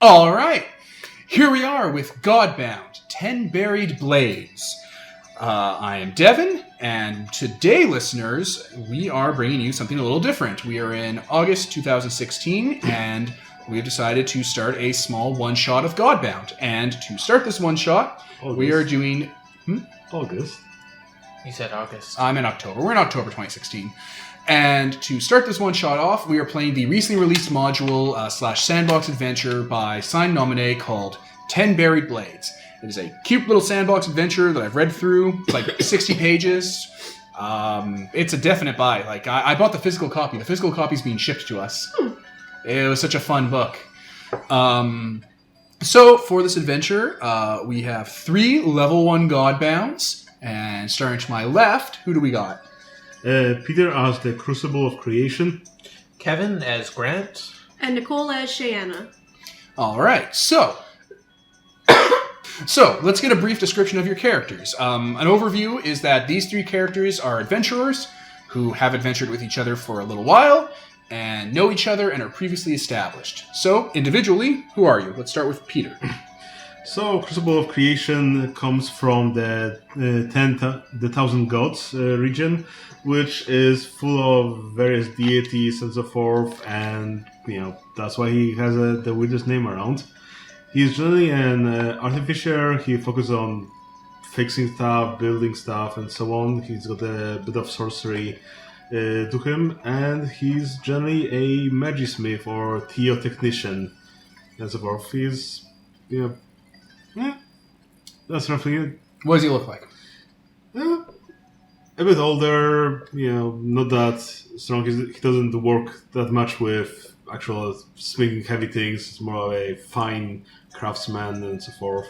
All right, here we are with Godbound, 10 Buried Blades. I am Devin, and today, listeners, we are bringing you something a little different. We are in August 2016, and we have decided to start a small one-shot of Godbound. And to start this one-shot, we are doing... August? You said August. I'm in October. We're in October 2016. And to start this one-shot off, we are playing the recently released module / sandbox adventure by Sign Nominee called 10 Buried Blades. It is a cute little sandbox adventure that I've read through. It's like 60 pages. It's a definite buy. Like I bought the physical copy. The physical copy is being shipped to us. It was such a fun book. So for this adventure, we have 3 level 1 Godbounds. And starting to my left, who do we got? Peter as the Crucible of Creation. Kevin as Grant. And Nicole as Cheyenne. All right, so let's get a brief description of your characters. An overview is that these 3 characters are adventurers who have adventured with each other for a little while and know each other and are previously established. So, individually, who are you? Let's start with Peter. So, Crucible of Creation comes from the 10,000 Gods region, which is full of various deities and so forth, and that's why he has the weirdest name around. He's generally an artificer. He focuses on fixing stuff, building stuff, and so on. He's got a bit of sorcery to him, and he's generally a magismith or theotechnician and so forth. He's, that's roughly it. What does he look like? A bit older, not that strong. He doesn't work that much with actual swinging heavy things. It's more of a fine craftsman and so forth.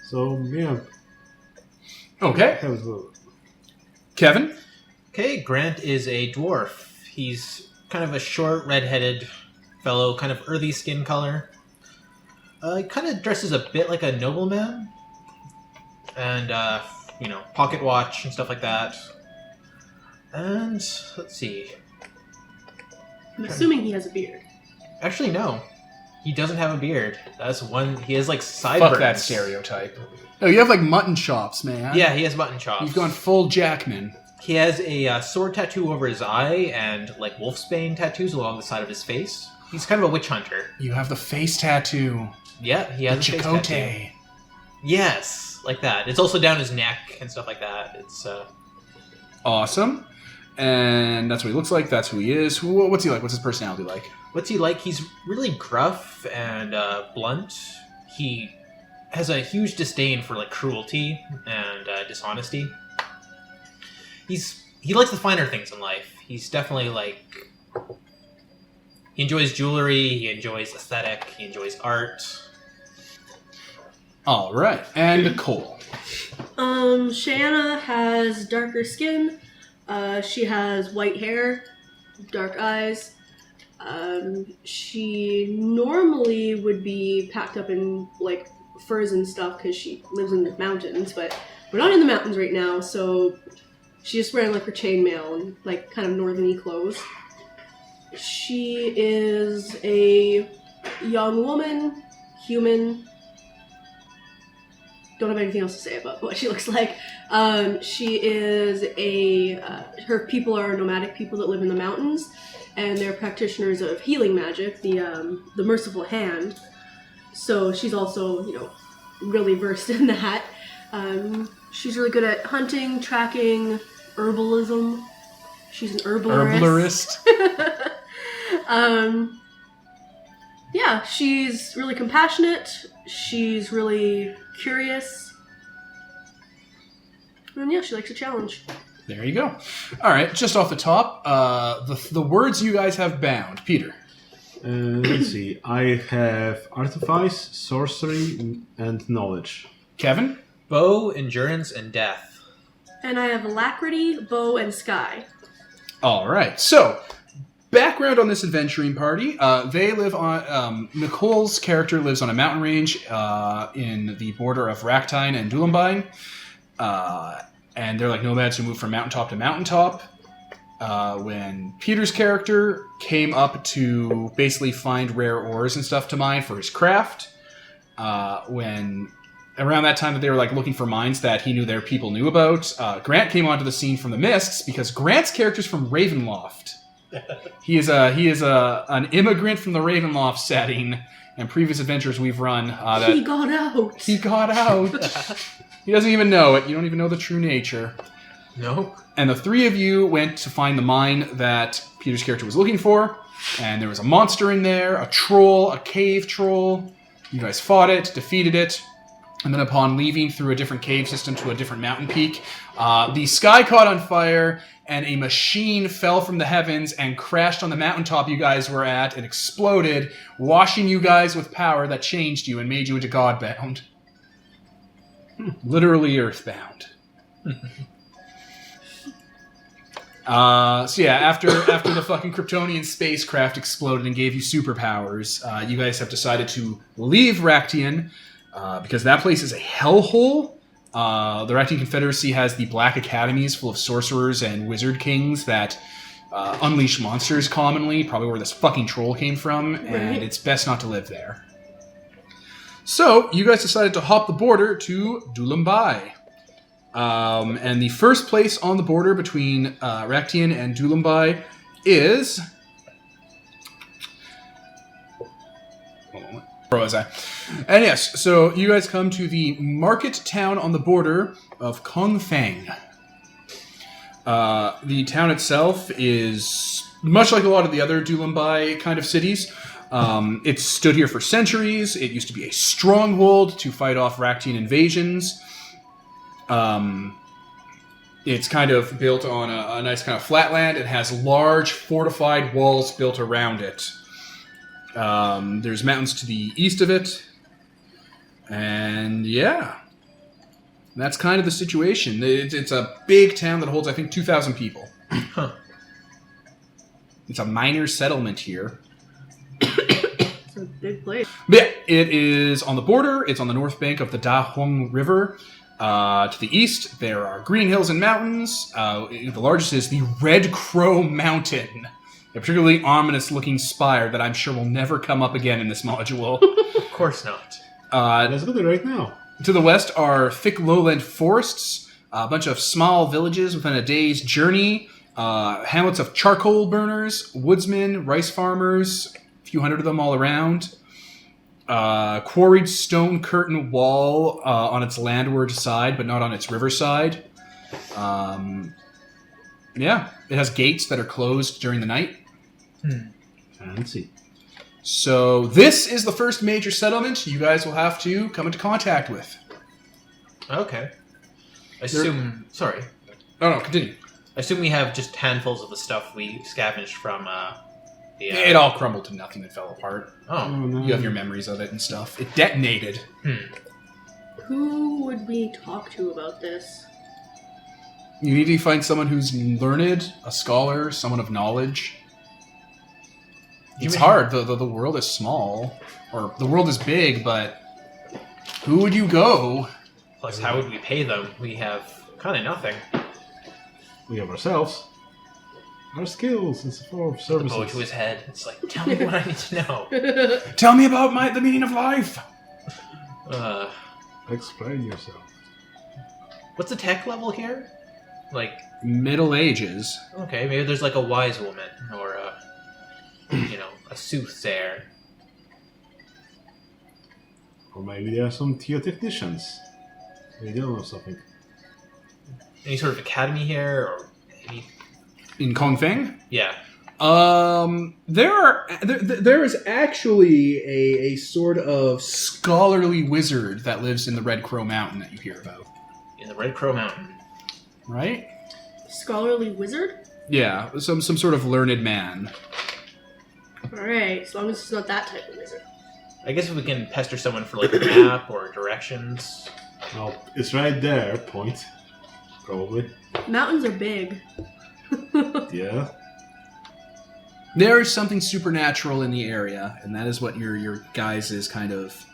So, yeah. Okay. Kevin? Okay, Grant is a dwarf. He's kind of a short, red-headed fellow, kind of earthy skin color. He kind of dresses a bit like a nobleman. And, pocket watch and stuff like that. And, let's see. I'm assuming he has a beard. Actually, no. He doesn't have a beard. That's one... He has, sideburns. Fuck that stereotype. No, you have, mutton chops, man. Yeah, he has mutton chops. You've gone full Jackman. He has a sword tattoo over his eye and, wolfsbane tattoos along the side of his face. He's kind of a witch hunter. You have the face tattoo. Yeah, he has a face tattoo. Yes, like that. It's also down his neck and stuff like that. It's awesome. And that's what he looks like. That's who he is. What's he like? What's his personality like? What's he like? He's really gruff and blunt. He has a huge disdain for cruelty and dishonesty. He likes the finer things in life. He's definitely he enjoys jewelry. He enjoys aesthetic. He enjoys art. All right, and Nicole. Cheyenne has darker skin. She has white hair, dark eyes. She normally would be packed up in furs and stuff because she lives in the mountains, but we're not in the mountains right now, so she's just wearing her chainmail and kind of northerny clothes. She is a young woman, human. Don't have anything else to say about what she looks like. She is her people are nomadic people that live in the mountains, and they're practitioners of healing magic, the merciful hand. So she's also, really versed in that. She's really good at hunting, tracking, herbalism. She's an herbalist. Yeah, she's really compassionate. She's really curious. And yeah, she likes a challenge. There you go. All right, just off the top, the words you guys have bound. Peter. Let's see. I have artifice, sorcery, and knowledge. Kevin? Bow, endurance, and death. And I have alacrity, bow, and sky. All right, so background on this adventuring party. They live on... Nicole's character lives on a mountain range in the border of Raktine and Dulambine. And they're nomads who move from mountaintop to mountaintop. when Peter's character came up to basically find rare ores and stuff to mine for his craft. When around that time that they were like looking for mines that he knew their people knew about, Grant came onto the scene from the Mists because Grant's character's from Ravenloft. He is an immigrant from the Ravenloft setting, and previous adventures we've run. He got out. He got out. He doesn't even know it. You don't even know the true nature. No. And the three of you went to find the mine that Peter's character was looking for, and there was a monster in there, a troll, a cave troll. You guys fought it, defeated it, and then upon leaving through a different cave system to a different mountain peak, the sky caught on fire, and a machine fell from the heavens and crashed on the mountaintop you guys were at and exploded, washing you guys with power that changed you and made you into Godbound. Literally earthbound. So yeah, after the fucking Kryptonian spacecraft exploded and gave you superpowers, you guys have decided to leave Raktian, because that place is a hellhole. The Raktian Confederacy has the Black Academies full of sorcerers and wizard kings that unleash monsters commonly, probably where this fucking troll came from, and it's best not to live there. So, you guys decided to hop the border to Dulumbai. And the first place on the border between Raktian and Dulumbai is... Where was I? And yes, so you guys come to the market town on the border of Kongfeng. The town itself is much like a lot of the other Dulumbai kind of cities. It's stood here for centuries. It used to be a stronghold to fight off Raktian invasions. It's kind of built on a nice kind of flatland. It has large fortified walls built around it. There's mountains to the east of it. And yeah, that's kind of the situation. It's a big town that holds, I think, 2,000 people. Huh. It's a minor settlement here. It's a big place. But yeah, it is on the border. It's on the north bank of the Da Hong River. To the east, there are green hills and mountains. The largest is the Red Crow Mountain, a particularly ominous-looking spire that I'm sure will never come up again in this module. Of course not. Let's go there right now. To the west are thick lowland forests, a bunch of small villages within a day's journey, hamlets of charcoal burners, woodsmen, rice farmers, a few hundred of them all around. Quarried stone curtain wall on its landward side, but not on its riverside. Yeah, it has gates that are closed during the night. Fancy. So this is the first major settlement you guys will have to come into contact with. Okay. I assume... Sorry. Oh, no, continue. I assume we have just handfuls of the stuff we scavenged from the... It all crumbled to nothing and fell apart. Oh. no. You have your memories of it and stuff. It detonated. Who would we talk to about this? You need to find someone who's learned, a scholar, someone of knowledge. It's hard. The world is small. Or the world is big, but who would you go? Plus, how would we pay them? We have kind of nothing. We have ourselves. Our skills and support The services. bow to his head. It's like, tell me what I need to know. Tell me about the meaning of life. Explain yourself. What's the tech level here? Like, Middle Ages. okay, maybe there's like a wise woman or a soothsayer. Or maybe there are some geotechnicians. They don't know something. Any sort of academy here or any? In Kongfeng? Yeah. There is actually a sort of scholarly wizard that lives in the Red Crow Mountain that you hear about. In the Red Crow Mountain. Right? Scholarly wizard? Yeah, some sort of learned man. Alright, as long as it's not that type of wizard. I guess if we can pester someone for like a map or directions. Well, it's right there, point. Probably. Mountains are big. Yeah. There is something supernatural in the area, and that is what your guys' kind of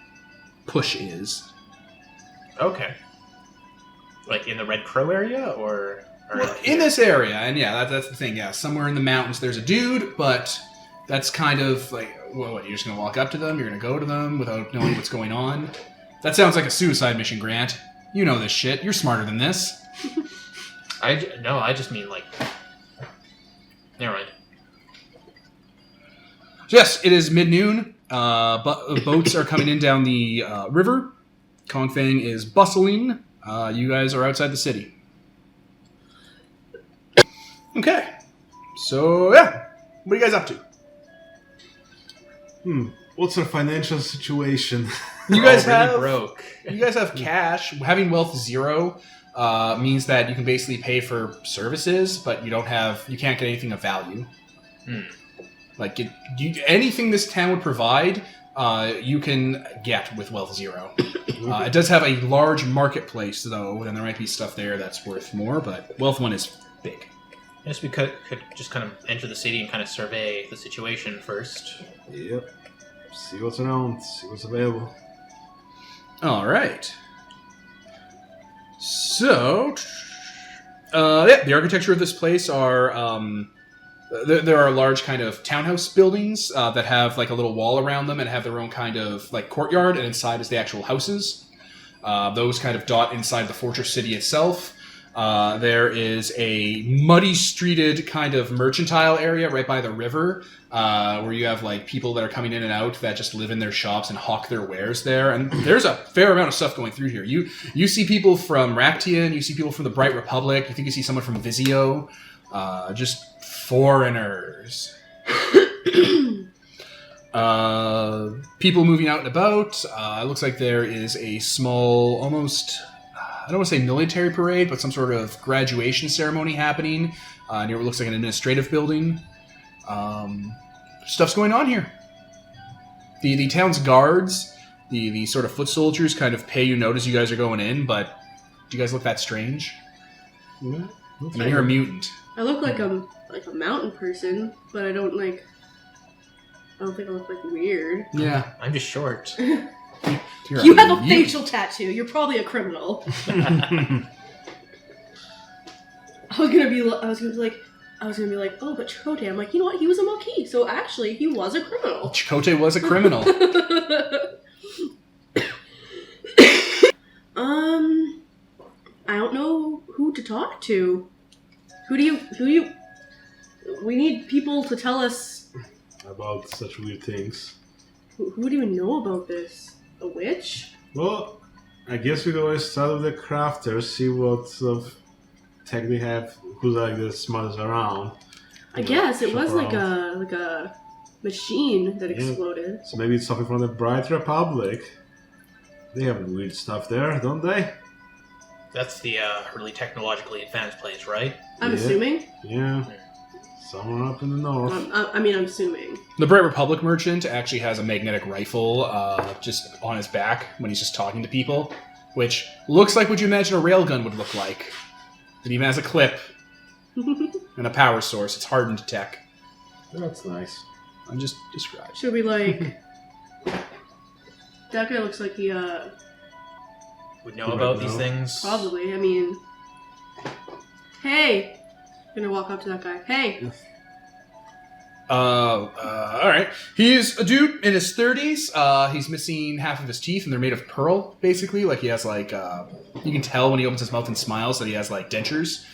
push is. Okay. Like in the Red Crow area or Well, in this area, and yeah, that's the thing. Yeah, somewhere in the mountains, there's a dude, but that's kind of like, what? You're just gonna walk up to them? You're gonna go to them without knowing what's going on? That sounds like a suicide mission, Grant. You know this shit. You're smarter than this. I just mean like. Never mind. So yes, it is mid-noon. Boats are coming in down the river. Kongfang is bustling. You guys are outside the city. Okay. So, yeah. What are you guys up to? What's our financial situation? You guys We're already have broke. You guys have cash. Having wealth 0 means that you can basically pay for services, but you can't get anything of value. Like anything this town would provide, you can get with wealth 0. It does have a large marketplace, though, and there might be stuff there that's worth more. But wealth 1 is big. I guess we could just kind of enter the city and kind of survey the situation first. Yep. See what's around. See what's available. All right. So, yeah, the architecture of this place are there are large kind of townhouse buildings that have like a little wall around them and have their own kind of like courtyard, and inside is the actual houses. Those kind of dot inside the fortress city itself. There is a muddy streeted kind of mercantile area right by the river, where you have like people that are coming in and out that just live in their shops and hawk their wares there. And there's a fair amount of stuff going through here. You see people from Raktian, you see people from the Bright Republic, you think you see someone from Vizio, just foreigners. People moving out and about. It looks like there is a small, almost, I don't want to say military parade, but some sort of graduation ceremony happening near what looks like an administrative building. Stuff's going on here. The town's guards, the sort of foot soldiers, kind of pay you note as you guys are going in, but do you guys look that strange? Yeah, I mean, you're a mutant. I look like a mountain person, but I don't think I look like weird. Yeah. I'm just short. You have a facial tattoo. You're probably a criminal. I was gonna be like, oh, but Chakotay. I'm like, you know what? He was a Maquis, so actually, he was a criminal. Chakotay was a criminal. I don't know who to talk to. Who do you? We need people to tell us about such weird things. Who would even know about this? A witch? Well, I guess we'd always start with the crafters, see what sort of tech they have, who's like the smartest around. I guess it was like a machine that exploded. So maybe it's something from the Bright Republic. They have weird stuff there, don't they? That's the really technologically advanced place, right? I'm assuming. Yeah. Somewhere up in the north. I'm assuming. The Bright Republic merchant actually has a magnetic rifle just on his back when he's just talking to people, which looks like what you imagine a railgun would look like. It even has a clip and a power source. It's hardened tech. That's nice. I'm just describing. Should we like... That guy looks like he Would know about these things. Probably. I mean... Hey! I'm gonna walk up to that guy. Hey! Alright. He's a dude in his 30s. He's missing half of his teeth, and they're made of pearl, basically. Like, he has, like, you can tell when he opens his mouth and smiles that he has, like, dentures.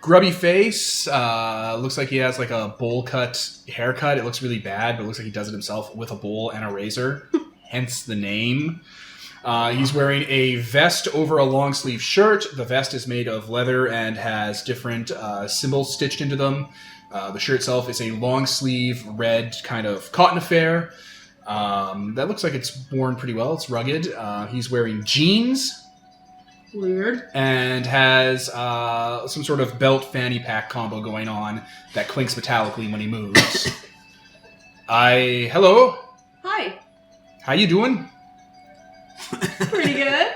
Grubby face. Looks like he has, like, a bowl-cut haircut. It looks really bad, but it looks like he does it himself with a bowl and a razor. Hence the name. He's wearing a vest over a long-sleeve shirt. The vest is made of leather and has different symbols stitched into them. The shirt itself is a long-sleeve red kind of cotton affair. That looks like it's worn pretty well. It's rugged. He's wearing jeans. Weird. And has some sort of belt fanny pack combo going on that clinks metallically when he moves. Hello? Hi. How you doing? Pretty good.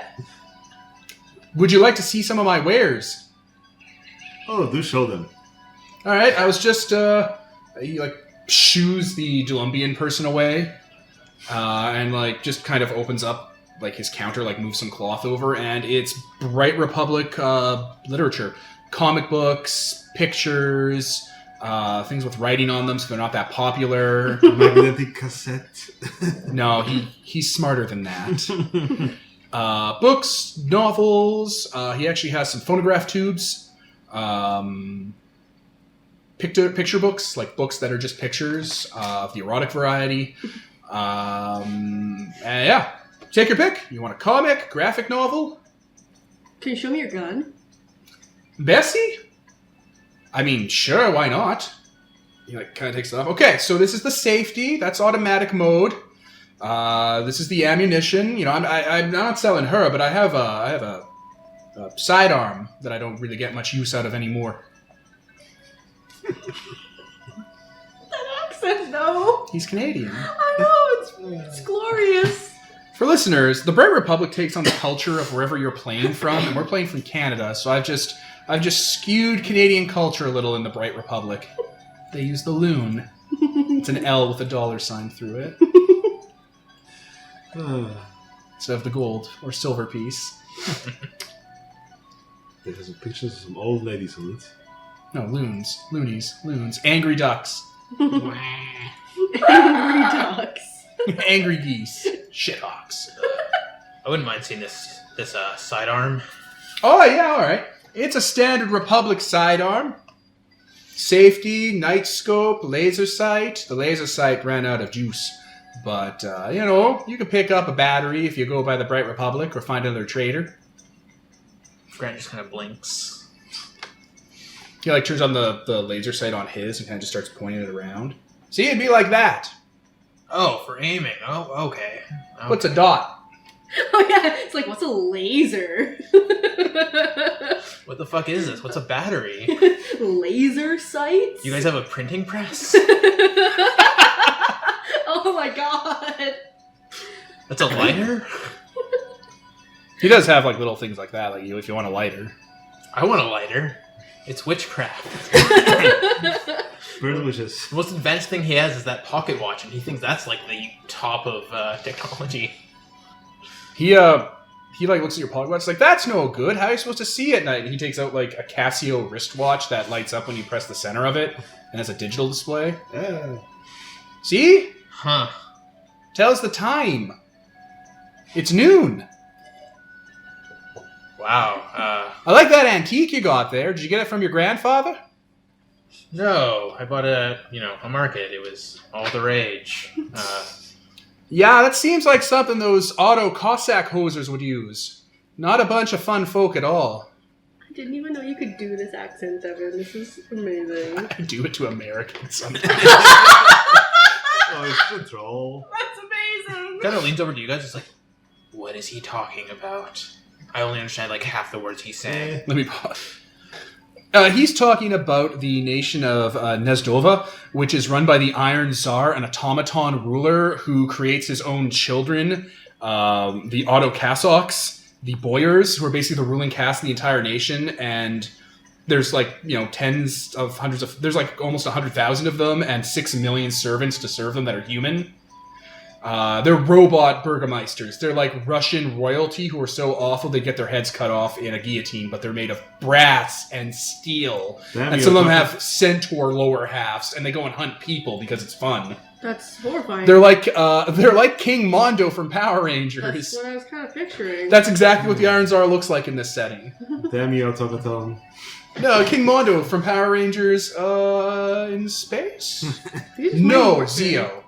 Would you like to see some of my wares? Oh, do show them. All right, I was just he like shoos the Dolumbian person away, and like just kind of opens up like his counter, like moves some cloth over, and it's Bright Republic literature, comic books, pictures, things with writing on them, so they're not that popular. Magnetic cassette. No, he's smarter than that. Books, novels. He actually has some phonograph tubes. Picture books, like books that are just pictures of the erotic variety. And yeah, take your pick. You want a comic, graphic novel? Can you show me your gun? Bessie? I mean, sure, why not? He like kind of takes it off. Okay, so this is the safety. That's automatic mode. This is the ammunition. You know, I'm not selling her, but I have a sidearm that I don't really get much use out of anymore. That accent, though. He's Canadian. I know, it's glorious. For listeners, the Bright Republic takes on the culture of wherever you're playing from, and we're playing from Canada, so I've just skewed Canadian culture a little in the Bright Republic. They use the loon. It's an L with a $sign through it. Instead of the gold or silver piece. There's some pictures of some old ladies on it. No, loons. Loonies. Loons. Angry ducks. Angry ducks. Angry geese. Shithawks. I wouldn't mind seeing this sidearm. Oh, yeah, alright. It's a standard Republic sidearm. Safety, night scope, laser sight. The laser sight ran out of juice. But, you know, you can pick up a battery if you go by the Bright Republic or find another trader. Grant just kind of blinks. He, like, turns on the laser sight on his and kind of just starts pointing it around. See, it'd be like that. Oh, for aiming. Oh, okay. What's a dot? Oh yeah, it's like, what's a laser? What the fuck is this? What's a battery? Laser sights? You guys have a printing press? Oh my god. That's a lighter? He does have, like, little things like that, like, if you want a lighter. I want a lighter. It's witchcraft. Bird wishes. The most advanced thing he has is that pocket watch, and he thinks that's like the top of technology. He like looks at your pocket watch, he's like, that's no good. How are you supposed to see at night? And he takes out like a Casio wristwatch that lights up when you press the center of it and has a digital display. See? Huh. Tells the time. It's noon. Wow. I like that antique you got there. Did you get it from your grandfather? No, I bought a market. It was all the rage. Yeah, that seems like something those auto Cossack hosers would use. Not a bunch of fun folk at all. I didn't even know you could do this accent, Devin. This is amazing. I do it to Americans sometimes. Oh, it's a troll. That's amazing. Kind of leans over to you guys, just like, what is he talking about? I only understand like half the words he's saying. Let me pause. He's talking about the nation of Nezdova, which is run by the Iron Tsar, an automaton ruler who creates his own children, the Autokassaks, the Boyars, who are basically the ruling caste of the entire nation, and there's like, tens of hundreds of, there's like almost 100,000 of them, and 6 million servants to serve them that are human. They're robot burgomeisters. They're like Russian royalty who are so awful they get their heads cut off in a guillotine, but they're made of brass and steel. And some of them have centaur lower halves, and they go and hunt people because it's fun. That's horrifying. They're like King Mondo from Power Rangers. That's what I was kind of picturing. That's exactly what the Iron Tsar looks like in this setting. Damn you, automaton. No, King Mondo from Power Rangers in space? These No, Mighty Morphin. Zeo.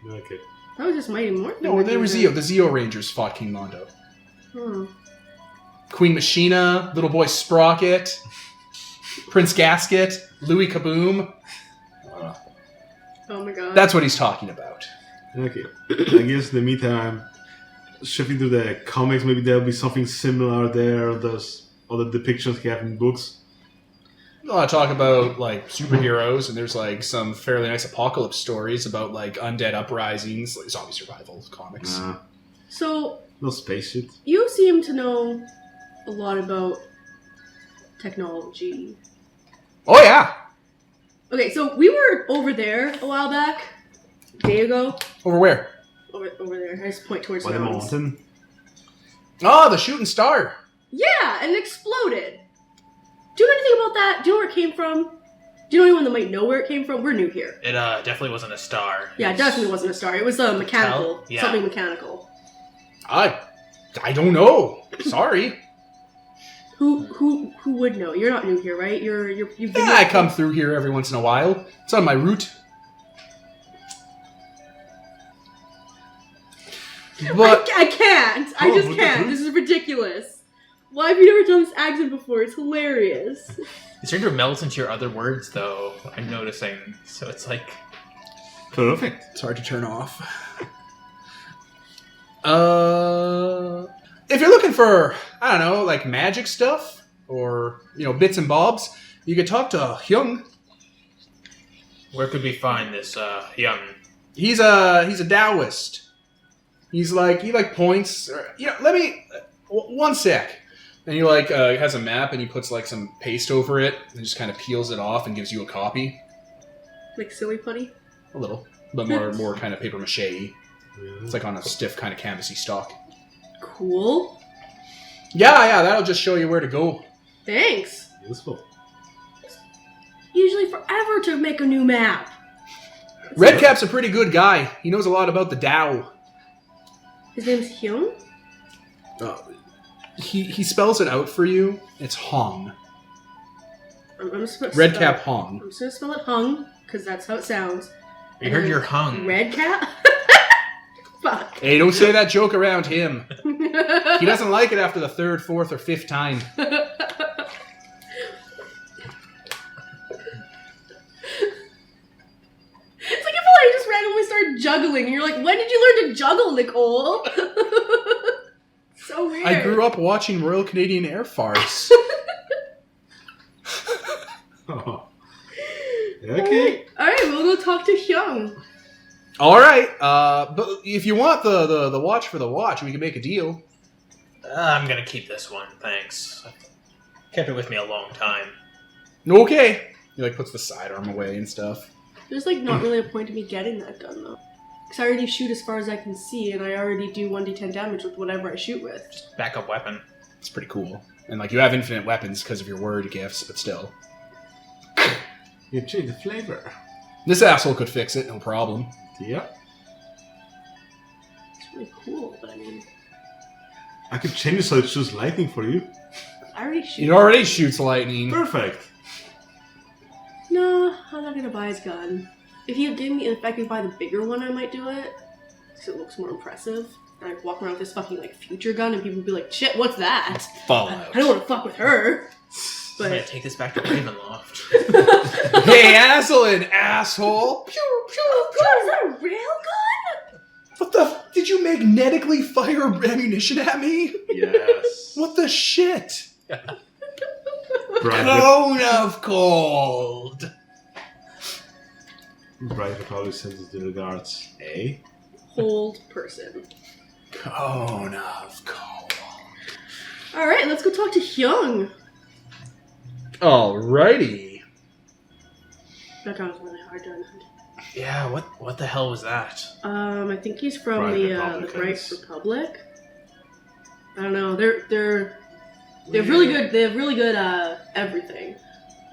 Okay. That was just Mighty Morphin. No, they were Zeo. The Zeo Rangers fought King Mondo. Hmm. Queen Machina, Little Boy Sprocket, Prince Gasket, Louis Kaboom. Oh my god. That's what he's talking about. Okay. I guess in the meantime, shifting to the comics, maybe there'll be something similar there. Those other depictions he have in books. A lot of talk about like superheroes, and there's like some fairly nice apocalypse stories about like undead uprisings, like zombie survival comics. So, No space shit. you seem to know a lot about technology. Oh yeah, Okay, so we were over there a while back, a day ago. over where? Over there. I just point towards By the the mountains. mountain. Oh, the shooting star. Yeah, and it exploded. Do you know anything about that? Do you know where it came from? Do you know anyone that might know where it came from? We're new here. It definitely wasn't a star. Yeah, it definitely wasn't a star. It was mechanical. Yeah. Something mechanical. I don't know. Sorry. Who would know? You're not new here, right? You've been Yeah, I come through here every once in a while. It's on my route. But I can't. I just can't. This is ridiculous. Why have you never done this accent before? It's hilarious. It's starting to melt into your other words, though, I'm noticing. So it's like... Perfect. it's hard to turn off. If you're looking for, I don't know, like magic stuff or, bits and bobs, you could talk to Hyung. Where could we find this young... He's a Taoist. He's like, he points, let me, one sec. And he has a map and he puts some paste over it and just kind of peels it off and gives you a copy. Like silly putty? A little, but more kind of paper mache. It's on a stiff kind of canvasy stock. Cool. Yeah, that'll just show you where to go. Thanks. Useful. Usually forever to make a new map. Redcap's a pretty good guy. He knows a lot about the Tao. His name's Hyung? He spells it out for you. It's Hong. I'm just gonna Redcap spell Hong. I'm just gonna spell it Hung, because that's how it sounds. I heard you're hung. Redcap? Fuck. Hey, don't say that joke around him. He doesn't like it after the third, fourth, or fifth time. It's like if I just randomly start juggling, and you're like, when did you learn to juggle, Nicole? So weird. I grew up watching Royal Canadian Air Farce. Oh. Okay. Alright, we'll go talk to Hyung. All right, but if you want the watch for the watch, we can make a deal. I'm gonna keep this one, thanks. I've kept it with me a long time. Okay. He puts the sidearm away and stuff. There's not really a point to me getting that gun though. Because I already shoot as far as I can see, and I already do 1d10 damage with whatever I shoot with. Just backup weapon. It's pretty cool. And you have infinite weapons because of your word gifts, but still. You change the flavor. This asshole could fix it, no problem. Yep. It's really cool, but I mean... I could change it so it shoots lightning for you. I already shoot. It already shoots lightning. Perfect. No, I'm not gonna buy his gun. If I could buy the bigger one, I might do it. Because it looks more impressive. And I walk around with this fucking future gun, and people would be like, "Shit, what's that?" Fallout. I don't want to fuck with her. I'm gonna But take this back to Ravenloft. Hey, asshole! Pew, pew, is that a rail gun? What the? Did you magnetically fire ammunition at me? Yes. What the shit? Bright Cone of cold. Republic sends the regards. Eh? Hold person. Cone of cold. All right, let's go talk to Hyung. Alrighty. That guy was really hard to understand. Yeah, what the hell was that? I think he's from Bright the Republicans. Bright Republic. I don't know. They're really good. They have really good everything,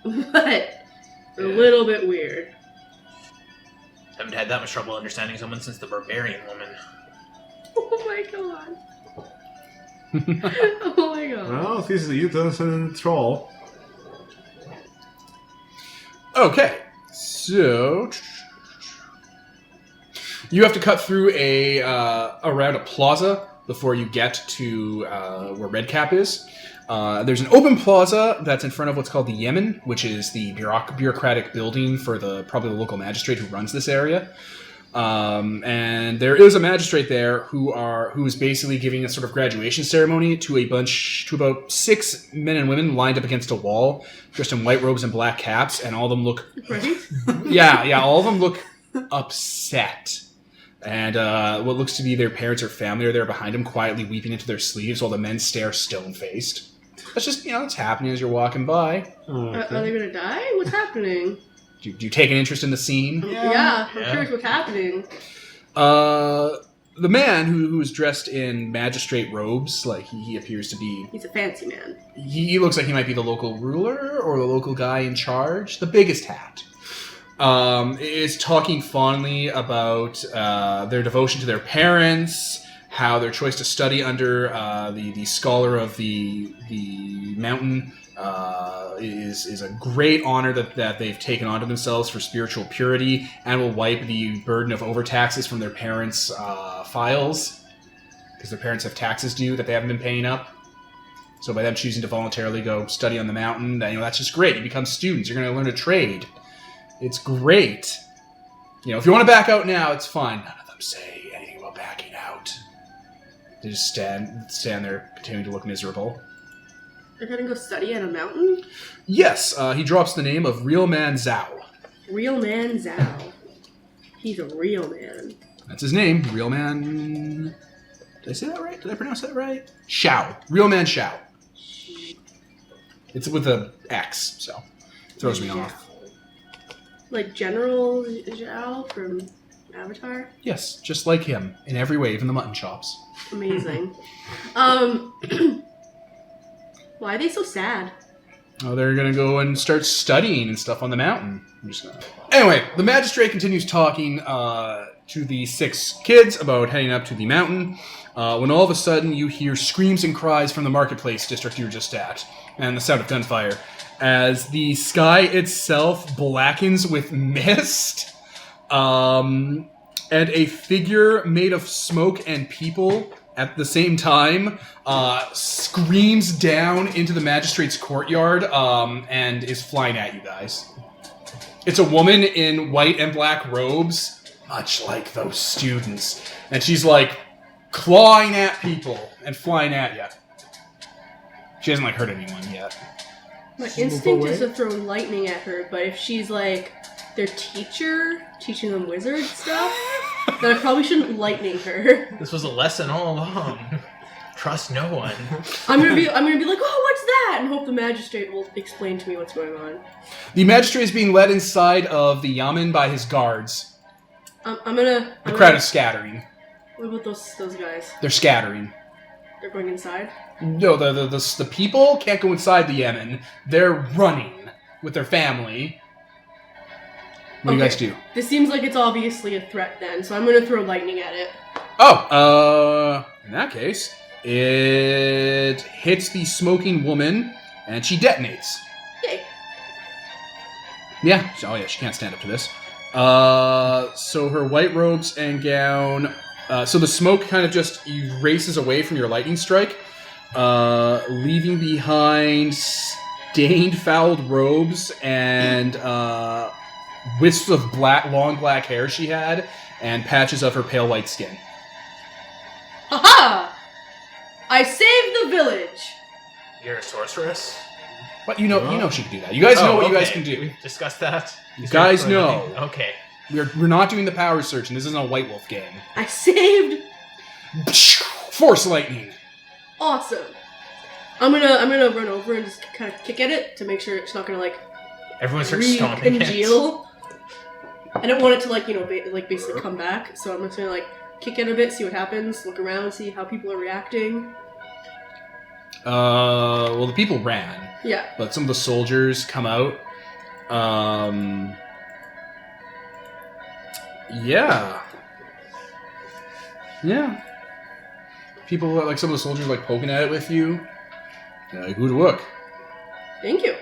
but they're a little bit weird. Haven't had that much trouble understanding someone since the barbarian woman. Oh my god. Oh my god. Well, this is you and troll. Okay, so you have to cut through around a plaza before you get to where Redcap is. There's an open plaza that's in front of what's called the Yemen, which is the bureaucratic building for probably the local magistrate who runs this area. And there is a magistrate there who is basically giving a sort of graduation ceremony to about 6 men and women lined up against a wall, dressed in white robes and black caps, and all of them look Right? yeah, all of them look upset. And what looks to be their parents or family are there behind them, quietly weeping into their sleeves while the men stare stone-faced. That's just, it's happening as you're walking by. Are they gonna die? What's happening? Do you take an interest in the scene? Yeah, I'm Yeah. curious what's happening. the man who is dressed in magistrate robes, like he appears to be... He's a fancy man. He looks like he might be the local ruler or the local guy in charge. The biggest hat. Is talking fondly about their devotion to their parents, how their choice to study under the scholar of the mountain is a great honor that they've taken onto themselves for spiritual purity, and will wipe the burden of overtaxes from their parents' files, because their parents have taxes due that they haven't been paying up. So by them choosing to voluntarily go study on the mountain, that's just great. You become students. You're going to learn a trade. It's great. If you want to back out now, it's fine. None of them say anything about backing out. They just stand there, continuing to look miserable. They're gonna go study at a mountain? Yes, he drops the name of Real Man Zhao. Real Man Zhao. He's a real man. That's his name, Real Man... Did I say that right? Did I pronounce that right? Xiao. Real Man Xiao. It's with a X, so it throws me off. Like General Zhao from Avatar? Yes, just like him, in every way, even the mutton chops. Amazing. Why are they so sad? Oh, they're gonna go and start studying and stuff on the mountain. Anyway, the magistrate continues talking to the 6 kids about heading up to the mountain, when all of a sudden you hear screams and cries from the marketplace district you were just at, and the sound of gunfire, as the sky itself blackens with mist, and a figure made of smoke and people at the same time screams down into the magistrate's courtyard and is flying at you guys. It's a woman in white and black robes, much like those students, and she's like clawing at people and flying at you. She hasn't hurt anyone yet. My instinct is to throw lightning at her, but if she's like their teacher, teaching them wizard stuff, then I probably shouldn't lightning her. This was a lesson all along. Trust no one. I'm gonna be like, oh, what's that? And hope the magistrate will explain to me what's going on. The magistrate is being led inside of the yamen by his guards. The crowd is scattering. What about those guys? They're scattering. They're going inside? No, the people can't go inside the yamen. They're running with their family. What do you guys do? This seems like it's obviously a threat then, so I'm gonna throw lightning at it. Oh, in that case, it hits the smoking woman, and she detonates. Yay. Yeah. She can't stand up to this. So her white robes and gown... so the smoke kind of just erases away from your lightning strike, leaving behind stained, fouled robes and wisps of long black hair she had, and patches of her pale white skin. Ha-ha! I saved the village! You're a sorceress? But you know she can do that. You guys know what you guys can do. We've discussed that. You guys know. Okay. We're not doing the power search, and this isn't a White Wolf game. I saved... Force lightning! Awesome. I'm gonna run over and just kind of kick at it to make sure it's not gonna everyone starts stomping congeal. I don't want it to basically come back, so I'm just gonna kick it a bit, see what happens, look around, see how people are reacting. Well, the people ran. Yeah. But some of the soldiers come out. Yeah. People, some of the soldiers, poking at it with you. Good work. Thank you.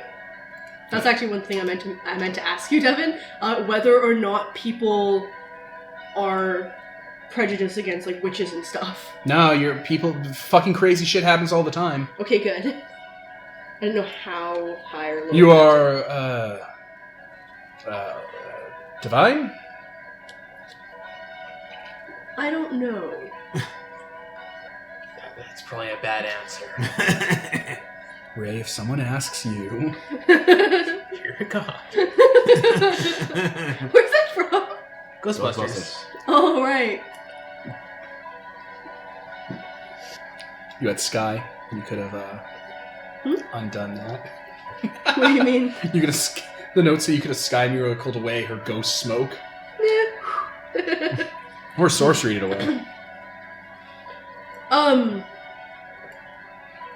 That's actually one thing I meant to ask you, Devin. Whether or not people are prejudiced against, witches and stuff. No, fucking crazy shit happens all the time. Okay, good. I didn't know how high or low. You are, divine? I don't know. That's probably a bad answer. Ray, if someone asks you... You're a god. Where's that from? Ghostbusters. Oh, right. You had Sky. You could have, undone that. What do you mean? You could have... The notes say you could have Sky miracled away her ghost smoke. Yeah. Or sorcery it away.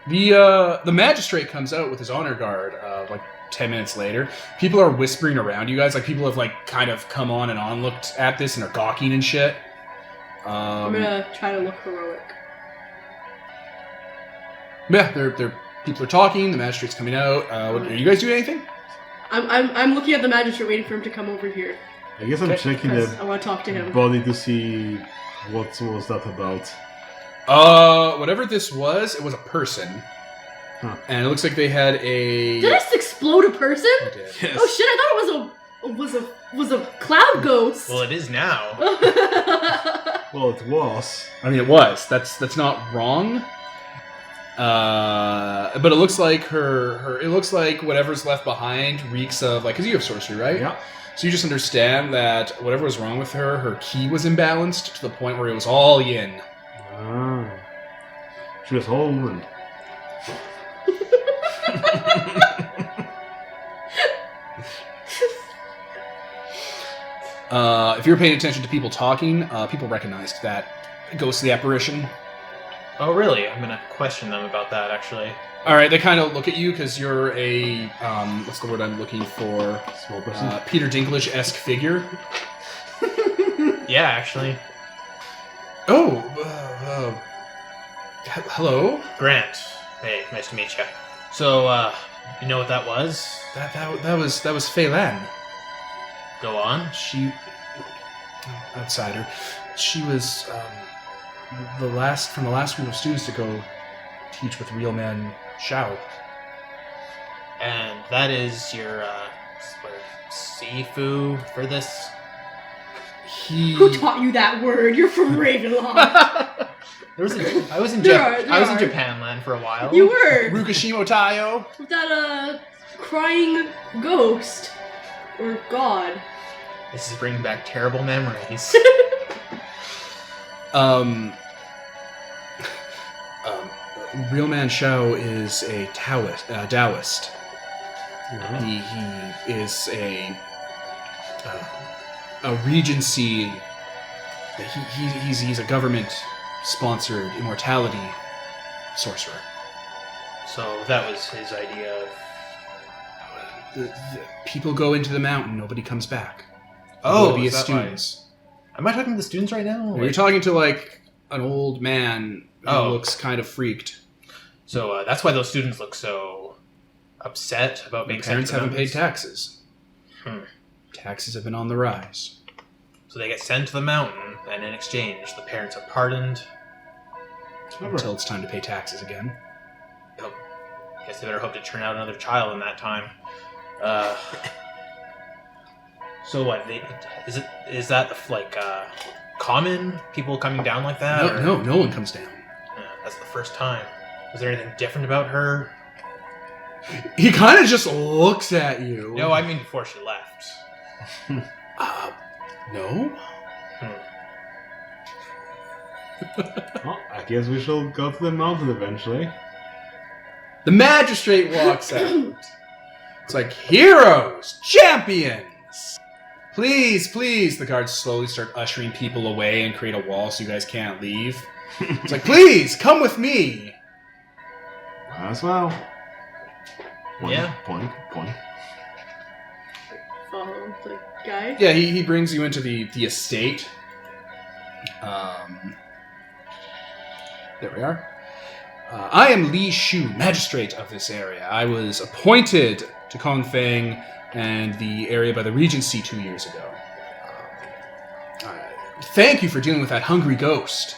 The magistrate comes out with his honor guard, like 10 minutes later. People are whispering around you guys, like people have like kind of come on and on looked at this and are gawking and shit. I'm gonna try to look heroic. Yeah, they're people are talking. The magistrate's coming out. Are you guys doing anything? I'm looking at the magistrate, waiting for him to come over here. I guess I'm Okay. checking I the want to talk to him. body to see what was that about. Whatever this was, it was a person. Huh. And it looks like they had a... Did I just explode a person? It did. Yes. Oh shit! I thought it was a cloud ghost. Well, it is now. Well, it was. I mean, it was. That's not wrong. But it looks like it looks like whatever's left behind reeks of, like, because you have sorcery, right? Yeah. So you just understand that whatever was wrong with her, her ki was imbalanced to the point where it was all yin. Ah. She was whole woman. If you're paying attention to people talking, people recognized that ghostly apparition. Oh, really? I'm gonna question them about that, actually. All right, they kind of look at you because you're a what's the word I'm looking for? Small person. Peter Dinklage-esque figure. Yeah, actually. Oh, hello. Grant. Hey, nice to meet you. So, you know what that was? That was Fei Lan. Go on. She, outsider. She was the last group of students to go teach with real man Shao. And that is your, Sifu for this? Who taught you that word? You're from Ravenloft. I was in There are. Japan land for a while. You were Rukashimo Tayo. with that crying ghost or god. This is bringing back terrible memories. Real man Shao is a Taoist. Yeah. He is a regency. He's a government-sponsored immortality sorcerer. So that was his idea of... The people go into the mountain, nobody comes back. Oh, be is that students. Am I talking to the students right now? You're talking to like an old man who Oh. looks kind of freaked. So that's why those students look so upset about being Their parents sent to haven't paid mountains. taxes. Hmm. Taxes have been on the rise. So they get sent to the mountain, and in exchange, the parents are pardoned. Until it's time to pay taxes again. Guess they better hope to turn out another child in that time. So what? Is that like common? People coming down like that? No one comes down. That's the first time. Was there anything different about her? He kind of just looks at you. No, I mean before she left. No? Well, I guess we shall go to the mountain eventually. The magistrate walks out. It's like, heroes! Champions! Please, please! The guards slowly start ushering people away and create a wall so you guys can't leave. It's like, please, come with me! As well. Point, Yeah. Point. Follow the guy. Yeah, he brings you into the estate. There we are. I am Li Shu, magistrate of this area. I was appointed to Kongfeng and the area by the Regency 2 years ago. Thank you for dealing with that hungry ghost.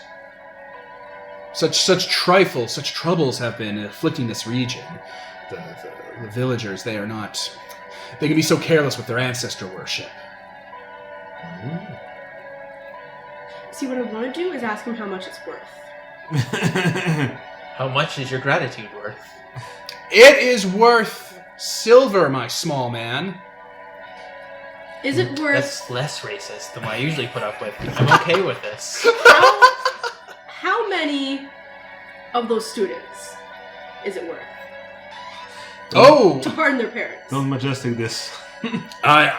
Such trifles, such troubles have been afflicting this region. The villagers, they are not... They can be so careless with their ancestor worship. See, what I want to do is ask him how much it's worth. How much is your gratitude worth? It is worth silver, my small man. Is it worth... That's less racist than what I usually put up with. I'm okay with this. How many of those students is it worth? Oh! To pardon their parents. Don't majestic this. I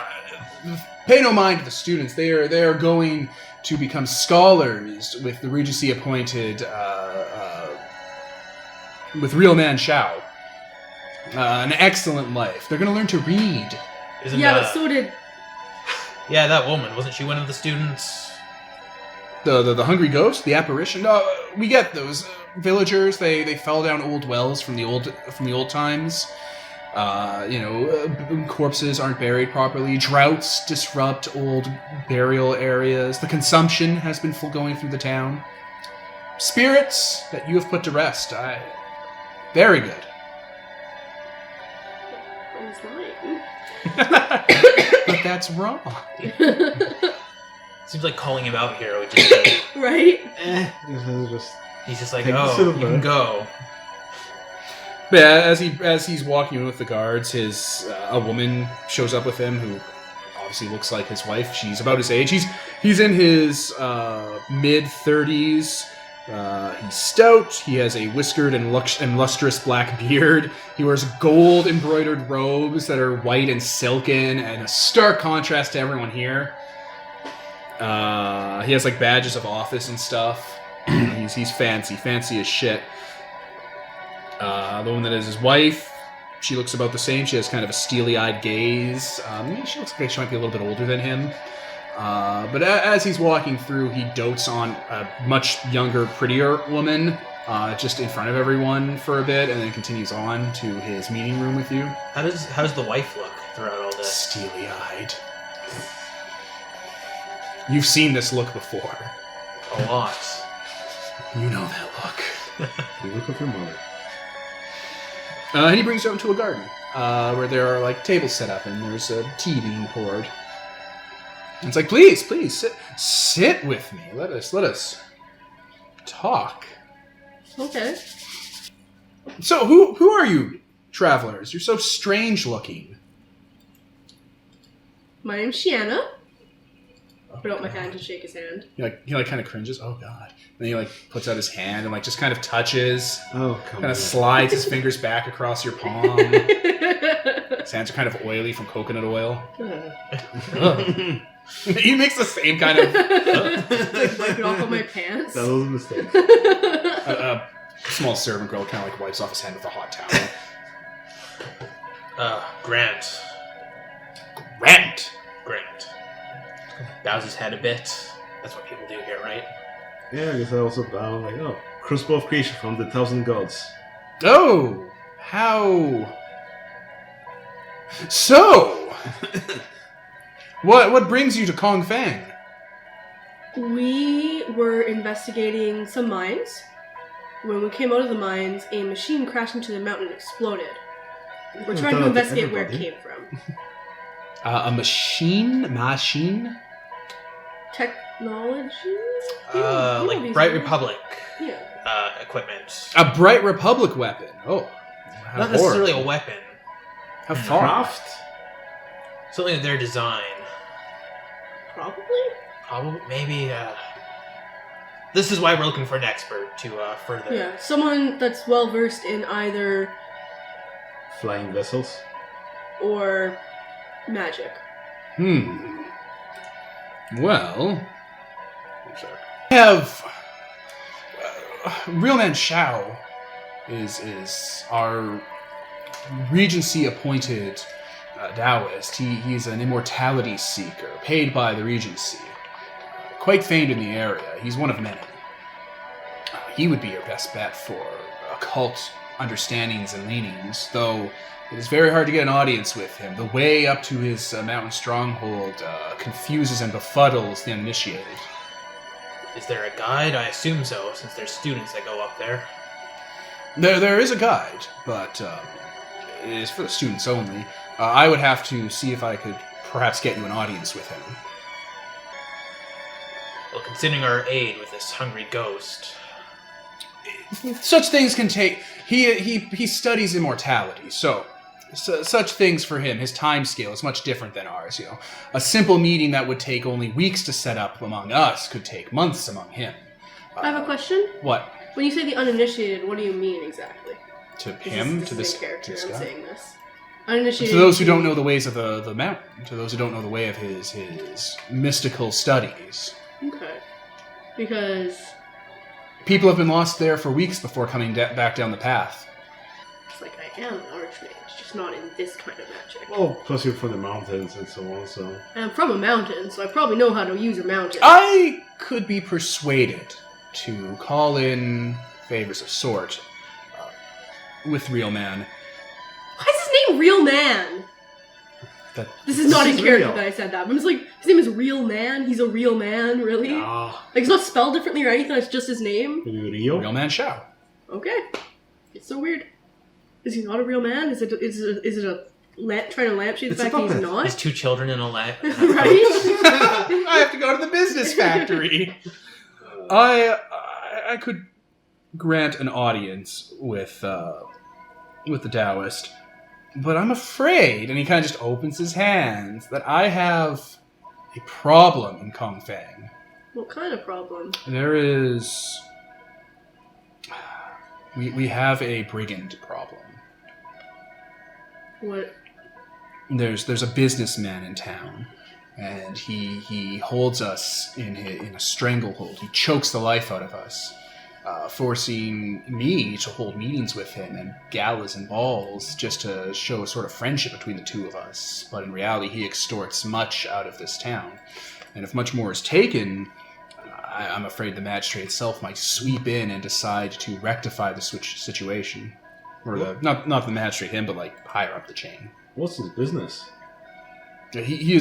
pay no mind to the students. They are going to become scholars with the Regency appointed with Real Man Shao. An excellent life. They're going to learn to read. But so did... Yeah, that woman. Wasn't she one of the students? The hungry ghost, the apparition. No, we get those villagers. They fell down old wells from the old times. Corpses aren't buried properly. Droughts disrupt old burial areas. The consumption has been going through the town. Spirits that you have put to rest. Very good. I was lying. But that's wrong. Seems like calling him out here would just be... Right? He's just like, Take the oh, silver. you can go. But yeah, as he's walking in with the guards, a woman shows up with him who obviously looks like his wife. She's about his age. He's in his mid-30s. He's stout. He has a whiskered and lustrous black beard. He wears gold embroidered robes that are white and silken, and a stark contrast to everyone here. He has like badges of office and stuff. He's fancy as shit. The one that is his wife, she looks about the same. She has kind of a steely-eyed gaze. She looks like she might be a little bit older than him. But as he's walking through, he dotes on a much younger, prettier woman just in front of everyone for a bit, and then continues on to his meeting room with you. How does the wife look throughout all this? Steely-eyed. You've seen this look before. A lot. You know that look. The look of your mother. And he brings you out into a garden where there are like tables set up and there's a tea being poured. And it's like, please, sit with me. Let us talk. Okay. So, who are you, travelers? You're so strange looking. My name's Shiana. Put out my hand to shake his hand. He kind of cringes. Oh god. And then he puts out his hand and just kind of touches. Oh, come Kind on. of slides his fingers back across your palm. His hands are kind of oily from coconut oil. He makes the same kind of Wipe it off of my pants. That was a mistake. a small servant girl kind of wipes off his hand with a hot towel. Grant. Grant. Bows his head a bit. That's what people do here, right? Yeah, I guess I also bow Crucible of Creation from the 1,000 Gods. Oh, how? So, what brings you to Kong Fang? We were investigating some mines. When we came out of the mines, a machine crashed into the mountain and exploded. We're trying to investigate where it came from. A machine? Technology? Like Bright Republic Yeah. equipment. A Bright Republic weapon. Oh, how Not necessarily horrible. a weapon. How far? Craft? Something of their design. Probably? Maybe, This is why we're looking for an expert to further... Yeah. Someone that's well versed in either Flying vessels? or magic. Well, I have Real Man Shao is our Regency appointed Taoist. He's an immortality seeker paid by the Regency, quite famed in the area. He's one of many. He would be your best bet for occult understandings and leanings, though it is very hard to get an audience with him. The way up to his mountain stronghold confuses and befuddles the uninitiated. Is there a guide? I assume so, since there's students that go up there. There is a guide, but it is for the students only. I would have to see if I could perhaps get you an audience with him. Well, considering our aid with this hungry ghost... Such things can take... He studies immortality, so such things for him, his time scale is much different than ours, A simple meeting that would take only weeks to set up among us could take months among him. I have a question. What? When you say the uninitiated, what do you mean exactly? To him? To this character, to this I'm guy? saying this. Uninitiated. To those who don't know the ways of the mountain, to those who don't know the way of his mystical studies. Okay. Because People have been lost there for weeks before coming back down the path. it's like I am an archmage, just not in this kind of magic. Well, plus you're from the mountains and so on, so... And I'm from a mountain, so I probably know how to use a mountain. I could be persuaded to call in favors of sort with Real Man. Why is his name Real Man? This is not in character real. that I said that. But I'm just like, his name is Real Man? He's a real man, really? Ah, Like, it's not spelled differently or anything, it's just his name? Rio? Real Man Shao. Okay. It's so weird. Is he not a real man? Is it a trying to lampshade the It's a fact that he's puppet. not? His 2 children in a lap. Right? I have to go to the business factory. I could grant an audience with the Taoist, but I'm afraid, and he kind of just opens his hands, that I have a problem in Kong Fang. What kind of problem? There is... We have a brigand problem. What? There's a businessman in town, and he holds us in a stranglehold. He chokes the life out of us, forcing me to hold meetings with him and galas and balls just to show a sort of friendship between the two of us. But in reality, he extorts much out of this town, and if much more is taken, I'm afraid the magistrate itself might sweep in and decide to rectify the situation. Or not the magistrate, him, but like higher up the chain. What's his business? He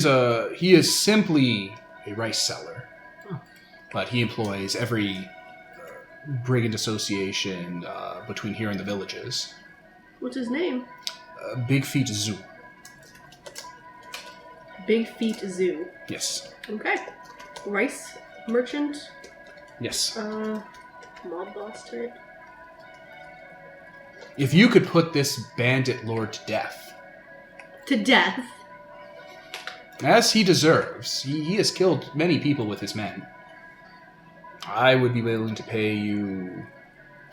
is simply a rice seller, but he employs every brigand association between here and the villages. What's his name? Big Feet Zoo. Big Feet Zoo. Yes. Okay. Rice merchant. Yes. Mob boss type. If you could put this bandit lord to death, To death. as he deserves, he has killed many people with his men, I would be willing to pay you,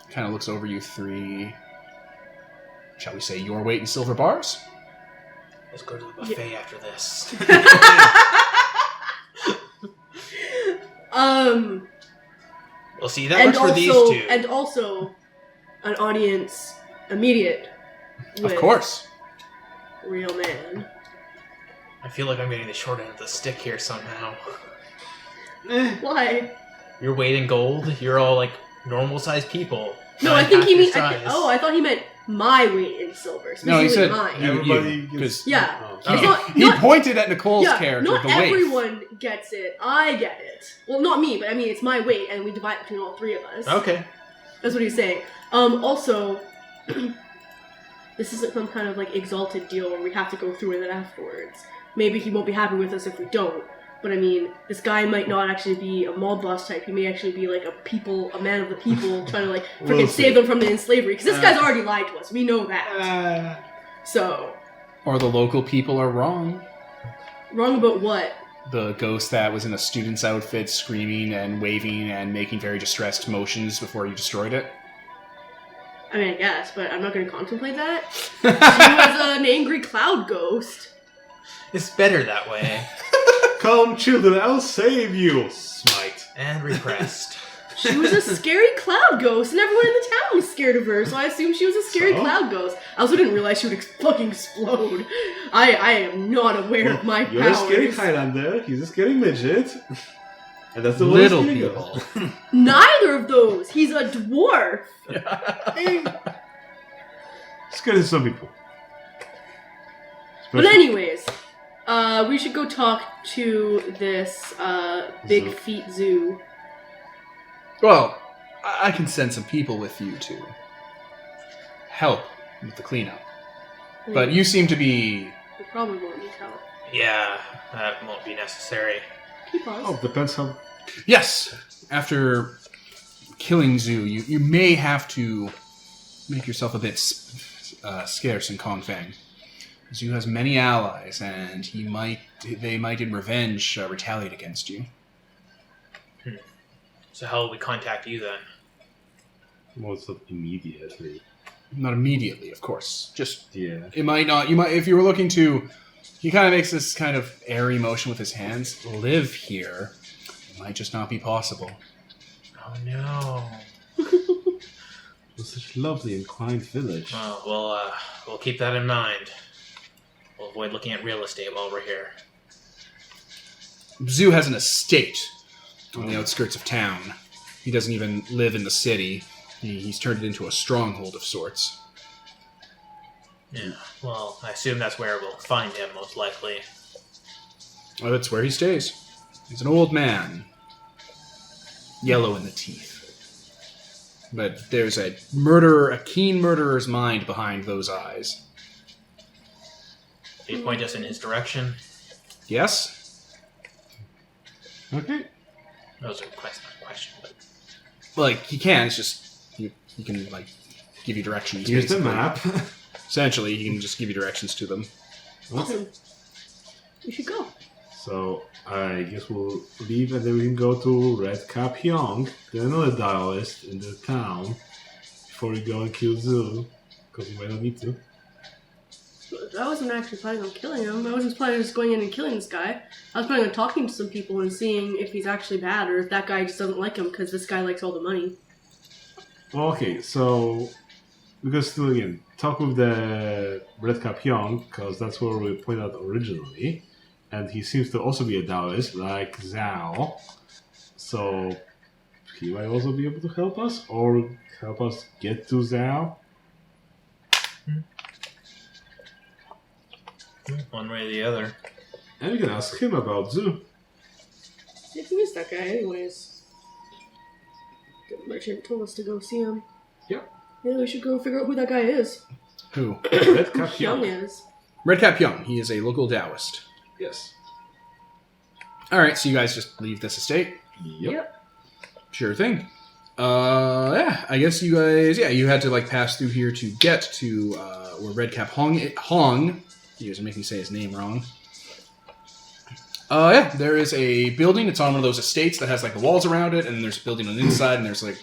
kind of looks over you 3, shall we say, your weight in silver bars? Let's go to the buffet after this. Well, see, that works for these 2. And also, an audience immediate. With Of course. Real man. I feel like I'm getting the short end of the stick here somehow. Why? Your weight in gold, you're all like normal-sized people. No, Not I think half he your means. size. I thought he meant my weight in silver. No, he said mine. Everybody you, 'cause Yeah. Oh. It's not, he not, pointed at Nicole's yeah, character, not the waif. everyone gets it. I get it. Well, not me, but I mean, it's my weight, and we divide it between all 3 of us. Okay. That's what he's saying. Also, this isn't some kind of like exalted deal where we have to go through with it afterwards. Maybe he won't be happy with us if we don't. But I mean, this guy might not actually be a mob boss type. He may actually be like a man of the people, trying to like freaking We'll save see. them from the slavery. Because this guy's already lied to us. We know that. So, Or the local people are wrong. wrong about what? The ghost that was in a student's outfit screaming and waving and making very distressed motions before you destroyed it. I mean, I guess, but I'm not going to contemplate that. She was an angry cloud ghost. It's better that way. Come, children, I'll save you! Smite. And repressed. She was a scary cloud ghost, and everyone in the town was scared of her, so I assumed she was a scary So? cloud ghost. I also didn't realize she would fucking explode. I am not aware of my You're powers. a scary Highlander, he's a scary midget. And that's the Little way it's people. gonna Neither of those. He's a dwarf. go. Scary to some people. But anyways, we should go talk to this Big Zoo. Feet Zoo. Well, I can send some people with you to help with the cleanup. But you seem to be... We probably won't need help. Yeah, that won't be necessary. Keep on. Oh, depends how... Yes! After killing Zhu, you may have to make yourself a bit scarce in Kong Fang. Zhu has many allies, and they might in revenge retaliate against you. So how will we contact you then? Most of immediately. Not immediately, of course. Just Yeah. it might not. You might, if you were looking to. He kind of makes this kind of airy motion with his hands. Live here, It might just not be possible. Oh no. It was such a lovely and quiet village. Well, we'll keep that in mind. We'll avoid looking at real estate while we're here. Zoo has an estate on the outskirts of town. He doesn't even live in the city. He's turned it into a stronghold of sorts. Yeah, well, I assume that's where we'll find him, most likely. Well, that's where he stays. He's an old man. Yellow in the teeth. But there's a keen murderer's mind behind those eyes. Can you point us in his direction? Yes? Okay. That was a question, but... Like, he can, it's just... He can, like, give you directions. Here's the basically. map. Essentially, he can just give you directions to them. Awesome. We should go. So, I guess we'll leave and then we can go to Red Cap Hyung, another dialist in the town, before we go and kill Zoo, because we might not need to. I wasn't actually planning on killing him. I wasn't planning on just going in and killing this guy. I was planning on talking to some people and seeing if he's actually bad or if that guy just doesn't like him because this guy likes all the money. Well, okay, so because still again, talk with the Red Cap Hyung, because that's where we pointed out originally, and he seems to also be a Taoist, like Zhao. So he might also be able to help us, or help us get to Zhao. One way or the other. And we can ask him about Zoo. Yeah, who is that guy anyways? The merchant told us to go see him. Yep. Yeah, we should go figure out who that guy is. Who? Red Cap Young Hyung. is. Red Cap Young. He is a local Taoist. Yes. Alright, so you guys just leave this estate? Yep. Sure thing. Yeah, I guess you guys, you had to, like, pass through here to get to, where Red Cap Hong, you guys are making me say his name wrong. There is a building. It's on one of those estates that has, like, the walls around it, and there's a building on the inside, and there's, like,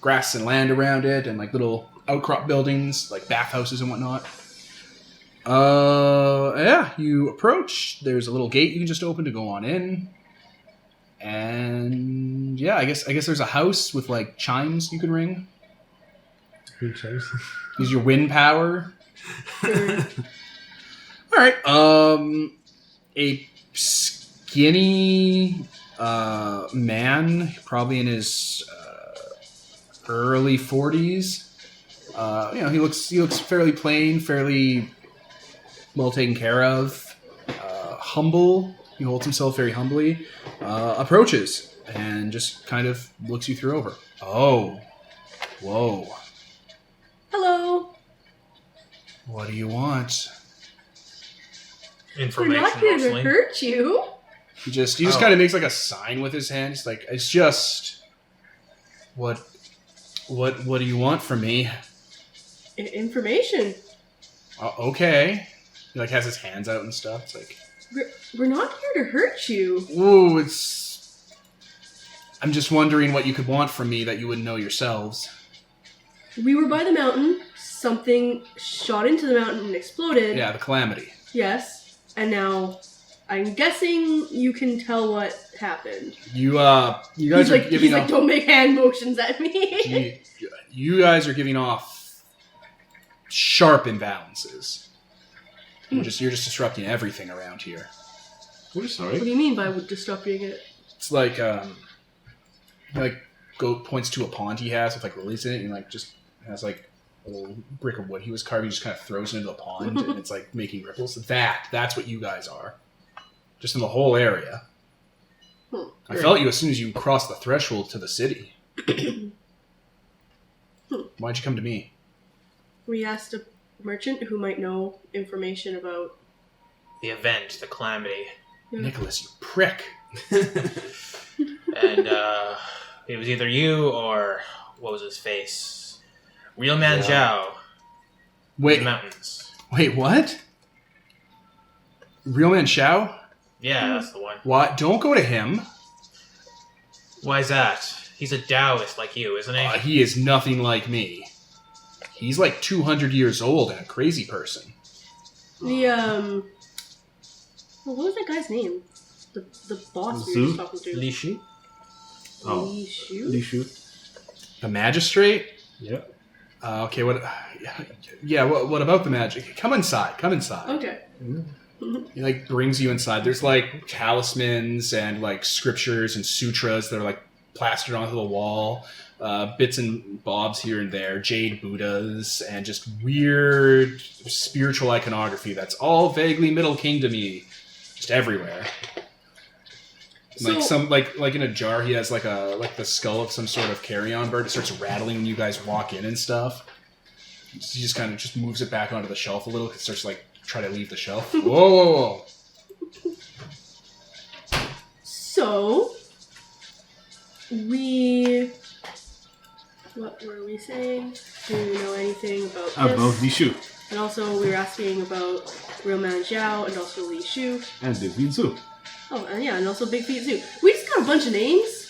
grass and land around it, and, like, little outcrop buildings, like bathhouses and whatnot. You approach. There's a little gate you can just open to go on in. And, I guess there's a house with, like, chimes you can ring. Use your wind power. Alright, a skinny man, probably in his early 40s. He looks fairly plain, fairly well taken care of. Humble. He holds himself very humbly. Approaches and just kind of looks you through over. Oh. Whoa. Hello. What do you want? We're Information, not here mostly. to hurt you. He just kind of makes like a sign with his hand. He's like, it's just what do you want from me? Information. Okay. He like has his hands out and stuff. It's like, We're not here to hurt you. ooh, I'm just wondering what you could want from me that you wouldn't know yourselves. We were by the mountain. Something shot into the mountain and exploded. Yeah, the calamity. Yes. And now, I'm guessing you can tell what happened. You guys He's are like, giving off. don't make hand motions at me. You guys are giving off sharp imbalances. You're just disrupting everything around here. We're What sorry. do you mean by disrupting it? It's like points to a pond he has with like lilies in it, and like just has like a little brick of wood he was carving, just kind of throws it into a pond, and it's like making ripples. That's what you guys are, just in the whole area. I felt you as soon as you crossed the threshold to the city. Why'd you come to me? We asked a merchant who might know information about... The event, the calamity. Nicholas, you prick. And it was either you or what was his face? Real Man Zhao. In Wait, the mountains. wait, what? Real Man Shao? Yeah, that's the one. What? Don't go to him. Why's that? He's a Taoist like you, isn't he? He is nothing like me. He's like 200 years old and a crazy person. What was that guy's name? The boss we Zoo? were talking to. Li Shi? Lee Shu? Lee Shu. The magistrate? Yeah. Okay, what... Yeah, what about the magic? Come inside. Okay. He, like, brings you inside. There's, like, talismans and, like, scriptures and sutras that are, like, plastered onto the wall. Bits and bobs here and there. Jade Buddhas. And just weird spiritual iconography that's all vaguely Middle Kingdom-y. Just everywhere. Like some like in a jar, he has like the skull of some sort of carrion bird. It starts rattling when you guys walk in and stuff. He just kind of just moves it back onto the shelf a little. It starts like try to leave the shelf. Whoa! So what were we saying? Do you know anything about this? About Lee Shu. And also we were asking about Real Man Zhao and also Lee Shu. And Big Feet Zoo. Oh, and yeah, and also Big Feet Zoo. We just got a bunch of names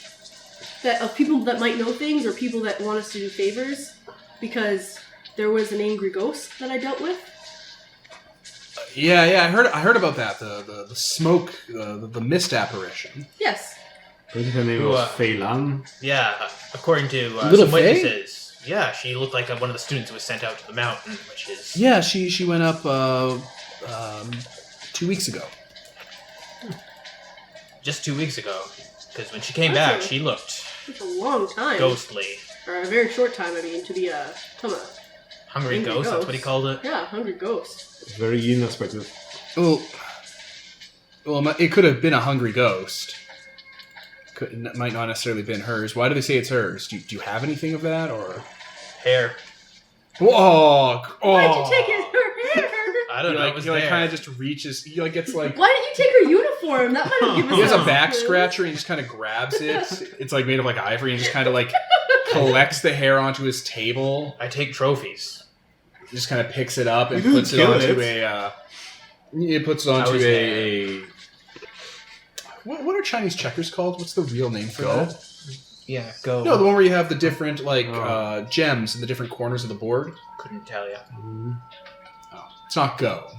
of people that might know things or people that want us to do favors because there was an angry ghost that I dealt with. Yeah, I heard about that. The smoke, the mist apparition. Yes. I think her name was Fei Lan. Yeah, according to Little some Faye? witnesses. Yeah, she looked like one of the students who was sent out to the mountain, which is... Yeah, she went up 2 weeks ago. Just 2 weeks ago. Because when she came That's back, a- she looked It's a long time. ghostly. Or a very short time, I mean, to be a Hungry Angry ghost, that's ghost. what he called it. yeah, hungry ghost. Very unexpected. Well, it could have been a hungry ghost. Might not necessarily been hers. Why do they say it's hers? Do you have anything of that, or? Hair. Whoa! Why'd you take her hair? I don't know, it was He like there. kind of just reaches. He like gets like. Why didn't you take her uniform? That might have given us He has a some back clues. scratcher and he just kind of grabs it. It's like made of like ivory and just kind of like collects the hair onto his table. I take trophies. He just kind of picks it up and You didn't puts it kill onto it. a. It puts it onto was a. What are Chinese checkers called? What's the real name for Go? that? Yeah, go. No, the one where you have the different like Oh. gems in the different corners of the board. Couldn't tell ya. Oh, it's not Go.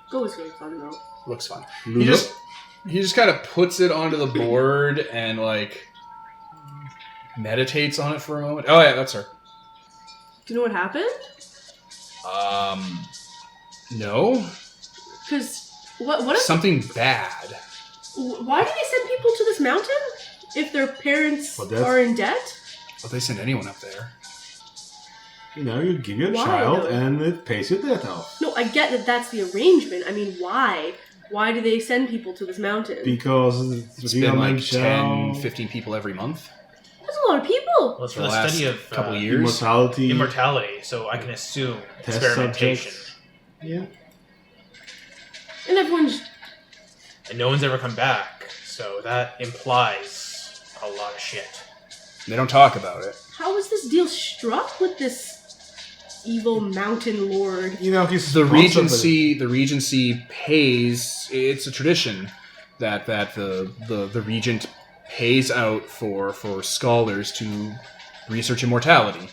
Go was really fun though. Looks fun. Lulu? He just kind of puts it onto the board and like meditates on it for a moment. Oh yeah, that's her. Do you know what happened? No. Because what if, Something bad. why do they send people to this mountain if their parents Well, that's- are in debt? Well, they send anyone up there. You know, you give your Why, child though? and it pays your debt off. No, I get that that's the arrangement. I mean, why? Why do they send people to this mountain? Because It's Real been Man like Zhao, 10, 15 people every month. That's a lot of people. Well, it's For for the the last study of couple of years. Immortality. immortality, so I can assume Test experimentation. subjects. Yeah. And everyone's... And no one's ever come back, so that implies a lot of shit. They don't talk about it. How was this deal struck with this evil mountain lord? You know, he's The responsible. Regency pays. It's a tradition that the regent pays out for scholars to research immortality.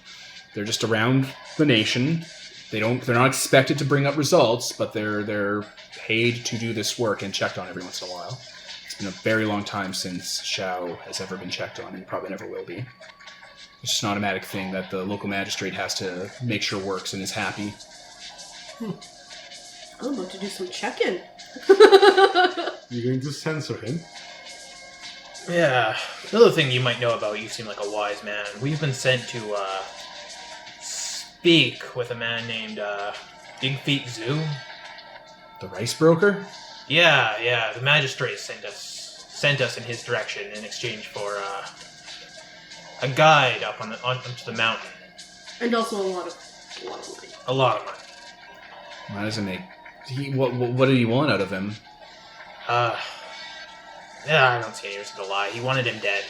They're just around the nation. They're not expected to bring up results, but they're paid to do this work and checked on every once in a while. It's been a very long time since Xiao has ever been checked on, and probably never will be. It's just an automatic thing that the local magistrate has to make sure works and is happy. I'm about to do some check-in. You're going to censor him. Yeah. Another thing you might know about, you seem like a wise man. We've been sent to speak with a man named Big Feet Zoo. The rice broker? Yeah. The magistrate sent us in his direction in exchange for a guide up onto the mountain. And also a lot of money. A lot of money. Why does it make? What did he want out of him? Yeah, I don't see any reason to lie. He wanted him dead.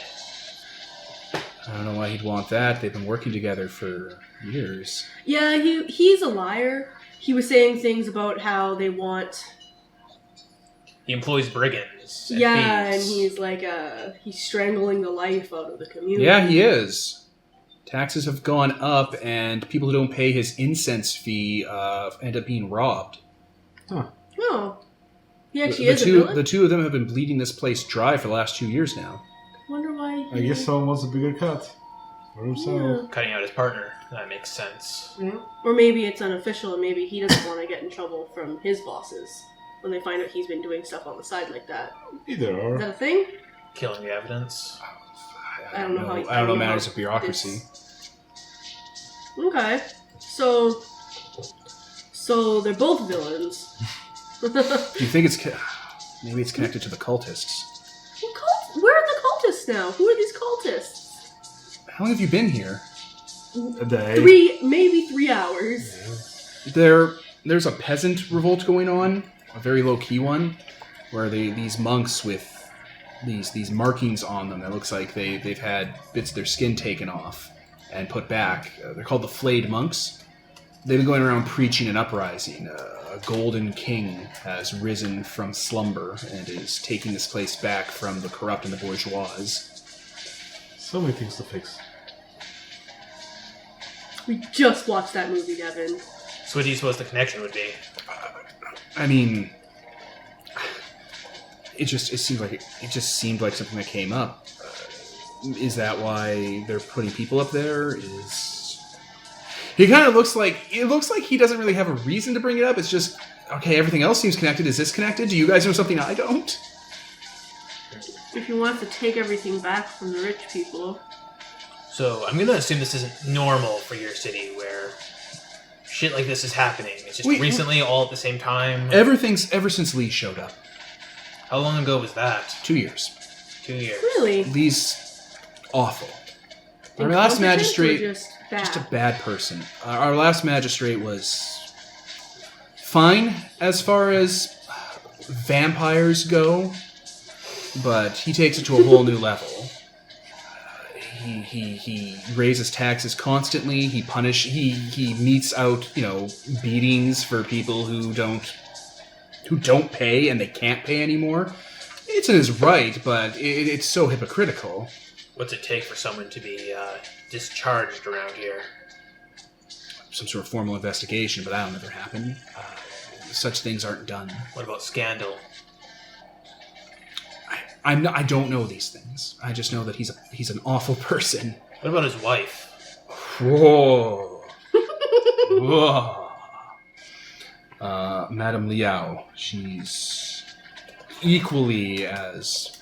I don't know why he'd want that. They've been working together for years. Yeah, he's a liar. He was saying things about how they want... He employs brigands. And Yeah, thieves. and he's like, he's strangling the life out of the community. Yeah, he is. Taxes have gone up, and people who don't pay his incense fee end up being robbed. Oh. He actually The is a villain? two of them have been bleeding this place dry for the last 2 years now. Wonder why I guess someone wants a bigger cut for himself. Cutting out his partner. That makes sense. Yeah. Or maybe it's unofficial and maybe he doesn't want to get in trouble from his bosses when they find out he's been doing stuff on the side like that. Either Is or. that a thing? Killing the evidence. I don't know how. I don't know matters of bureaucracy. Okay, so they're both villains. Do you think maybe it's connected to the cultists? Where are the cultists now? Who are these cultists? How long have you been here? A day. Maybe 3 hours. There's a peasant revolt going on, a very low-key one, where these monks with these markings on them that looks like they've had bits of their skin taken off and put back. They're called the Flayed Monks. They've been going around preaching an uprising. A golden king has risen from slumber and is taking this place back from the corrupt and the bourgeois. So many things to fix. We just watched that movie, Devin. So what do you suppose the connection would be? I mean, it just seemed like something that came up. Is that why they're putting people up there? He kind of looks like he doesn't really have a reason to bring it up. It's just okay. Everything else seems connected. Is this connected? Do you guys know something I don't? If you want to take everything back from the rich people. So I'm gonna assume this isn't normal for your city, where shit like this is happening. It's just recently, all at the same time. Ever since Lee showed up. How long ago was that? 2 years. 2 years. Really? Lee's awful. Our Incompetent last or magistrate, just bad? just a bad person. Our last magistrate was fine as far as vampires go, but he takes it to a whole new level. He raises taxes constantly. He metes out, beatings for people who don't pay and they can't pay anymore. It's in his right, but it's so hypocritical. What's it take for someone to be discharged around here? Some sort of formal investigation, but that'll never happen. Such things aren't done. What about scandal? I don't know these things. I just know that he's an awful person. What about his wife? Whoa. Whoa. Madame Liao. She's equally as...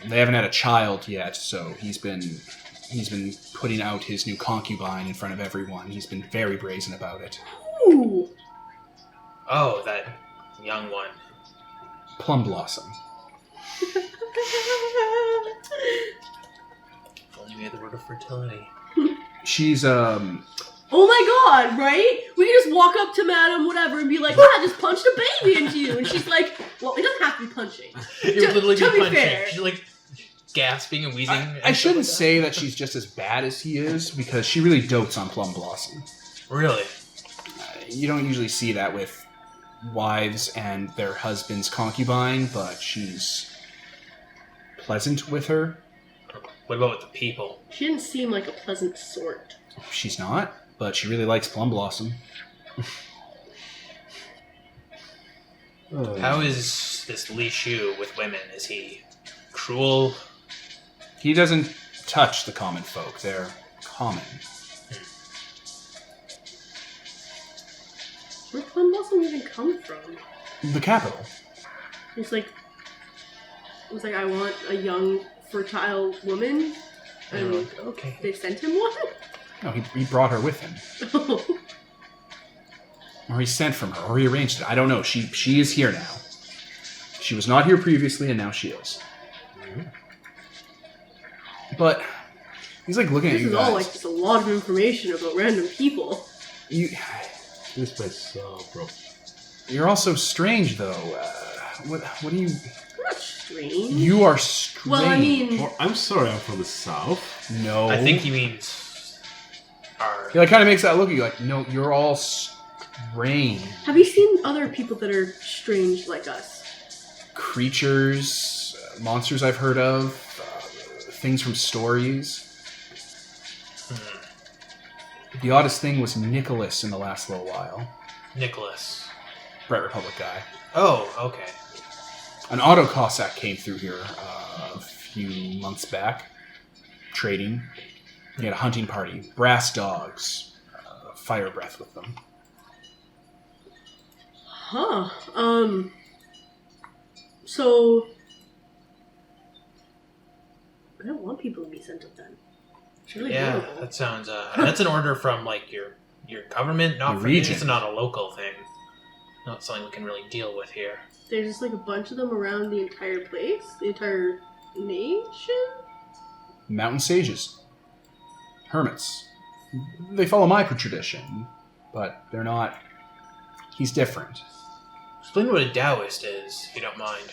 They haven't had a child yet, so he's been putting out his new concubine in front of everyone. He's been very brazen about it. Ooh. Oh, that young one. Plum Blossom. If only we had the word of fertility. She's Oh my god, right? We can just walk up to Madam whatever and be like, I just punched a baby into you. And she's like, well, it doesn't have to be punching. It would literally to be be punching. fair. She's like gasping and wheezing. I shouldn't say that she's just as bad as he is, because she really dotes on Plum Blossom. Really? You don't usually see that with wives and their husband's concubine, but she's pleasant with her. What about with the people? She didn't seem like a pleasant sort. She's not, but she really likes Plum Blossom. How is this Li Shu with women? Is he cruel? He doesn't touch the common folk. They're common. Where did Plum Blossom even come from? The capital. It's like, I want a young, fertile woman. And Okay. they sent him one? No, he brought her with him. Or he sent from her, or he arranged it. I don't know. She is here now. She was not here previously, and now she is. But he's like looking at This you is guys. all like just a lot of information about random people. This place is so broke. You're all so strange, though. What are you? I'm not strange. You are strange. Well, I mean, Or, I'm sorry, I'm from the south. No. I think he means our. He kind of makes that look at you like, no, you're all strange. have you seen other people that are strange like us? Creatures, monsters I've heard of, things from stories. The oddest thing was Nicholas in the last little while. Nicholas. Bright Republic guy. Oh, okay. An auto Cossack came through here a few months back, trading. He had a hunting party, brass dogs, fire breath with them. Huh. So I don't want people to be sent up then. It's really horrible. that sounds. That's an order from like your government, not The from region. It's not a local thing. Not something we can really deal with here. There's just like a bunch of them around the entire place, the entire nation. Mountain sages. Hermits. They follow my tradition, but they're not... He's different. Explain what a Taoist is, if you don't mind.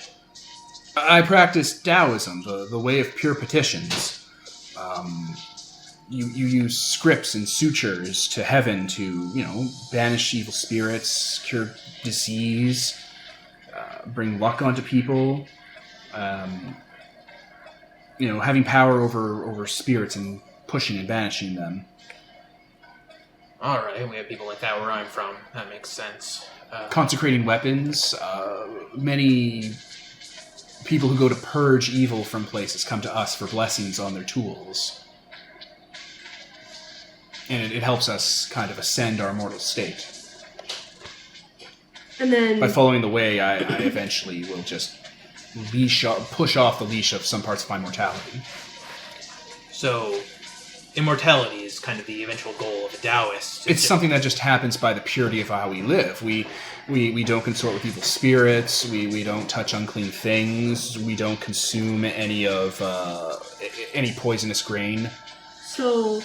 I practice Taoism, the way of pure petitions. You use scripts and sutures to heaven to, banish evil spirits, cure disease, bring luck onto people. Having power over spirits and pushing and banishing them. Alright, we have people like that where I'm from. That makes sense. Consecrating weapons. Many people who go to purge evil from places come to us for blessings on their tools. And it helps us kind of ascend our mortal state. And then By following the way, I eventually will just push off the leash of some parts of my mortality. So, immortality is kind of the eventual goal of a Taoist. It's something that just happens by the purity of how we live. We don't consort with evil spirits. We don't touch unclean things. We don't consume any poisonous grain. So,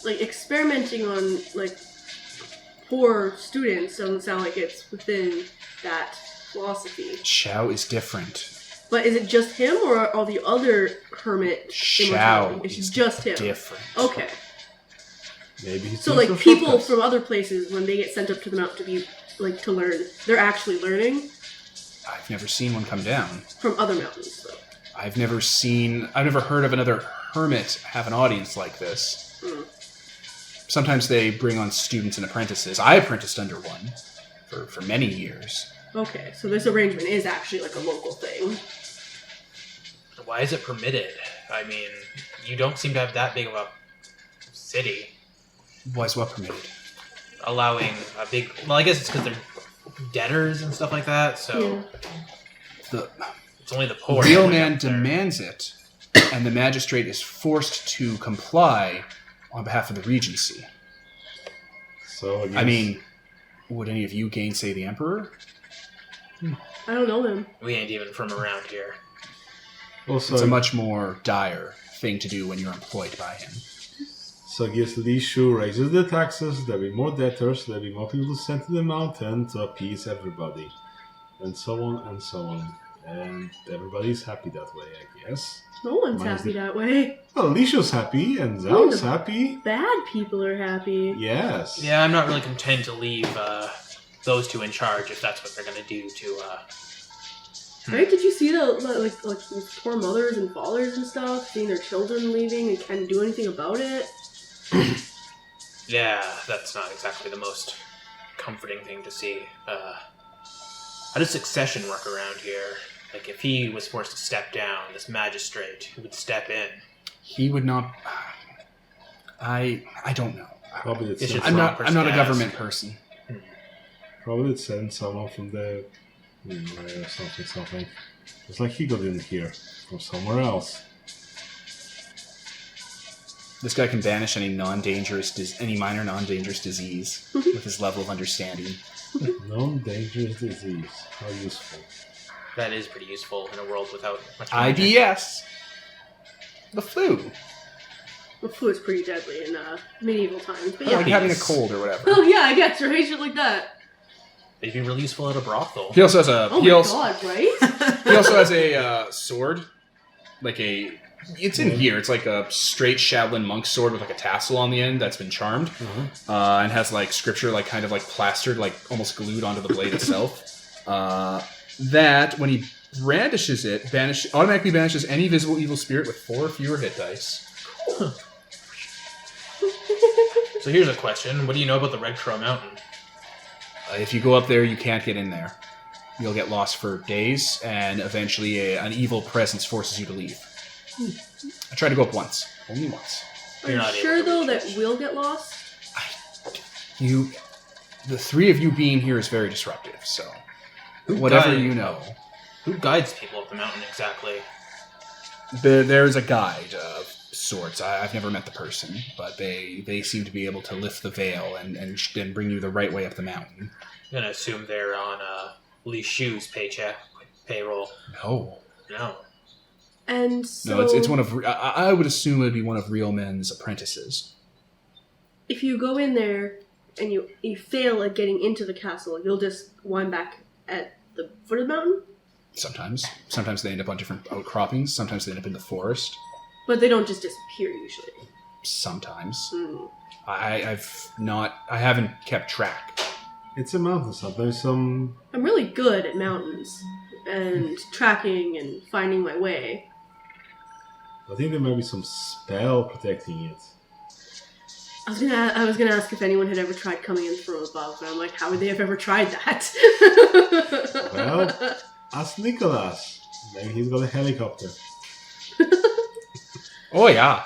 experimenting on poor students doesn't sound like it's within that philosophy. Shao is different. But is it just him, or are all the other hermit Shao immortality? is It's just him. different. Okay. Maybe he's So doing some people shortcuts. from other places, when they get sent up to the mountain to be to learn, they're actually learning I've never seen one come down. from other mountains. So. I've never heard of another hermit have an audience like this. Mm. Sometimes they bring on students and apprentices. I apprenticed under one for many years. Okay, so this arrangement is actually a local thing. Why is it permitted? I mean, you don't seem to have that big of a city. Was what permitted? Allowing a big... Well, I guess it's because they're debtors and stuff like that, so... Yeah. The It's only the poor. real going man up there. demands it, and the magistrate is forced to comply on behalf of the regency. So I mean, would any of you gainsay the emperor? I don't know him. We ain't even from around here. also, It's a much more dire thing to do when you're employed by him. so I guess Li Shu raises the taxes, there'll be more debtors, there'll be more people sent to the mountain to appease everybody. And so on and so on. And everybody's happy that way, I guess. No one's Mine's happy the- that way. Well, Li Shu's happy, and Zhao's happy. Bad people are happy. Yes. Yeah, I'm not really content to leave those two in charge if that's what they're going to do to... Right? Did you see these poor mothers and fathers and stuff, seeing their children leaving and can't do anything about it? Yeah, that's not exactly the most comforting thing to see. How does succession work around here? Like, if he was forced to step down, this magistrate, who would step in? He would not. I don't know. Probably It's just- I'm not person a to government ask. person. Probably it sent someone from the or something. It's like he got in here from somewhere else. This guy can banish any minor non-dangerous disease with his level of understanding. Non-dangerous disease. How useful. That is pretty useful in a world without much IBS. The flu. The flu is pretty deadly in medieval times, but Like yeah. having a cold or whatever. Oh yeah, I guess, right? Shit like that. They'd be really useful at a brothel. He also has a. Oh he my also, god, right? He also has a sword, it's in here. It's like a straight Shaolin monk sword with a tassel on the end that's been charmed, and has scripture kind of plastered, almost glued onto the blade itself. That when he brandishes it, automatically banishes any visible evil spirit with 4 or fewer hit dice. So here's a question. What do you know about the Red Crow Mountain? If you go up there, you can't get in there. You'll get lost for days, and eventually an evil presence forces you to leave. I tried to go up once. Only once. Are you sure, though, that we'll get lost? The three of you being here is very disruptive, so... Whatever you know. Who guides people up the mountain exactly? There's a guide of sorts. I've never met the person, but they seem to be able to lift the veil and then bring you the right way up the mountain. I'm going to assume they're on Lee Shu's payroll. No. And so... No, it's one of... I would assume it would be one of Real Men's apprentices. If you go in there and you fail at getting into the castle, you'll just wind back at the foot of the mountain? Sometimes. Sometimes they end up on different outcroppings. Sometimes they end up in the forest. But they don't just disappear, usually. Sometimes. Mm. I haven't kept track. It's a mountain. Sometimes some... I'm really good at mountains and tracking and finding my way. I think there might be some spell protecting it. I was gonna ask if anyone had ever tried coming in from above, but I'm like, how would they have ever tried that? Well, ask Nicholas. Maybe he's got a helicopter. Oh, yeah.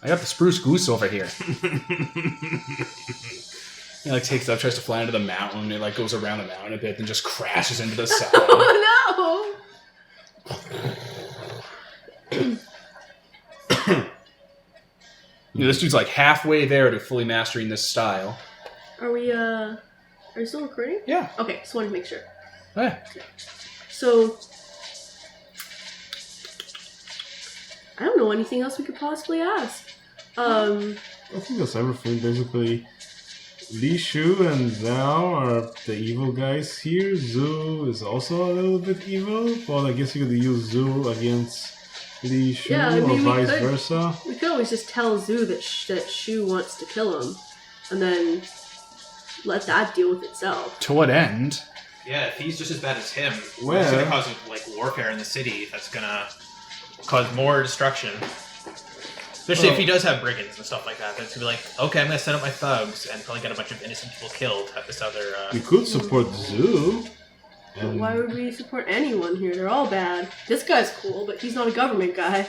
I got the spruce goose over here. He takes it up, tries to fly into the mountain. It goes around the mountain a bit, then just crashes into the side. Oh no! This dude's halfway there to fully mastering this style. Are you still recording? Yeah. Okay, just wanted to make sure. Oh, yeah. So, I don't know anything else we could possibly ask. I think that's everything. Basically, Li Shu and Zhao are the evil guys here. Zhu is also a little bit evil, but I guess you could use Zhu against Li Shu or vice versa. We could always just tell Zhu that Shu wants to kill him, and then let that deal with itself. To what end? Yeah, if he's just as bad as him, Well, it's going to cause warfare in the city. That's going to cause more destruction. Especially if he does have brigands and stuff like that. Then it's going to be okay, I'm going to set up my thugs and probably get a bunch of innocent people killed at this other... We could support Zhu. But why would we support anyone here? They're all bad. This guy's cool, but he's not a government guy.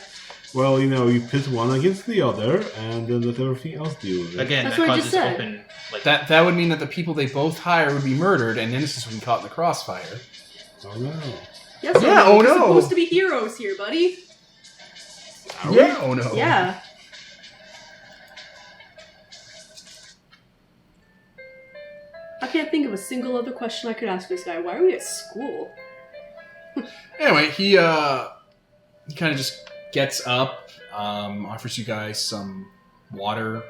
Well, you pit one against the other, and then let everything else deal with it. Again, That's that what I causes just said. open... That would mean that the people they both hire would be murdered, and innocents would be caught in the crossfire. Oh no. Yes, Yeah, oh We're no. supposed to be heroes here, buddy. Yeah. Oh no. Yeah. I can't think of a single other question I could ask this guy. Why are we at school? Anyway, he kind of just gets up, offers you guys some water.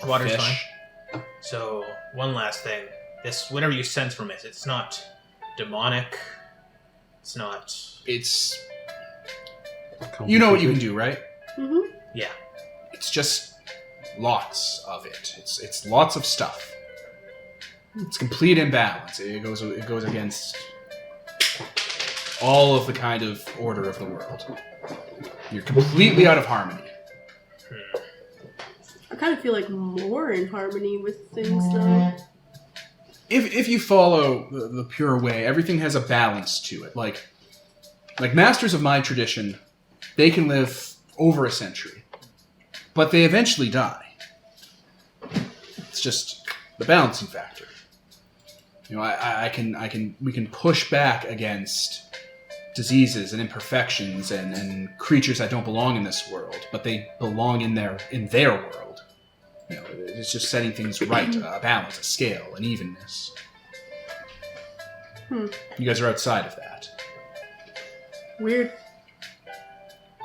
Water's fish. fine. So, one last thing. This, whatever you sense from it, it's not demonic. It's not... It's... You know what you can do, right? Mm-hmm. Yeah. It's just lots of it. It's lots of stuff. It's complete imbalance. It goes against all of the kind of order of the world. You're completely out of harmony. I kind of feel like more in harmony with things, though. If you follow the pure way, everything has a balance to it. Like masters of my tradition, they can live over a century, but they eventually die. It's just the balancing factor. We can push back against diseases and imperfections and creatures that don't belong in this world, but they belong in their world. It's just setting things right, a balance, a scale, an evenness. You guys are outside of that. Weird.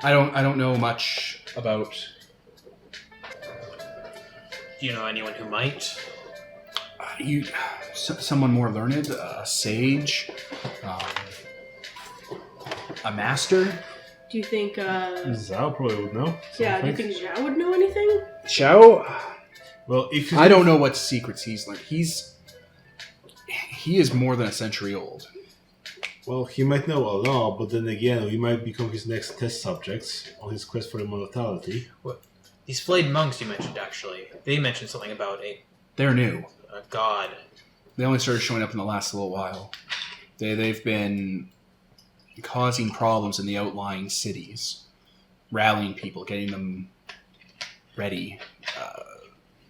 I don't know much about. Do you know anyone who might? Someone more learned, a sage, a master. Do you think, Zhao probably would know. yeah, do you think Zhao would know anything? Xiao? Well, if you I don't know what secrets he's learned. He is more than a century old. Well, he might know a lot, but then again, we might become his next test subjects on his quest for immortality. What? These flayed monks you mentioned, actually. They mentioned something about They're new. a god. They only started showing up in the last little while. They've been causing problems in the outlying cities, rallying people, getting them ready,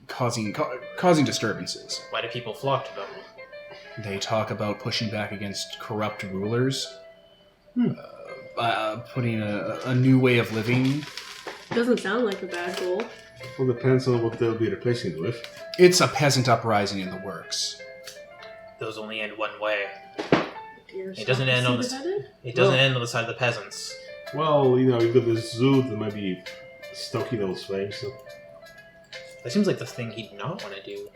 causing disturbances. Why do people flock to them? They talk about pushing back against corrupt rulers, putting a new way of living. Doesn't sound like a bad goal. Well, depends on what they'll be replacing it with. It's a peasant uprising in the works. Those only end one way. It doesn't end on the. It doesn't end on the side of the peasants. Well, you've got this zoo that might be stoking those flames. So. That seems like the thing he'd not want to do.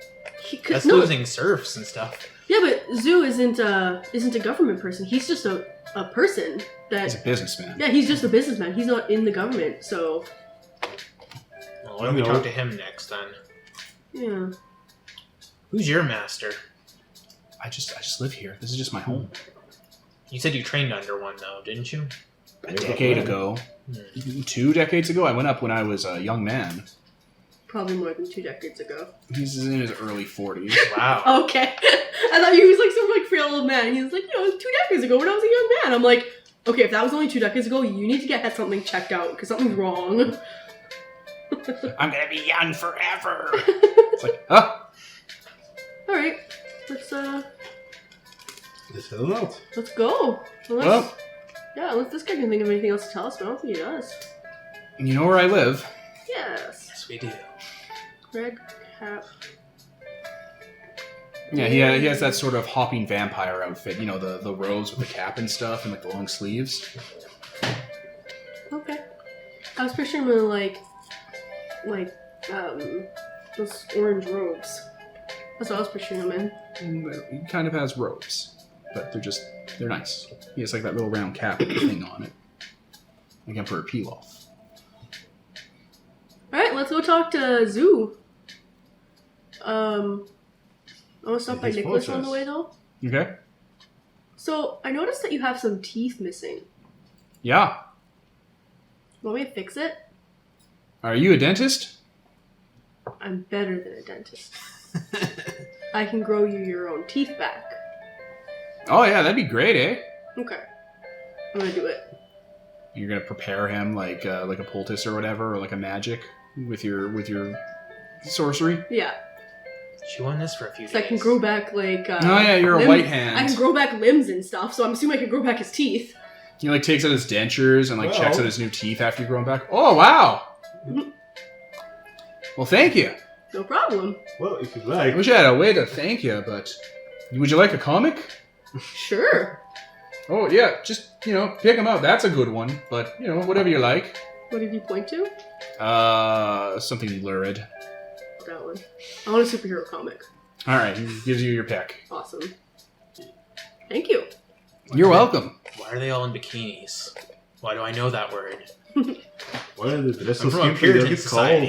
That's no. losing serfs and stuff. Yeah, but Zoo isn't a government person. He's just a person that. He's a businessman. Yeah, he's just a businessman. He's not in the government, so. Well, why don't we talk to him next then? Yeah. Who's your master? I just live here. This is just my home. You said you trained under one, though, didn't you? A decade ago. 2 decades ago? I went up when I was a young man. Probably more than 2 decades ago. He's in his early 40s. Wow. Okay. I thought he was like some frail old man. He was like, 2 decades ago when I was a young man. I'm like, okay, if that was only 2 decades ago, you need to get something checked out because something's wrong. I'm gonna be young forever. It's like, huh? All right, let's Let's head on out. let's go. Well, Unless this guy can think of anything else to tell us, but I don't think he does. you know where I live. Yes. Yes, we do. Red cap. Yeah, he has that sort of hopping vampire outfit. You know, the robes with the cap and stuff and like the long sleeves. Okay. I was picturing him in like those orange robes. That's what I was picturing him in. He kind of has robes, but they're nice. He has like that little round cap with the thing on it. Like Emperor Pilaf. Alright, let's go talk to Zoo. I want to stop by His Nicholas on the fortress. way though. Okay. So, I noticed that you have some teeth missing. Yeah. Want me to fix it? Are you a dentist? I'm better than a dentist. I can grow you your own teeth back. Oh yeah, that'd be great, eh? Okay. I'm gonna do it. You're gonna prepare him like a poultice or whatever, or like a magic with your sorcery. Yeah. She won this for a few So I days. can grow back like Oh yeah, you're a white hand. I can grow back limbs and stuff, so I'm assuming I can grow back his teeth. He like takes out his dentures and like Well. checks out his new teeth after you grow them back. Oh wow! Well, thank you. No problem. Well, if you'd I like. wish I had a way to thank you, but would you like a comic? Sure. Oh yeah, just pick them out. That's a good one, but whatever you like. What did you point to? Something lurid. That one. I want a superhero comic. All right, he gives you your pick. Awesome. Thank you. You're welcome. Why are they all in bikinis? Why do I know that word? What are the rest I'm of from a the Puritan society.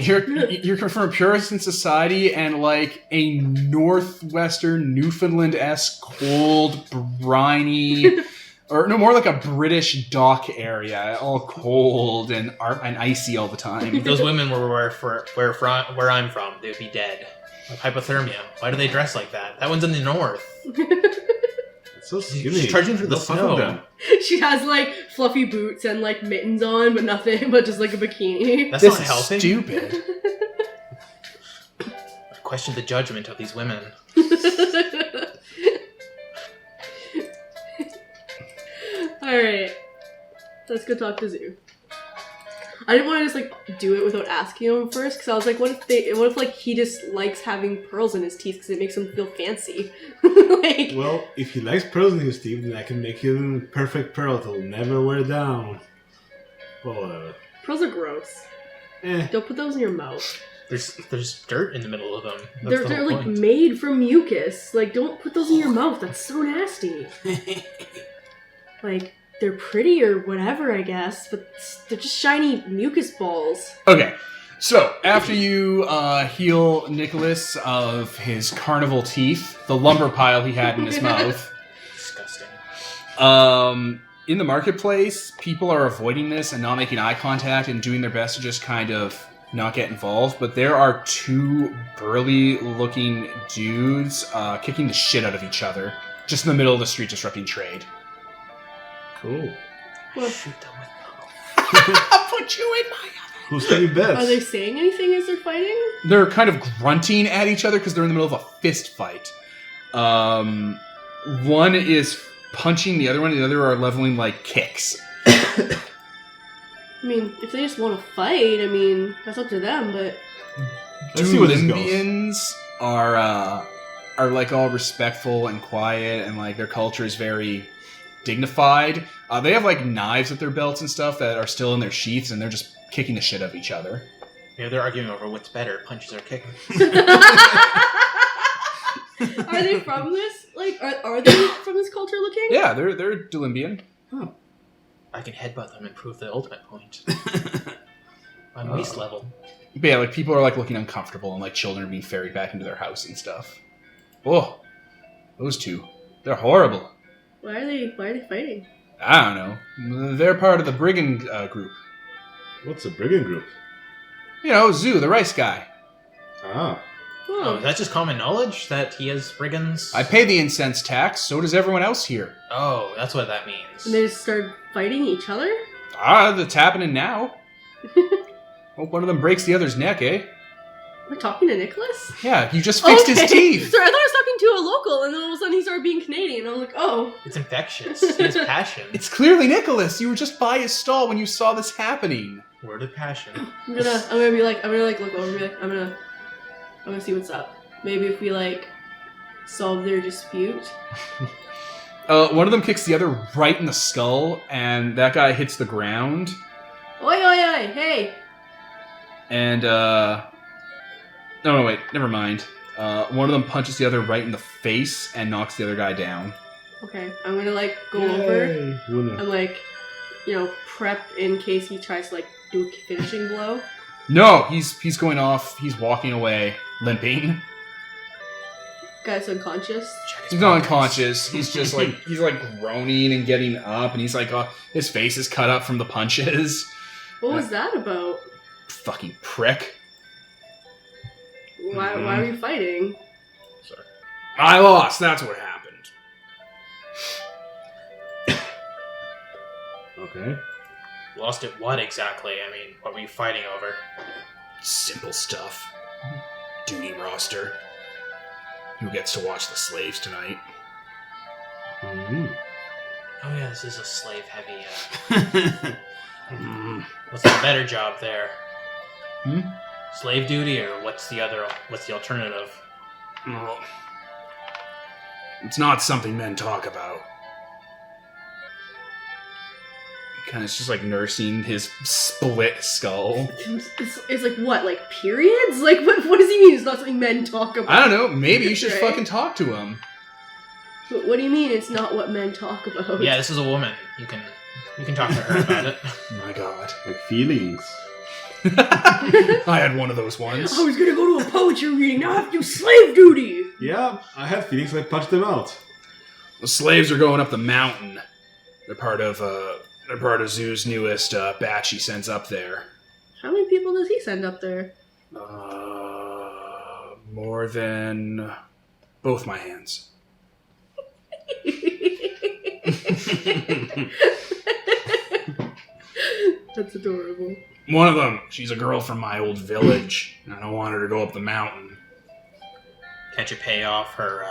You're from a Puritan society and like a northwestern Newfoundland-esque cold, briny, or no, more like a British dock area, all cold and icy all the time. If those women were where I'm from, they would be dead. Of hypothermia. Why do they dress like that? That one's in the north. It's so skinny. She's charging through the Not puff snow. them. She has like fluffy boots and like mittens on, but nothing, but just like a bikini. That's This not is helping. stupid. I question the judgment of these women. Alright. Let's go talk to Zoo. I didn't want to just like do it without asking him first, because I was like, what if like he just likes having pearls in his teeth because it makes him feel fancy? Like, Well, if he likes pearls in his teeth, then I can make him perfect pearl that'll never wear down. Well, pearls are gross. eh. Don't put those in your mouth. There's dirt in the middle of them. That's the They're whole like point. made from mucus. Like, don't put those in your mouth. That's so nasty. Like, they're pretty or whatever, I guess, but they're just shiny mucus balls. Okay, so after you heal Nicholas of his carnival teeth, the lumber pile he had in his mouth, Disgusting. in the marketplace, people are avoiding this and not making eye contact and doing their best to just kind of not get involved, but there are two burly-looking dudes kicking the shit out of each other, just in the middle of the street, disrupting trade. Cool. Well, Shoot them with bow. I'll put you in my oven. Who's taking bets? are they saying anything as they're fighting? They're kind of grunting at each other because they're in the middle of a fist fight. One is punching the other one, and the other are leveling like kicks. I mean, if they just want to fight, I mean, that's up to them, but... Let's see where this goes. Dulimbians are like all respectful and quiet, and like their culture is very dignified. They have like knives at their belts and stuff that are still in their sheaths, and they're just kicking the shit out of each other. Yeah, they're arguing over what's better, punches or kicking. Are they from this? Like, are they from this culture looking? Yeah, they're Dulimbian. I can headbutt them and prove the ultimate point. On waist level. But yeah, like people are like looking uncomfortable, and like children are being ferried back into their house and stuff. Oh, those two, they're horrible. Why are they fighting? I don't know. They're part of the brigand group. What's a brigand group? You know, Zoo, the rice guy. Ah. Oh, that's just common knowledge that he has brigands? I pay the incense tax, so does everyone else here. Oh, that's what that means. And they just start fighting each other? That's happening now. Hope one of them breaks the other's neck, eh? We're talking to Nicholas? Yeah, you just fixed his teeth. Sorry, I thought I was talking to a local, and then all of a sudden he started being Canadian. I'm like, oh. It's infectious. He has passion. It's clearly Nicholas. You were just by his stall when you saw this happening. Word of passion. I'm gonna look over and be like, I'm gonna see what's up. Maybe if we like solve their dispute. One of them kicks the other right in the skull, and that guy hits the ground. Oi, oi, oi, hey! And, no, wait, never mind. One of them punches the other right in the face and knocks the other guy down. Okay, I'm gonna like go over Yay. Winner. and like, prep in case he tries to like do a finishing blow. No, he's going off. He's walking away, limping. Guy's unconscious. He's not unconscious. He's just like he's like groaning and getting up, and he's like his face is cut up from the punches. What was that about? Fucking prick. Why are we fighting? Sorry. I lost. That's what happened. Okay. Lost at what exactly? I mean, what were you fighting over? Simple stuff. Duty roster. Who gets to watch the slaves tonight? Mm-hmm. Oh yeah, this is a slave-heavy, Mm. what's the better job there? Hmm? Slave duty, or what's the alternative? Well, it's not something men talk about. Kind of just like nursing his split skull. It's like what? Like periods? Like what does he mean? It's not something men talk about. I don't know. Maybe you should Right? fucking talk to him. But what do you mean? It's not what men talk about? Yeah, this is a woman. You can talk to her about it. My God. Like feelings. I had one of those once. I was gonna go to a poetry reading. Now I have to do slave duty. Yeah, I had feelings. I punched them out. The slaves are going up the mountain. They're part of Zoo's newest batch he sends up there. How many people does he send up there? More than both my hands. That's adorable. One of them, she's a girl from my old village, and I don't want her to go up the mountain. Can't you pay off her,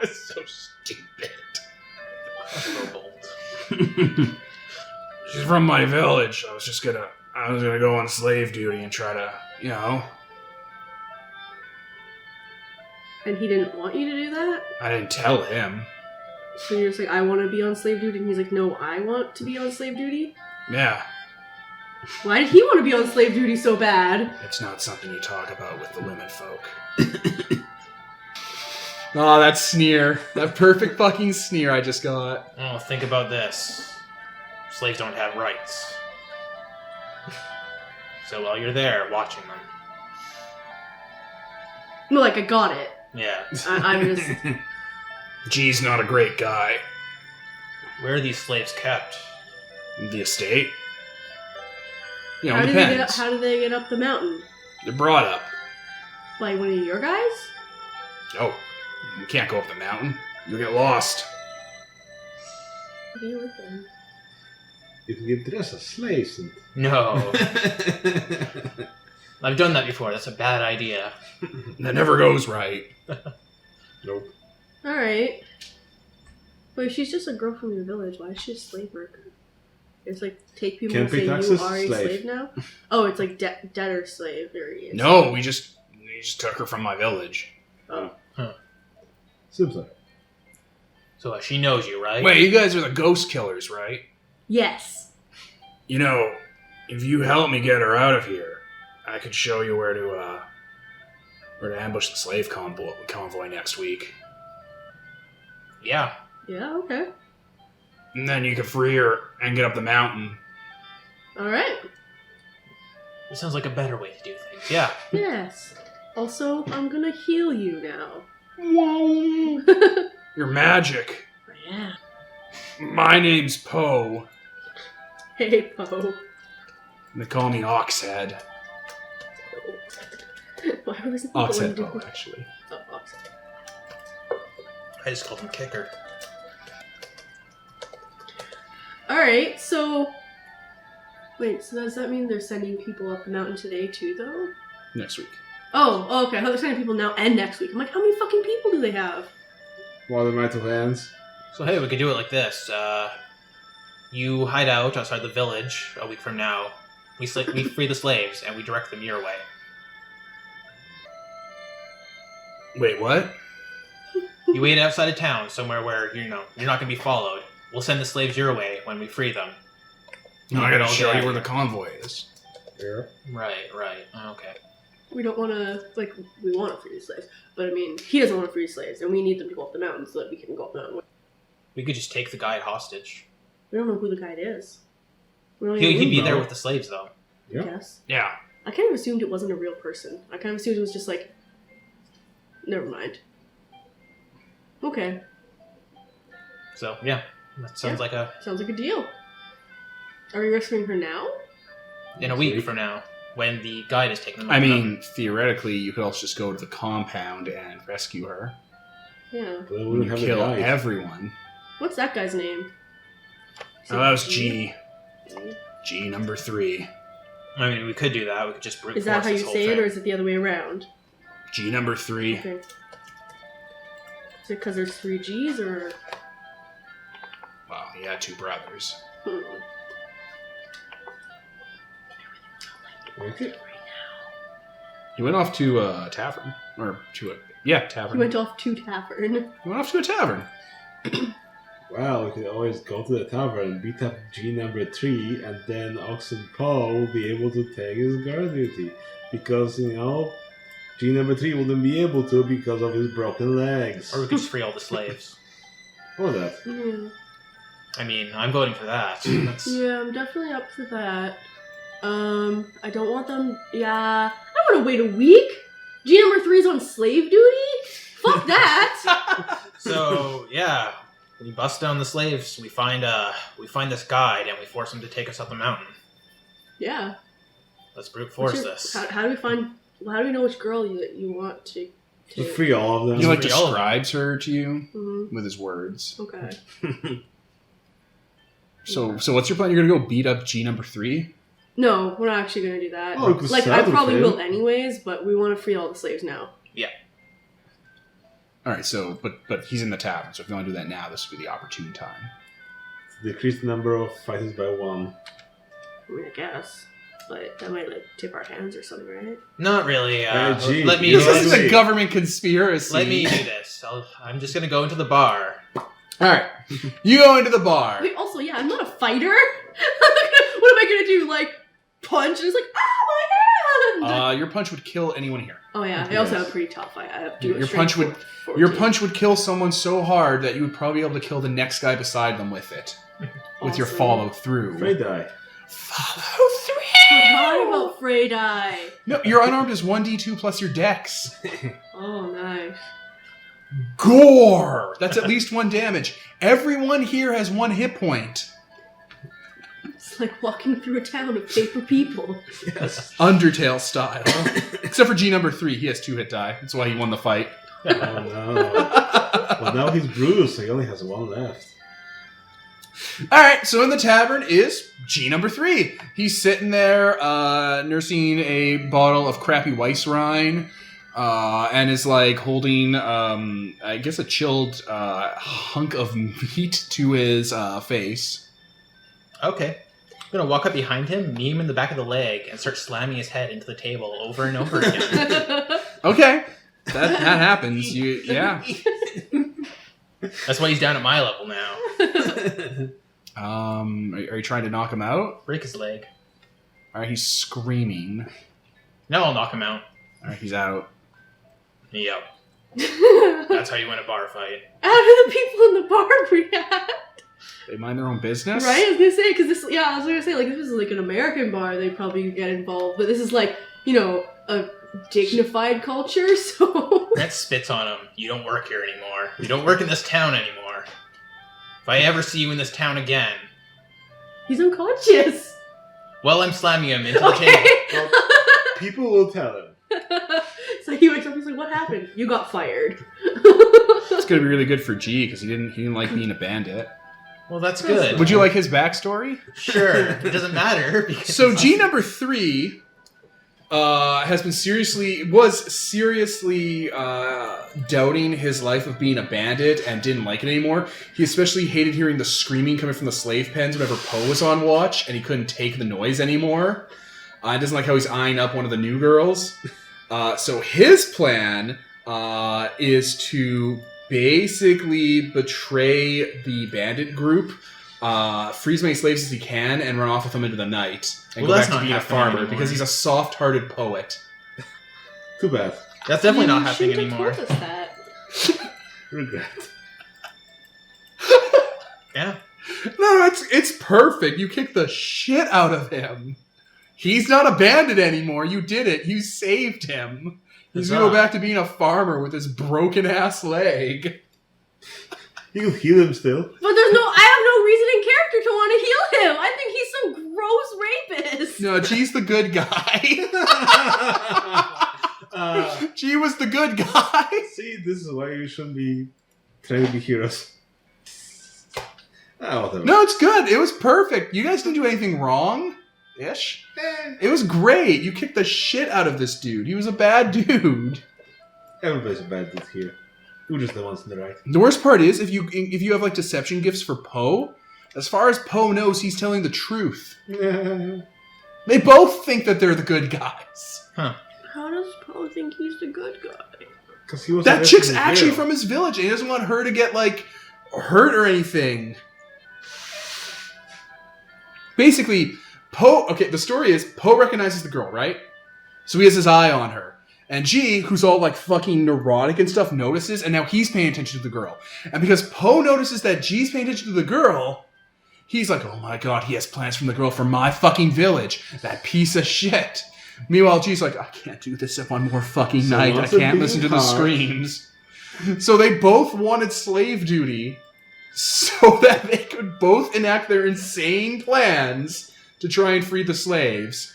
So stupid. bolt? She's from my village. I was gonna go on slave duty and try to, And he didn't want you to do that? I didn't tell him. So you're just like, I want to be on slave duty? And he's like, no, I want to be on slave duty? Yeah, Why did he want to be on slave duty so bad? it's not something you talk about with the women folk. Oh, that sneer. That perfect fucking sneer I just got. Oh, think about this. Slaves don't have rights. So while you're there, watching them. No, like, I got it. Yeah. I'm just... G's not a great guy. Where are these slaves kept? The estate? You know, it depends. How did they get up the mountain? They're brought up. By one of your guys? Oh, you can't go up the mountain. You'll get lost. What are you looking? You can get dressed as slaves. And... No. I've done that before. That's a bad idea. That never goes right. Nope. Alright. Wait, she's just a girl from your village. Why is she a slave worker? It's like take people Can't and say pay you taxes, are a slave. slave now? Oh, it's like debtor slave. There he is. No, we just took her from my village. Oh. Seems like. So she knows you, right? Wait, you guys are the ghost killers, right? Yes. You know, if you help me get her out of here, I could show you where to ambush the slave convoy next week. Yeah. Yeah, okay. And then you can free her and get up the mountain. Alright. That sounds like a better way to do things. Yeah. Yes. Also, I'm gonna heal you now. You're magic. Yeah. My name's Poe. Hey, Poe. They call me Oxhead. Why was it Oxhead Poe, actually. Oh, Oxhead. I just called him Kicker. Alright, so... Wait, so does that mean they're sending people up the mountain today too, though? Next week. Oh, okay. I thought they're sending people now and next week. I'm like, how many fucking people do they have? While the night of hands. So hey, we could do it like this. You hide out outside the village a week from now. We free the slaves and we direct them your way. Wait, what? You wait outside of town somewhere where you're not going to be followed. We'll send the slaves your way when we free them. No, I gotta All show day. you where the convoy is. Yeah. Right. Okay. We don't want to, like, we want to free the slaves. But, I mean, he doesn't want to free the slaves, and we need them to go up the mountain so that we can go up the mountain. We could just take the guide hostage. We don't know who the guide is. We don't even He'd be know. there with the slaves, though. I Yeah. guess. Yeah. I kind of assumed it wasn't a real person. I kind of assumed it was just, like... Never mind. Okay. So, yeah. That sounds like Sounds like a deal. Are we rescuing her now? in a week from now, when the guide is taking them. I up the mean, mountain. theoretically, you could also just go to the compound and rescue her. Yeah. But we You wouldn't have kill a guide. everyone. What's that guy's name? Is Oh, it that was G. G? G number 3. I mean, we could do that. We could just brute Is that force how you this whole say thing. it, or is it the other way around? G number 3. Okay. Is it because there's 3 G's, or... Well, he had 2 brothers. Hmm. Okay. He went off to a tavern. Or to a... tavern. He went off to tavern. He went off to a tavern. Well, we could always go to the tavern and beat up G number 3, and then Oxen Paul will be able to take his guard duty. Because, you know, G number 3 wouldn't be able to because of his broken legs. Or we could just free all the slaves. Or that. Yeah. I mean, I'm voting for that. That's... Yeah, I'm definitely up for that. I don't want them... Yeah, I don't want to wait a week. G number 3's on slave duty? Fuck that! So, yeah. We bust down the slaves, we find this guide, and we force him to take us up the mountain. Yeah. Let's brute force What's your- this. How do we find... How do we know which girl you want to... To free all of them. He like Free all of them. describes her to you Mhm. with his words. Okay. So what's your plan? You're gonna go beat up G number 3? No, we're not actually going to do that. Oh, we could Like, start I with probably him. will anyways, but we want to free all the slaves now. All right. So, but he's in the tavern. So if you want to do that now, this would be the opportune time. Decrease the number of fighters by 1. I mean, I guess. But that might, like, tip our hands or something, right? Not really. Gee, let me. you This know, is a government conspiracy. Let me do this. I'm just gonna go into the bar. All right. You go into the bar. Wait, also, yeah, I'm not a fighter. What am I going to do? Like, punch? And it's like, my hand! Your punch would kill anyone here. Oh, yeah. I also have a pretty tough. I have to do a Your strength punch would- 14. Your punch would kill someone so hard that you would probably be able to kill the next guy beside them with it. With your Awesome. follow through. Frey die. Follow Forgot about Frey die. No, your unarmed is 1d2 plus your dex. Oh, nice. Gore! That's at least 1 damage. Everyone here has 1 hit point. It's like walking through a town of paper people. Yes. Undertale style. Except for G number 3, he has 2 hit die. That's why he won the fight. Oh no. Well, now he's bruised, so he only has 1 left. Alright, so in the tavern is G number 3. He's sitting there nursing a bottle of crappy Weisswein and is like holding, I guess, a chilled hunk of meat to his face. Okay. I'm going to walk up behind him, knee him in the back of the leg, and start slamming his head into the table over and over again. Okay, that happens. Yeah. That's why he's down at my level now. Are you trying to knock him out? Break his leg. Alright, he's screaming. Now I'll knock him out. Alright, he's out. Yep. That's how you win a bar fight. How do the people in the bar react? They mind their own business? Right? I was gonna say, because this, I was gonna say, like, if this was like an American bar, they'd probably get involved. But this is like, a dignified culture, so. Brett spits on him. You don't work here anymore. You don't work in this town anymore. If I ever see you in this town again, He's unconscious. well, I'm slamming him into the Okay. table. Well, people will tell him. So he wakes up, he's like, what happened? You got fired. It's gonna be really good for G, because he didn't like being a bandit. Well, that's good. Would you like his backstory? Sure. It doesn't matter. Because So G number 3 was seriously doubting his life of being a bandit and didn't like it anymore. He especially hated hearing the screaming coming from the slave pens whenever Poe was on watch, and he couldn't take the noise anymore. He doesn't like how he's eyeing up one of the new girls. So his plan is to basically betray the bandit group, free as many slaves as he can, and run off with them into the night, and Well, go that's back to not being a happening farmer, anymore. because he's a soft-hearted poet. Too bad. That's definitely not You happening shouldn't have anymore. told us that. Regret. Yeah. No, it's perfect. You kick the shit out of him. He's not a bandit anymore. You did it. You saved him. He's gonna go back to being a farmer with his broken-ass leg. You can heal him still. But I have no reason in character to want to heal him. I think he's some gross rapist. No, G's the good guy. G was the good guy. See, this is why you shouldn't be trying to be heroes. Whatever. No, it's good. It was perfect. You guys didn't do anything wrong. Ish. It was great. You kicked the shit out of this dude. He was a bad dude. Everybody's a bad dude here. We're just the ones in the right. The worst part is if you have like deception gifts for Poe, as far as Poe knows, he's telling the truth. They both think that they're the good guys. Huh. How does Poe think he's the good guy? Because he was That arrested chick's in actually jail. from his village, and he doesn't want her to get like hurt or anything. Basically, Poe. Okay, the story is Poe recognizes the girl, right? So he has his eye on her. And G, who's all like fucking neurotic and stuff, notices, and now he's paying attention to the girl. And because Poe notices that G's paying attention to the girl, he's like, oh my god, he has plans from the girl for my fucking village. That piece of shit. Meanwhile, G's like, I can't do this at one more fucking So night. I lots of can't being listen to the hard. screams. So they both wanted slave duty so that they could both enact their insane plans to try and free the slaves.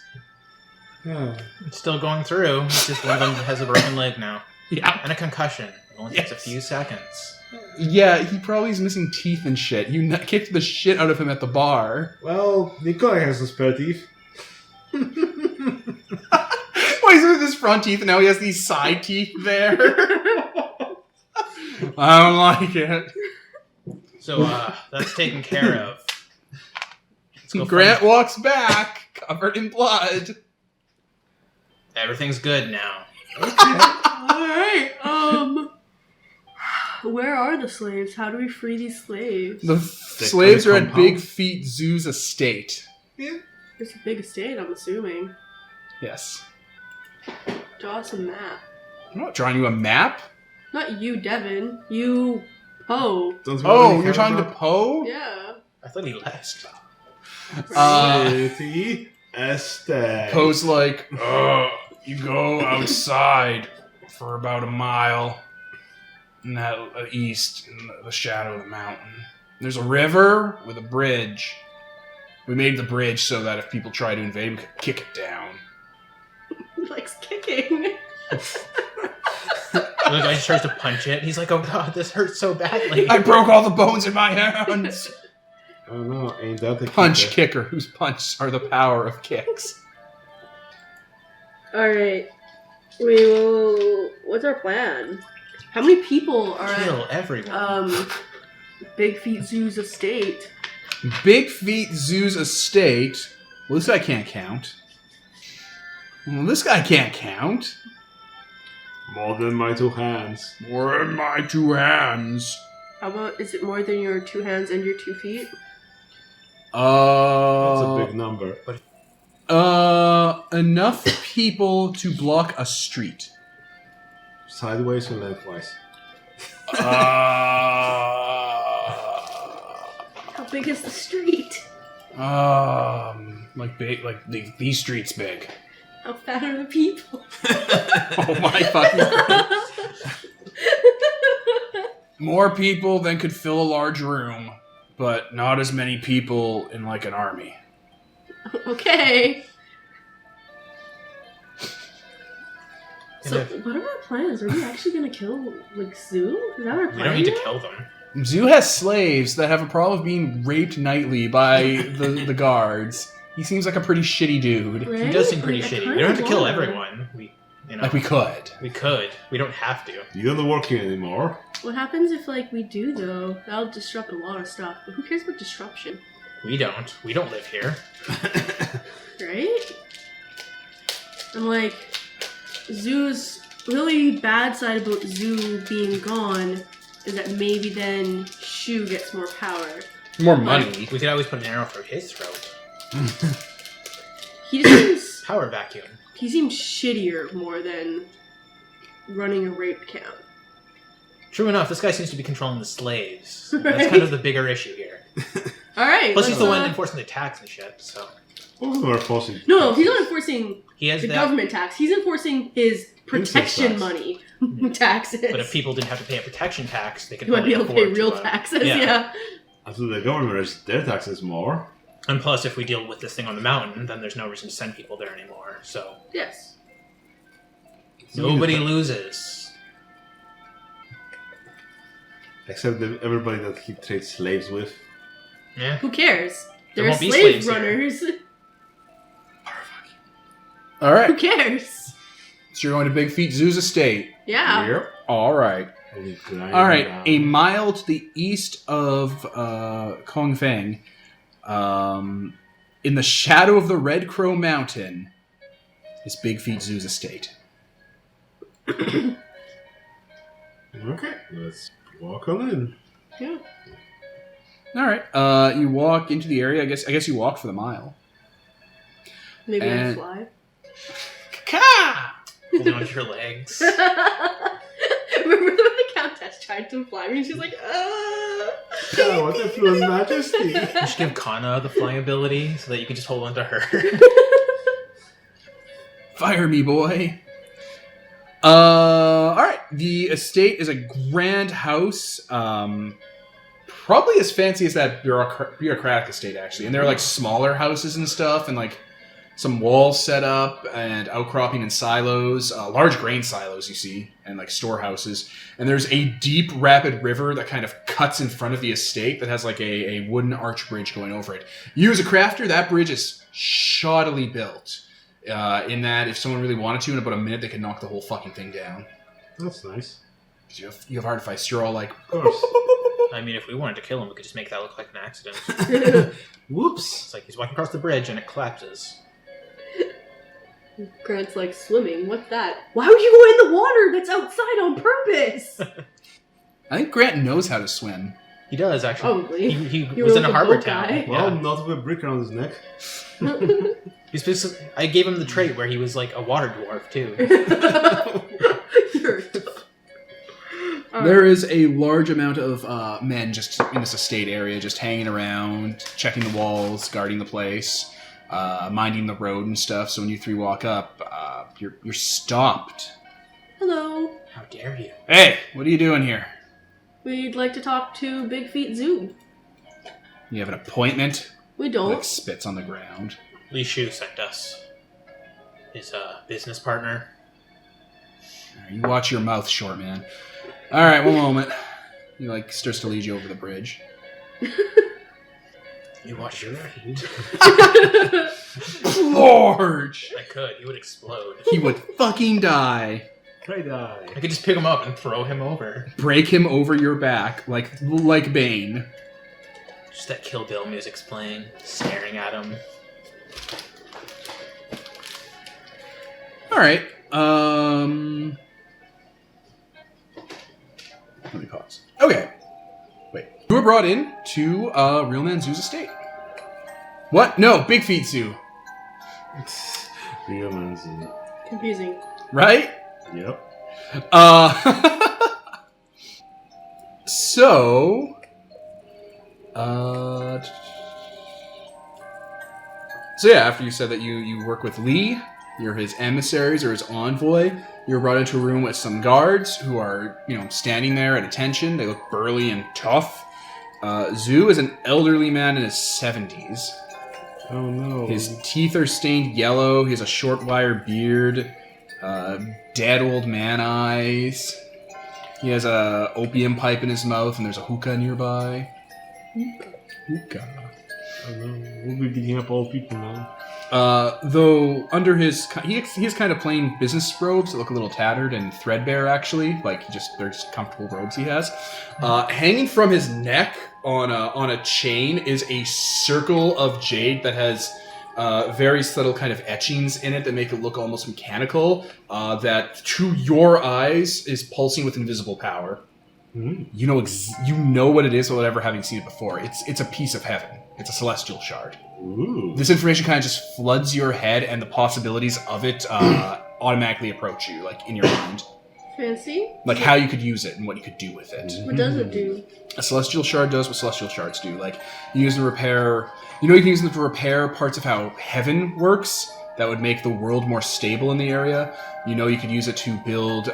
It's still going through. It's just one of them has a broken leg now. Yeah. And a concussion. It only takes a Yes. few seconds. Yeah, he probably is missing teeth and shit. You kicked the shit out of him at the bar. Well, Nikolai has some spare teeth. Well, he's with his front teeth and now he has these side teeth there. I don't like it. So, that's taken care of. Let's go Grant find- walks back, covered in blood. Everything's good now. Alright, where are the slaves? How do we free these slaves? The slaves are at compound? Big Feet Zoo's estate. It's a big estate, I'm assuming. Yes. Draw us a map. I'm not drawing you a map. Not you, Devin. You, Poe. Don't we Oh, already you're have talking to that? Poe? Yeah. I thought he left. City estate. Poe's like, you go outside for about a mile in that east in the shadow of the mountain. There's a river with a bridge. We made the bridge so that if people try to invade, we could kick it down. He likes kicking. The guy just tries to punch it. He's like, "Oh god, this hurts so badly." I broke all the bones in my hands. I don't know, ain't that the Punch kicker? kicker, whose punch are the power of kicks. Alright. We will... What's our plan? How many people are Kill at, everyone. Big Feet Zoo's estate? Big Feet Zoo's estate. Well, this guy can't count. Well, this guy can't count. More than my 2 hands. More in my 2 hands. How about, is it more than your 2 hands and your 2 feet? That's a big number. Enough people to block a street. Sideways or lengthwise? How big is the street? Like big, like these streets big. How fat are the people? Oh my fucking Christ. More people than could fill a large room, but not as many people in like an army. Okay. So, And what are our plans? Are we actually gonna kill, like, Zoo? Is that our plan? we don't need to now? kill them. Zoo has slaves that have a problem of being raped nightly by the guards. He seems like a pretty shitty dude. Right? He does seem pretty Like, I shitty. kinda We don't have to kill wanna- everyone. Like we could. We could. We don't have to. You don't work here anymore. What happens if, like, we do, though? That'll disrupt a lot of stuff. But who cares about disruption? We don't. We don't live here. Right? And, like, Zoo's really bad side about Zoo being gone is that maybe then Shu gets more power. More We could always put an arrow through his throat. He just seems... Power vacuum. He seems shittier more than running a rape camp. True enough, this guy seems to be controlling the slaves. Right. That's kind of the bigger issue here. Alright, Plus, he's the let's, one enforcing the tax and shit, so... We're forcing. No, he's not enforcing He has the that. government tax. He's enforcing his protection tax. money taxes. But if people didn't have to pay a protection tax, they could you might be able to pay afford real taxes, yeah. After the government raises their taxes more. And plus, if we deal with this thing on the mountain, then there's no reason to send people there anymore. So Yes. nobody loses. Except everybody that he trades slaves with. Yeah. Who cares? There They're won't be slave slaves here. runners. All Who right. cares? So you're going to Big Feet Zoo's estate. Yeah. Yep. All right. All right. A mile to the east of Kong Feng, in the shadow of the Red Crow Mountain, is Big Feet Zoo's estate. Okay, let's walk on in. Yeah. All right. You walk into the area. I guess you walk for the mile. Maybe And- I'll fly. Holding onto your legs. Remember when the Countess tried to fly me and she's like, Yeah, what if your majesty? You should give Kana the flying ability so that you can just hold onto her. Fire me, boy. All right. The estate is a grand house. Probably as fancy as that bureaucratic estate, actually. And there are like smaller houses and stuff, and like some walls set up, and outcropping and silos, large grain silos you see, and like storehouses. And there's a deep, rapid river that kind of cuts in front of the estate that has like a wooden arch bridge going over it. You as a crafter, that bridge is shoddily built. In that, if someone really wanted to, in about a minute, they could knock the whole fucking thing down. That's nice. 'Cause you have hard fights. You're all like, Of course. I mean, if we wanted to kill him, we could just make that look like an accident. Whoops. It's like he's walking across the bridge and it collapses. Grant's like, swimming? What's that? Why would you go in the water that's outside on purpose? I think Grant knows how to swim. He does, actually. Probably. He You're was in a like a harbor boat town. guy. Well, Yeah. not with a brick around his neck. He's basically, I gave him the trait where he was like a water dwarf, too. You're a dog. There is a large amount of men just in this estate area, just hanging around, checking the walls, guarding the place, minding the road and stuff. So when you three walk up, you're stopped. Hello. How dare you? Hey, what are you doing here? We'd like to talk to Big Feet Zoo. You have an appointment? We Like don't. spits on the ground. Li Shu sent us. His business partner. You watch your mouth, short man. All right, one moment. He like starts to lead you over the bridge. You watch your feet. Large. I could. He would explode. He would fucking die. Try die. I could just pick him up and throw him over. Break him over your back like Bane. Just that Kill Bill music's playing, staring at him. All right. Let me pause. Okay. Wait. You were brought in to Real Man Zoo's estate. What? No, Big Feet Zoo. Real man's. Confusing. Right? Yep. So. So yeah, after you said that you work with Lee, you're his emissaries or his envoy, you're brought into a room with some guards who are, standing there at attention. They look burly and tough. Zoo is an elderly man in his 70s. Oh no. His teeth are stained yellow. He has a short wire beard, dead old man eyes. He has a opium pipe in his mouth, and there's a hookah nearby. Hookah. Oh no. We'll be beating up old people now. Though under his, he has kind of plain business robes that look a little tattered and threadbare. Actually, like they're just comfortable robes he has. Hanging from his neck on a chain is a circle of jade that has very subtle kind of etchings in it that make it look almost mechanical. That to your eyes is pulsing with invisible power. Mm. You know what it is without ever having seen it before. It's a piece of heaven. It's a celestial shard. Ooh. This information kind of just floods your head, and the possibilities of it automatically approach you, like in your mind. Fancy? Like how you could use it and what you could do with it. What does it do? A celestial shard does what celestial shards do. Like you use them to repair. You can use them to repair parts of how heaven works. That would make the world more stable in the area. You could use it to build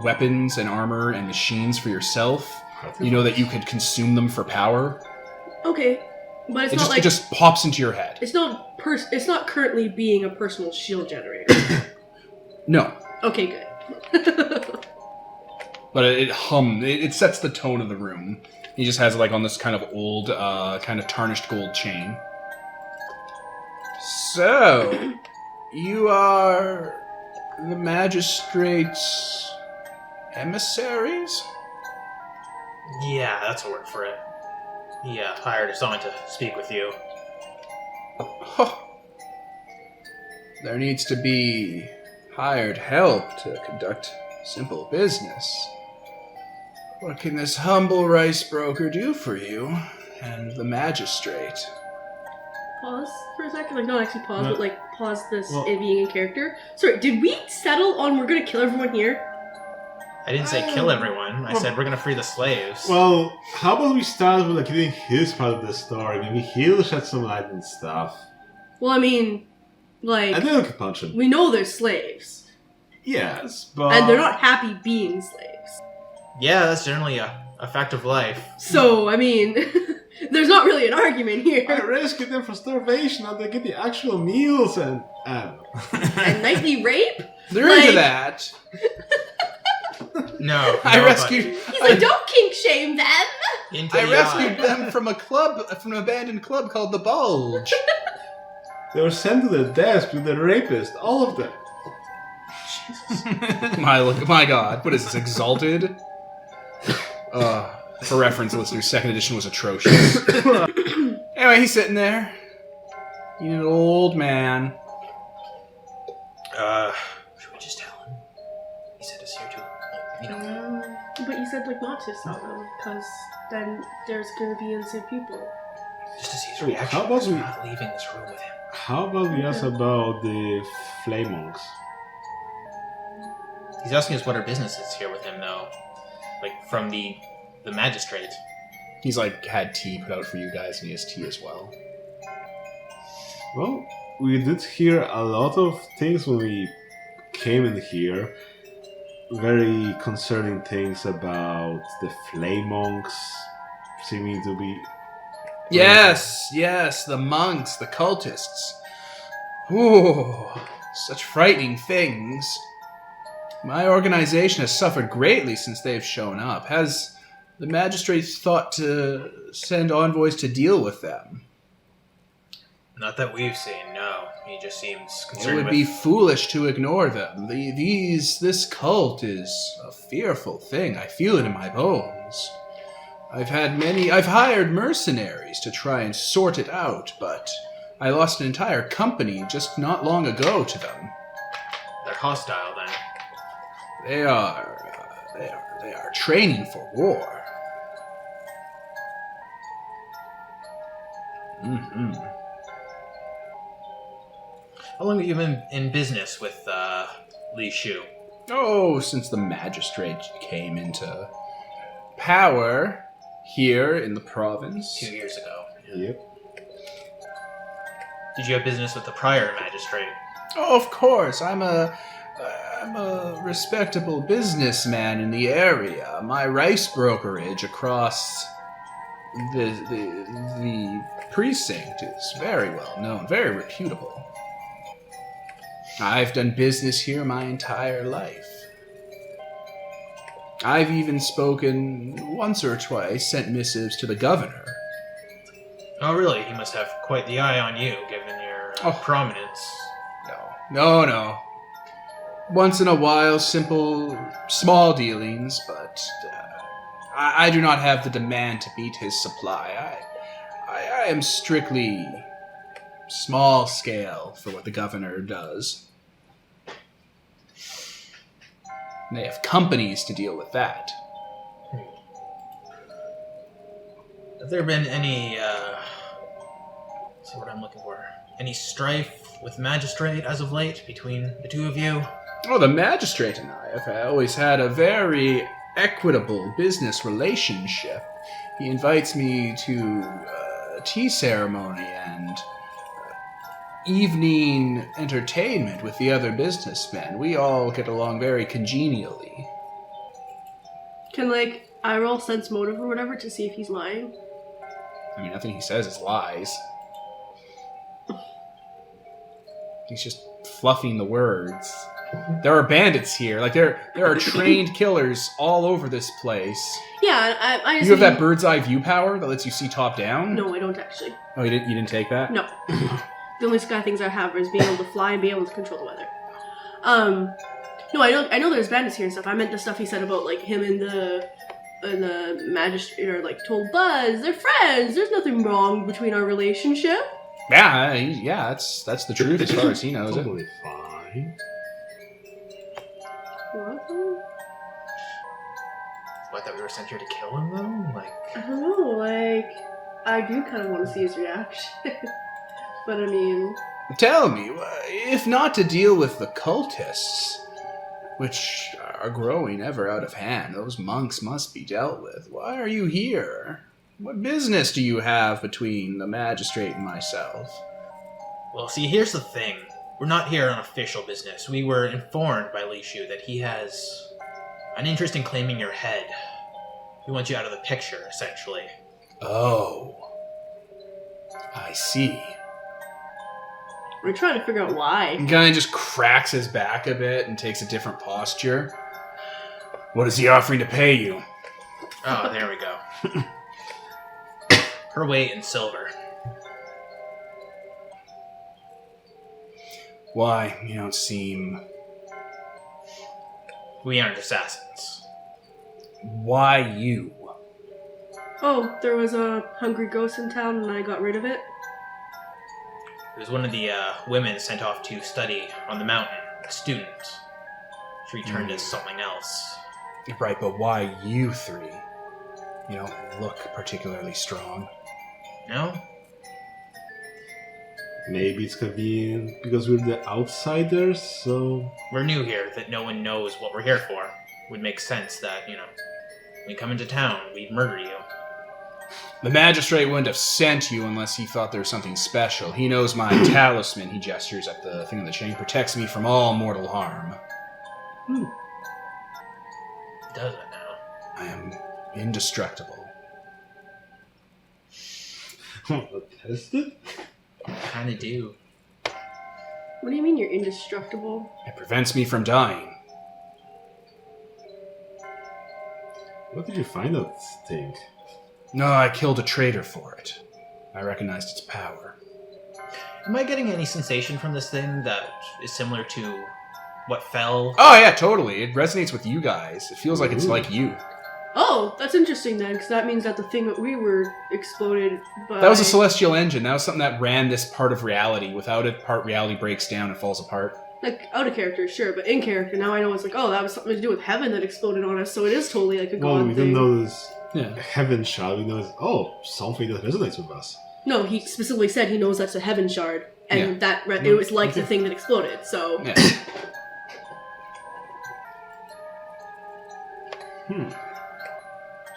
weapons and armor and machines for yourself. You know that you could consume them for power. Okay. But it's It just pops into your head. It's not currently being a personal shield generator. No. Okay, good. But it sets the tone of the room. He just has it like on this kind of old, kind of tarnished gold chain. So, you are the magistrate's emissaries? Yeah, that's a word for it. He hired us on to speak with you. Huh. There needs to be hired help to conduct simple business. What can this humble rice broker do for you and the magistrate? Pause for a second. Like, not actually pause, No. but like pause this Well- in being in character. Sorry, did we settle on we're gonna kill everyone here? I didn't say kill everyone. I said we're gonna free the slaves. Well, how about we start with getting his part of the story? Maybe he'll shed some light and stuff. Well, I mean, like, And then we can punch him. we know they're slaves. Yes, but... And they're not happy being slaves. Yeah, that's generally a fact of life. So, I mean, there's not really an argument I here. rescued them from starvation and they get the actual meals and... And nightly rape? They're Like- into that. No, I no, rescued. He's like, don't kink shame them! but into I the rescued eye. them from from an abandoned club called the Bulge. They were sent to the death with the rapist, all of them. my God, what is this? Exalted. For reference, listeners, second edition was atrocious. Anyway, he's sitting there. He's an old man. Should we just tell him? He sent us here to, But you said, like, not to tell them, because then there's gonna be innocent people. just to see his reaction. How about We're we- not leaving this room with him. How about we ask about the flame monks? He's asking us what our business is here with him, though. Like, from the magistrate. He's like had tea put out for you guys, and he has tea as well. Well, we did hear a lot of things when we came in here. Very concerning things about the flame monks seeming to be... Yes, the monks, the cultists. Ooh, such frightening things. My organization has suffered greatly since they've shown up. Has the magistrates thought to send envoys to deal with them? Not that we've seen, no. He just seems It concerned would with... be foolish to ignore them. This cult is a fearful thing. I feel it in my bones. I've hired mercenaries to try and sort it out, but I lost an entire company just not long ago to them. They're hostile, then. They are training for war. Mm-hmm. How long have you been in business with Li Shu? Oh, since the magistrate came into power here in the province. 2 years ago. Yep. Did you have business with the prior magistrate? Oh, of course. I'm a respectable businessman in the area. My rice brokerage across the precinct is very well known, very reputable. I've done business here my entire life. I've even spoken once or twice, sent missives to the governor. Oh, really? He must have quite the eye on you, given your prominence. No. Once in a while, simple, small dealings, but I do not have the demand to beat his supply. I am strictly small scale for what the governor does. They have companies to deal with that. Have there been any, let's see what I'm looking for. Any strife with magistrate as of late between the two of you? Oh, the magistrate and I have always had a very equitable business relationship. He invites me to a tea ceremony and evening entertainment with the other businessmen. We all get along very congenially. Can, I roll sense motive or whatever to see if he's lying? I mean, nothing he says is lies. He's just fluffing the words. There are bandits here. There are trained killers all over this place. Yeah, I You have that bird's eye view power that lets you see top down? No, I don't actually. Oh, you didn't take that? No. The only sky things I have is being able to fly and be able to control the weather. No, I know there's bandits here and stuff. I meant the stuff he said about him and the magistrate are told Buzz they're friends. There's nothing wrong between our relationship. Yeah, that's the truth as far as he knows it. Totally fine. What? I thought we were sent here to kill him, though? I don't know. I do kind of want to see his reaction. But I mean... Tell me, if not to deal with the cultists, which are growing ever out of hand, those monks must be dealt with. Why are you here? What business do you have between the magistrate and myself? Well, see, here's the thing. We're not here on official business. We were informed by Li Shu that he has an interest in claiming your head. He wants you out of the picture, essentially. Oh. I see. We're trying to figure out why. And kind of just cracks his back a bit and takes a different posture. What is he offering to pay you? Oh, there we go. Her weight in silver. Why? You don't seem... We aren't assassins. Why you? Oh, there was a hungry ghost in town and I got rid of it. It was one of the women sent off to study on the mountain, a student. She returned as something else. Right, but why you three? You don't look particularly strong. No? Maybe it's convenient because we're the outsiders, so... We're new here, that no one knows what we're here for. Would make sense that, when we come into town, we'd murder you. The magistrate wouldn't have sent you unless he thought there was something special. He knows my talisman, he gestures at the thing on the chain, protects me from all mortal harm. Does it now? I am indestructible. Tested? Kind of do. What do you mean you're indestructible? It prevents me from dying. What did you find that thing? No, I killed a traitor for it. I recognized its power. Am I getting any sensation from this thing that is similar to what fell? Oh, yeah, totally. It resonates with you guys. It feels like it's Ooh. like you. Oh, that's interesting then, because that means that the thing that we were exploded by... That was a celestial engine. That was something that ran this part of reality. Without it, part reality breaks down and falls apart. Like, out of character, sure, but in character, now I know it's like, oh, that was something to do with heaven that exploded on us, so it is totally like a god Well, we thing. didn't know this Yeah. heaven shard. We know it's, something that resonates with us. No, he specifically said he knows that's a heaven shard, and it was like the thing that exploded, so... Yeah.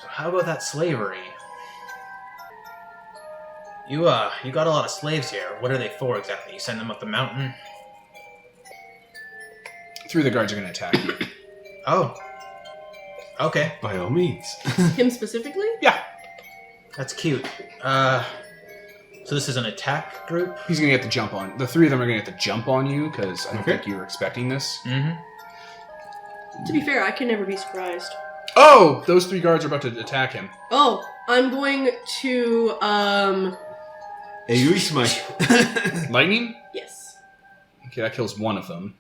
So how about that slavery? You got a lot of slaves here. What are they for exactly? You send them up the mountain? 3 of the guards are going to attack you. Oh. Okay. By all means. Him specifically? Yeah. That's cute. So this is an attack group? He's going to get the jump on. The 3 of them are going to get the jump on you, because I don't Okay. think you were expecting this. Mm-hmm. To be fair, I can never be surprised. Oh! Those 3 guards are about to attack him. Oh, I'm going to, Hey, my... Lightning? yes. Okay, that kills 1 of them.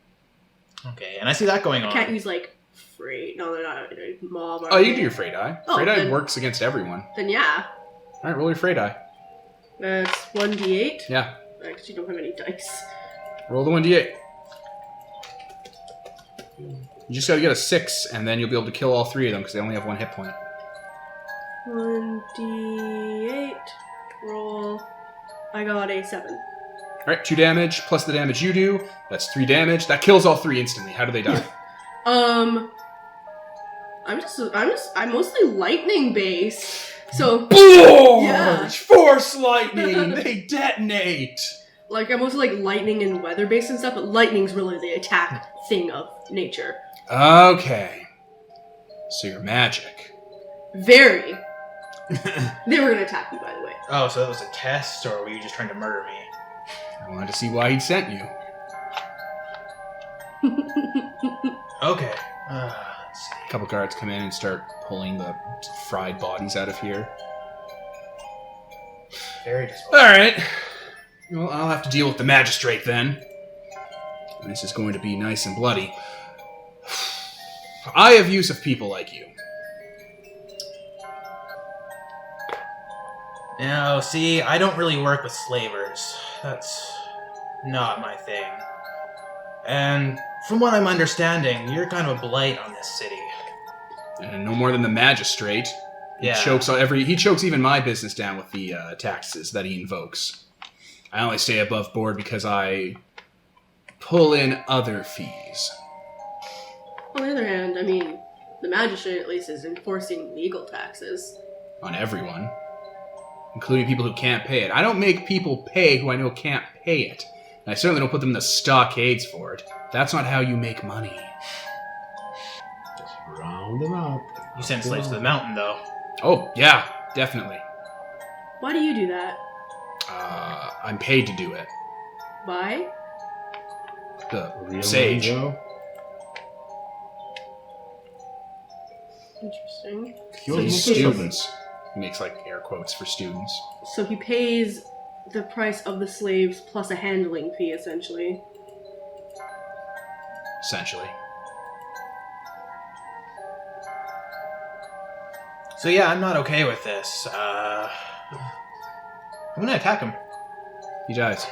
Okay, and I see that going I on. can't use, like, free... No, they're not a mob. Oh, you do your Frey die. Oh, Frey die then- works against everyone. Then yeah. Alright, roll your Frey die. That's 1d8. Yeah. I actually don't have any dice. Roll the 1d8. You just gotta get a 6, and then you'll be able to kill all 3 of them, because they only have 1 hit point. 1d8. Roll. I got a 7. Alright, 2 damage, plus the damage you do. That's 3 damage. That kills all 3 instantly. How do they die? I'm mostly lightning based. So, Boom! Yeah. Force lightning! They detonate! like, I'm mostly like lightning and weather based and stuff, but lightning's really the attack thing of nature. Okay. So you're magic. Very. They were gonna attack me, by the way. Oh, so that was a test, or were you just trying to murder me? I wanted to see why he'd sent you. Okay. Let's see. A couple guards come in and start pulling the fried bodies out of here. Very disappointing. Alright. Well, I'll have to deal with the magistrate then. This is going to be nice and bloody. I have use of people like you. Now, see, I don't really work with slavers. That's not my thing. And from what I'm understanding, you're kind of a blight on this city. And no more than the magistrate. He Yeah. he chokes even my business down with the taxes that he invokes. I only stay above board because I pull in other fees. On the other hand, I mean, the magistrate at least is enforcing legal taxes. On everyone. Including people who can't pay it. I don't make people pay who I know can't pay it. And I certainly don't put them in the stockades for it. That's not how you make money. Just round them up. You send slaves to the mountain, though. Oh, yeah, definitely. Why do you do that? I'm paid to do it. Why? The Real sage. mango. Interesting. He was These multiple- students. He makes like air quotes for students. So he pays the price of the slaves plus a handling fee, essentially. Essentially. So yeah, I'm not okay with this. I'm gonna attack him. He dies.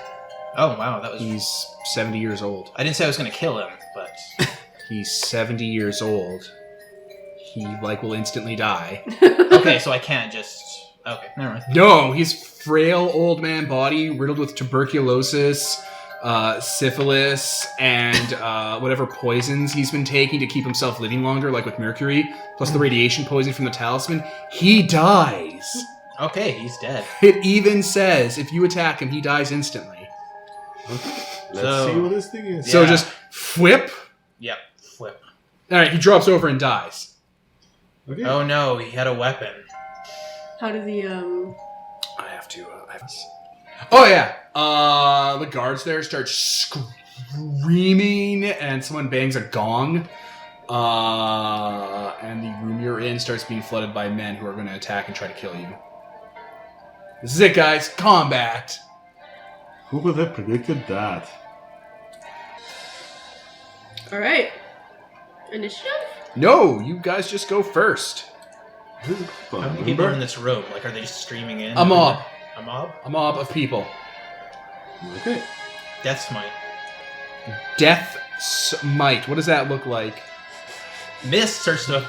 Oh wow, that was... He's 70 years old. I didn't say I was gonna kill him, but... He's 70 years old. He, will instantly die. Okay, so I can't just... Okay, never mind. No, he's frail old man body, riddled with tuberculosis, syphilis, and whatever poisons he's been taking to keep himself living longer, like with mercury, plus the radiation poison from the talisman. He dies. Okay, he's dead. It even says if you attack him, he dies instantly. Let's So- see what this thing is. So Yeah. just whip. Yep, flip. Alright, he drops over and dies. Okay. Oh no, he had a weapon. How did the, I have have to. Oh yeah. The guards there start screaming, and someone bangs a gong. And the room you're in starts being flooded by men who are going to attack and try to kill you. This is it, guys. Combat. Who would have predicted that? All right. Initiative? No, you guys just go first. This is fun. How many people are in this room? Like, are they just streaming in? A mob. A mob? A mob of people. Okay. Death smite. Death smite. What does that look like? Mist starts to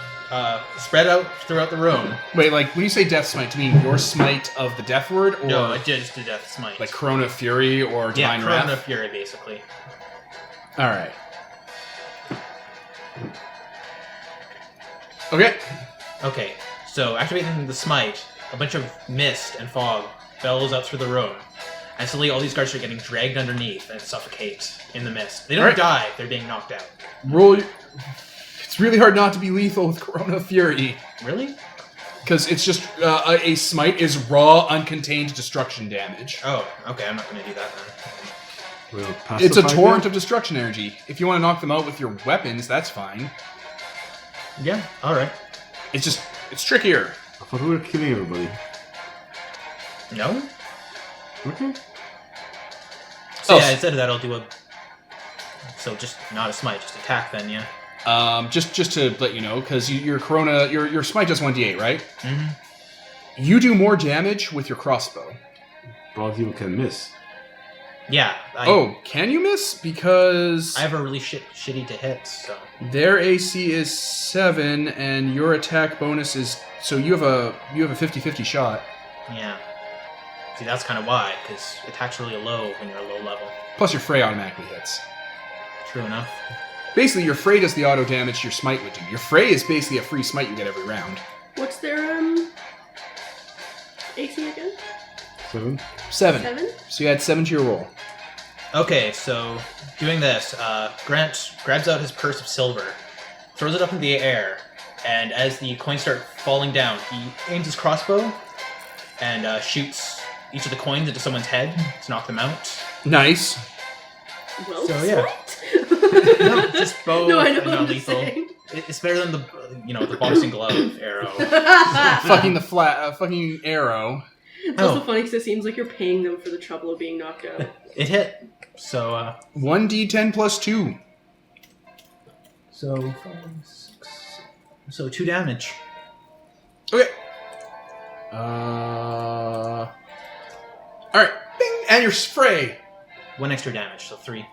spread out throughout the room. Wait, like, when you say death smite, do you mean your smite of the death word? Or No, I did just do death smite. like Corona Fury or Divine yeah, Corona Wrath? Fury, basically. Alright. Okay. Okay, so activating the smite, a bunch of mist and fog bellows out through the room. And suddenly all these guards are getting dragged underneath and suffocate in the mist. They don't Alright. die, they're being knocked out. Roll. It's really hard not to be lethal with Corona Fury. Really? Because it's just, a smite is raw, uncontained destruction damage. Oh, okay, I'm not going to do that then. We'll It's a pacify torrent them. of destruction energy. If you want to knock them out with your weapons, that's fine. Yeah, alright. It's trickier. I thought we were killing everybody. No? Okay. So Oh, yeah, instead of that I'll do a... So just not a smite, just attack then, yeah. Just to let you know, because your Corona, your smite does 1d8, right? Mm-hmm. You do more damage with your crossbow. But you can miss. Yeah, Can you miss? Because I have a really shitty to hit, so... their AC is 7, and your attack bonus is... So you have a 50-50 shot. Yeah. See, that's kind of why, because attack's really low when you're a low level. Plus your fray automatically hits. True enough. Basically, your fray does the auto damage your smite would do. Your fray is basically a free smite you get every round. What's their AC again? 7. 7. 7? So you add 7 to your roll. Okay, so doing this, Grant grabs out his purse of silver, throws it up in the air, and as the coins start falling down, he aims his crossbow and shoots each of the coins into someone's head to knock them out. Nice. Well, So, yeah. no, Just bow no, I know and what I'm non-lethal. saying. It's better than the boxing glove arrow. Fucking the fucking arrow. It's also funny because it seems like you're paying them for the trouble of being knocked out. It hit. So 1d10 plus 2. So 5, 6, so 2 damage. Okay. Alright. Bing! And your spray. 1 extra damage, so 3.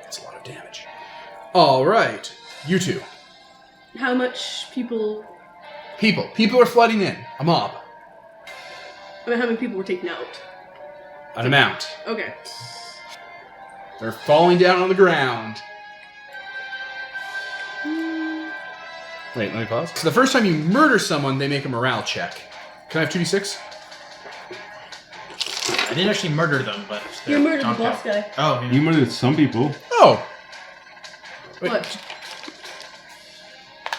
That's a lot of damage. Alright. You two. How much people... People are flooding in. A mob. I mean, how many people were taken out? An amount. Okay. They're falling down on the ground. Wait, let me pause. So the first time you murder someone, they make a morale check. Can I have 2d6? I didn't actually murder them, but You they're murdered the knocked boss out. guy. Oh, yeah. You murdered some people. Oh. Wait. What?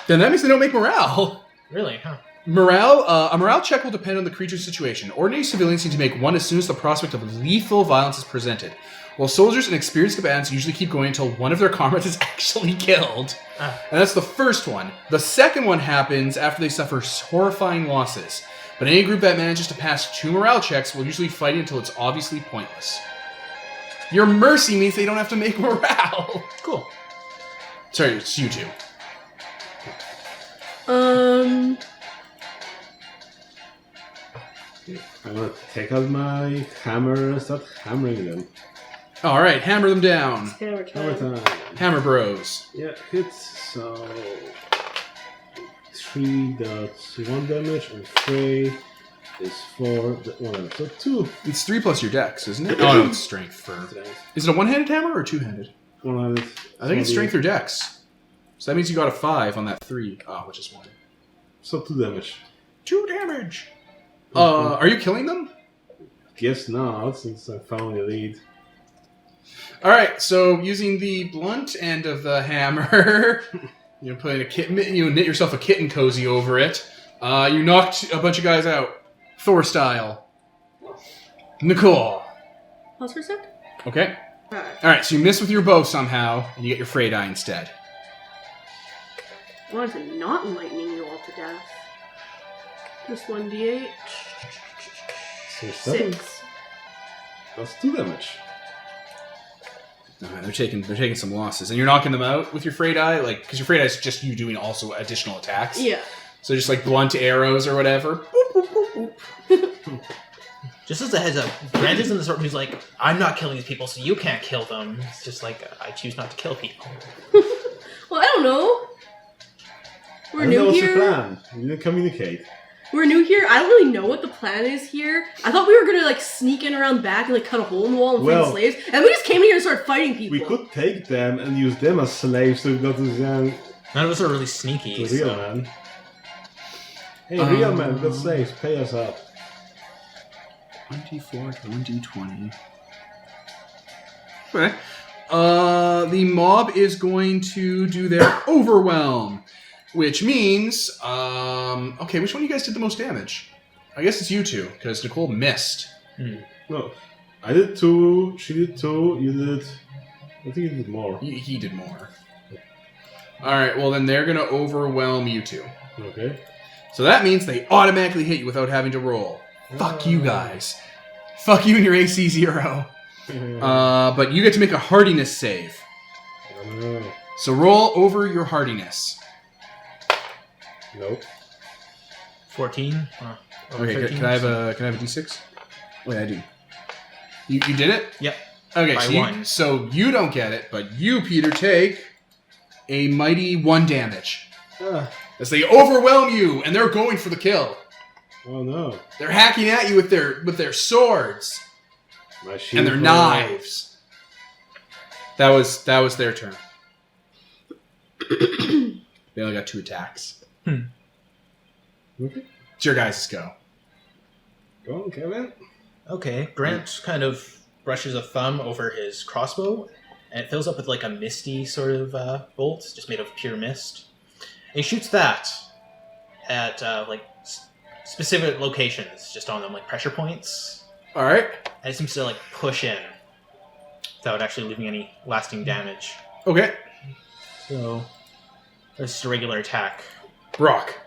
Then that means they don't make morale. Really? Huh. Morale, a morale check will depend on the creature's situation. Ordinary civilians need to make one as soon as the prospect of lethal violence is presented, while soldiers and experienced combatants usually keep going until one of their comrades is actually killed. Ah. And that's the first one. The second one happens after they suffer horrifying losses. But any group that manages to pass 2 morale checks will usually fight until it's obviously pointless. Your mercy means they don't have to make morale. Cool. Sorry, it's you two. I'm gonna take out my hammer and start hammering them. All right, hammer them down. Hammer Hammer time. time. Hammer bros. Yeah, hits. So 3.1 damage and fray is 4. 1 so 2. It's 3 plus your dex, isn't it? Oh no, it's strength for. Is it a one-handed hammer or two-handed? 100. I think it's strength or dex. So that means you got a 5 on that 3. Which is 1. So 2 damage. 2 damage. Are you killing them? Guess not, since I found the lead. All right. So using the blunt end of the hammer, you put in a kitten. You knit yourself a kitten cozy over it. You knocked a bunch of guys out. Thor style. Nicole. Pause for a sec. Okay. Alright. Alright, so you miss with your bow somehow, and you get your Frey die instead. I wanted to not lightning you all to death. Just 1d8. So 7. 6. That's 2 damage. They're taking some losses, and you're knocking them out with your Frey die, like because your Frey die is just you doing also additional attacks. Yeah. So just like blunt arrows or whatever. Just as a heads up, Grant isn't the sort who's like, I'm not killing these people, so you can't kill them. It's just like, I choose not to kill people. Well, I don't know. We're I new know what's your here. plan. You didn't communicate. We're new here. I don't really know what the plan is here. I thought we were gonna like sneak in around the back and like cut a hole in the wall and find Well- slaves, and we just came in here and started fighting people. We could take them and use them as slaves to go to the None of us are really sneaky. real so- man. Hey, real man, good slaves, pay us up. 1d4 to 1d20. Okay. The mob is going to do their overwhelm, which means, okay, which one of you guys did the most damage? I guess it's you two, because Nicole missed. No, I did 2, she did 2, you did... I think you did more. He did more. Alright, well then they're going to overwhelm you two. Okay. So that means they automatically hit you without having to roll. Fuck you guys. Fuck you and your AC 0. But you get to make a hardiness save. So roll over your hardiness. Nope. 14? Over Okay, 13, can I have so- a d6? Wait, I do. You did it? Yep. Okay, By so one. so you don't get it, but you, Peter, take a mighty 1 damage. As they overwhelm you, and they're going for the kill. Oh no. They're hacking at you with their swords My shield and their fell. knives. That was their turn. They only got 2 attacks. Okay. It's your guys' go. Go on, Kevin. Okay, Grant kind of brushes a thumb over his crossbow, and it fills up with like a misty sort of bolt, just made of pure mist. And he shoots that at specific locations, just on them, like pressure points. All right. And it seems to like push in without actually leaving any lasting damage. Okay. So it's just a regular attack. Brock.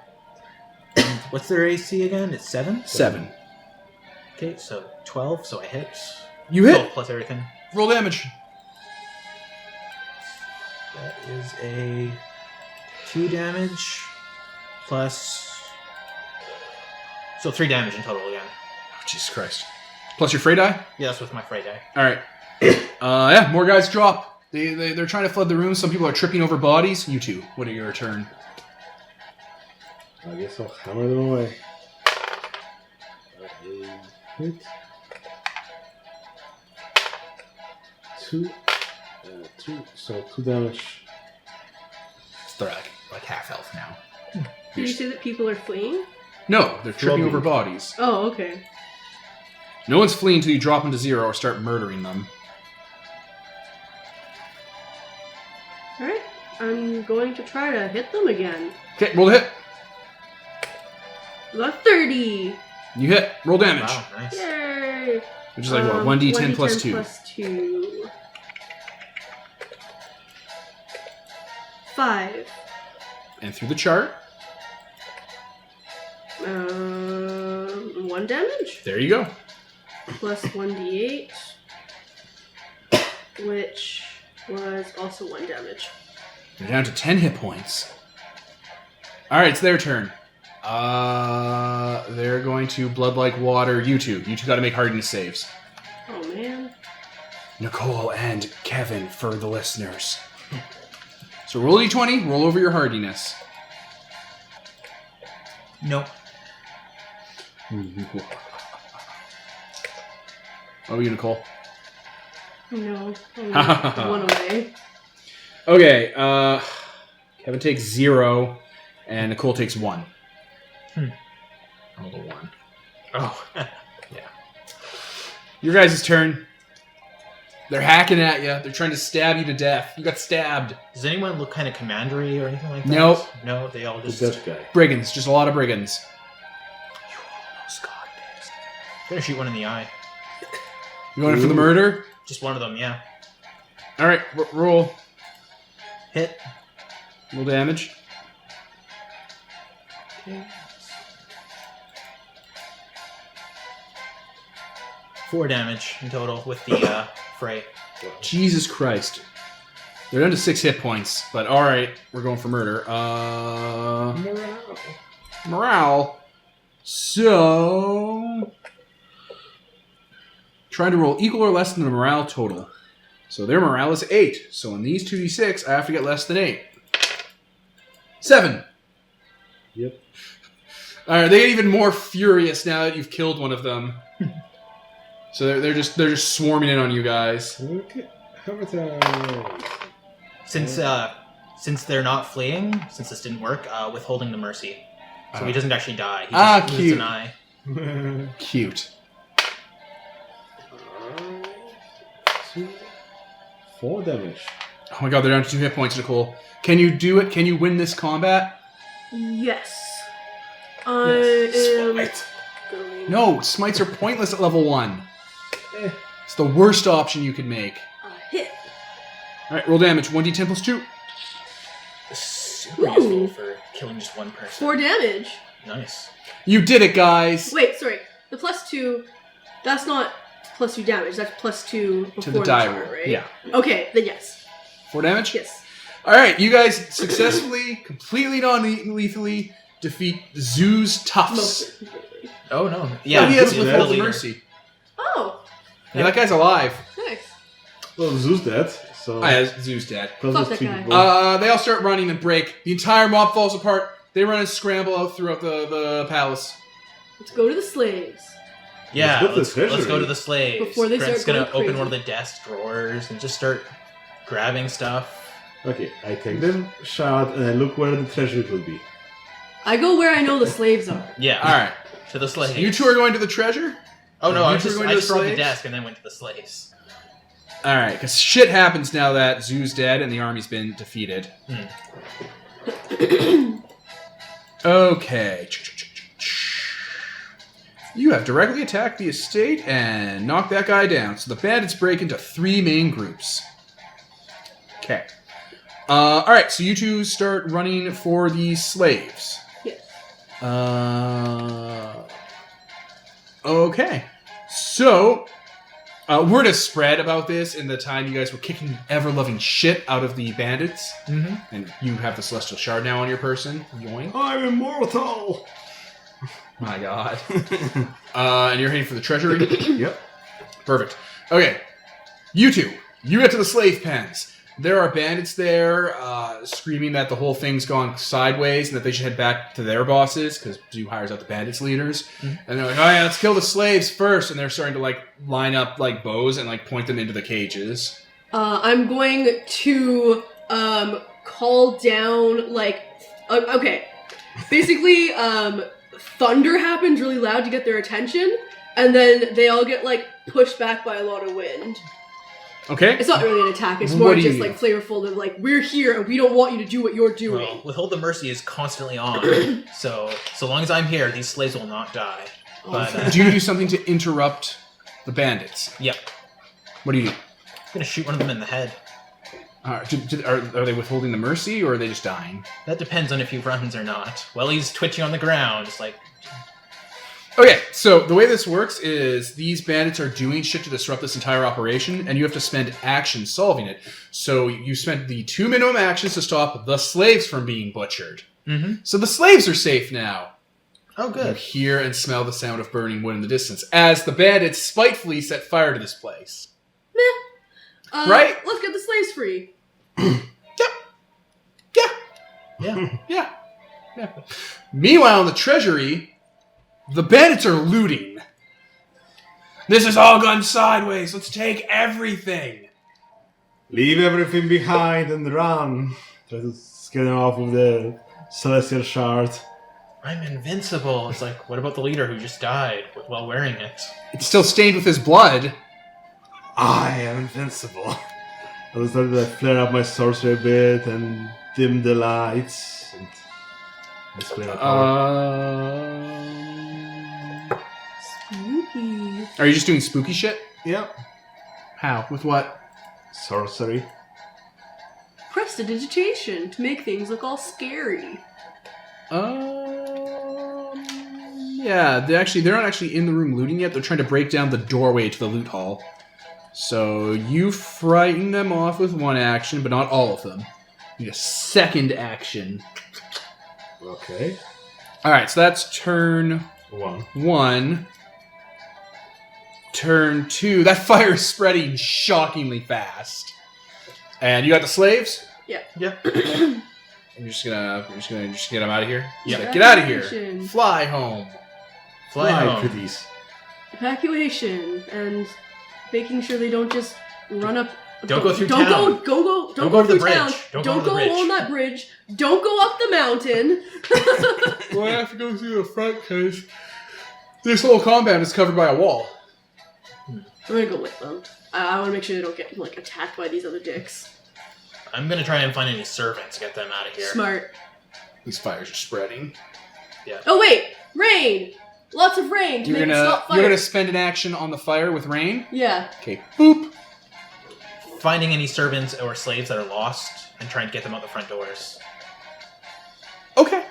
What's their AC again? It's 7? 7. Okay, so 12, so I hit. You hit. 12 plus everything. Roll damage. That is a 2 damage plus... So 3 damage in total again. Oh, Jesus Christ. Plus your Frey die? Yeah, that's with my Frey die. All right. Yeah, more guys drop. They're trying to flood the room. Some people are tripping over bodies. You two, what are your turn? I guess I'll hammer them away. Hit. 2. 2. So 2 damage. They're like half health now. Did you say that people are fleeing? No, they're tripping Flogging. over bodies. Oh, okay. No one's fleeing until you drop them to 0 or start murdering them. Alright. I'm going to try to hit them again. Okay, roll the hit. I got 30! You hit. Roll damage. Wow, nice. Yay! Which is like what? 1d10 plus 2. Plus 2. 5. And through the chart, 1 damage. there you go. Plus 1d8. Which was also 1 damage. They're down to 10 hit points. Alright, it's their turn. They're going to blood like water you two. You two gotta make hardiness saves. Oh man. Nicole and Kevin for the listeners. So roll a d20, roll over your hardiness. Nope. Oh, you, Nicole. Oh no. Oh no. 1 away. Okay, Kevin takes 0, and Nicole takes 1. Roll the 1. Oh. Your guys' turn. They're hacking at you. They're trying to stab you to death. You got stabbed. Does anyone look kind of commandery or anything like that? Nope. No, they all The just... dead guy. Brigands. Just a lot of brigands. You almost got Gonna shoot one in the eye. You going in for the murder? Just one of them, yeah. All right, roll. Hit. Roll damage. Okay. 4 damage in total with the fray. Jesus Christ. They're down to 6 hit points, but all right, we're going for murder. Morale. So, trying to roll equal or less than the morale total. So their morale is 8. So in these 2d6, I have to get less than 8. 7. Yep. All right, they get even more furious now that you've killed one of them. So they're just swarming in on you guys. Okay. How about Since they're not fleeing, since this didn't work, withholding the mercy. So he doesn't actually die. He just loses cute. an eye. Cute. 4 damage. Oh my god, they're down to 2 hit points, Nicole. Can you do it? Can you win this combat? Yes. I am. Going... No, smites are pointless at level 1. It's the worst option you could make. Hit. Alright, roll damage. 1d10 plus 2. Super useful for killing just one person. 4 damage. Nice. You did it, guys! Wait, sorry. The +2, that's not +2 damage. That's +2 before To the die chart, roll. right? Yeah. Okay, then yes. 4 damage? Yes. Alright, you guys successfully, completely non-lethally defeat Zoo's Tufts. Most. Oh no. Yeah, Yeah, he has the withhold leader. mercy. Oh, Yeah, that guy's alive. nice. Well, Zeus dead, so... Zoo's dead. plus Fuck us that 3 guy. people. They all start running and break. The entire mob falls apart. They run and scramble out throughout the palace. Let's go to the slaves. Yeah, Let's go to the let's treasury. go to the slaves. Before they Brent's start gonna going open one of crazy. the desk drawers and just start grabbing stuff. Okay, I take them, shout, and I look where the treasury will be. I go where I know the slaves are. Yeah. Alright. To the slaves. You two are going to the treasure? Oh no, You I two are just going to the robbed the slaves? desk and then went to the slaves. Alright, because shit happens now that Zoo's dead and the army's been defeated. Okay. You have directly attacked the estate and knocked that guy down. So the bandits break into 3 main groups. Okay. Alright, so you two start running for the slaves. Yes. Okay. So, word has spread about this in the time you guys were kicking ever-loving shit out of the bandits. Mm-hmm. And you have the Celestial Shard now on your person. Yoink. I'm immortal! My god. And you're heading for the treasury? Yep. Perfect. Okay. You two, you get to the slave pens. There are bandits there screaming that the whole thing's gone sideways and that they should head back to their bosses because Zoo hires out the bandits leaders. Mhm. And they're like, oh yeah, let's kill the slaves first. And they're starting to like line up like bows and like point them into the cages. I'm going to call down like okay. Basically, thunder happens really loud to get their attention, and then they all get like pushed back by a lot of wind. Okay? It's not really an attack. It's What more do you just do? like flavorful of like we're here and we don't want you to do what you're doing. Well, Withhold the Mercy is constantly on, so long as I'm here, these slaves will not die. But Do you do something to interrupt the bandits? yeah, What do you do? I'm gonna shoot one of them in the head. Are they withholding the mercy or are they just dying? That depends on if he runs or not. Well, he's twitching on the ground, just like Okay, so the way this works is these bandits are doing shit to disrupt this entire operation, and you have to spend action solving it. So you spent the 2 minimum actions to stop the slaves from being butchered. Mm-hmm. So the slaves are safe now. Oh, You good. hear and smell the sound of burning wood in the distance as the bandits spitefully set fire to this place. Right? Let's get the slaves free. Yeah. Yeah. Meanwhile, in the treasury, the bandits are looting. This has all gone sideways. Let's take everything. Leave everything behind and run. Try to scare them off with the Celestial Shard. I'm invincible. It's like, what about the leader who just died while wearing it? It's still stained with his blood. I am invincible. I was starting to flare up my sorcery a bit and dim the lights and display my power. spooky. Are you just doing spooky shit? Yeah. How? With what? Sorcery. Prestidigitation to make things look all scary. Yeah, they're not actually in the room looting yet. They're trying to break down the doorway to the loot hall. So you frighten them off with one action, but not all of them. You need a second action. Okay. Alright, so that's turn 1. Turn 2. That fire is spreading shockingly fast. And you got the slaves? Yeah. I'm just gonna get them out of here. Yeah. Like, get out of here. Evacuation. Fly home. Fly home. pretties. Evacuation and making sure they don't just run up. Don't go through don't town. Don't Don't go go to the through town. bridge. Don't Don't go go to the bridge. on that bridge. Don't go up the mountain. Well, I have to go through the front because this whole compound is covered by a wall. I'm gonna go with them. I want to make sure they don't get like attacked by these other dicks. I'm gonna try and find any servants, get them out of here. Smart. These fires are spreading. Oh wait, rain. Lots of rain to make it stop fire. You're gonna spend an action on the fire with rain. Yeah. Okay. Boop. Finding any servants or slaves that are lost and trying to get them out the front doors. Okay.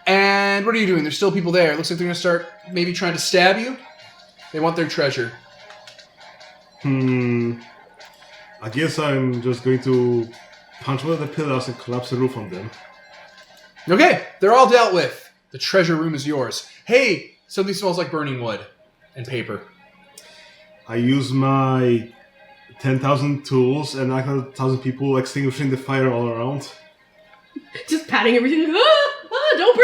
And what are you doing? There's still people there. It looks like they're gonna start maybe trying to stab you. They want their treasure. I guess I'm just going to punch one of the pillars and collapse the roof on them. Okay, they're all dealt with. The treasure room is yours. Hey, something smells like burning wood and paper. I use my 10,000 tools and 1,000 people extinguishing the fire all around. Just patting everything. Don't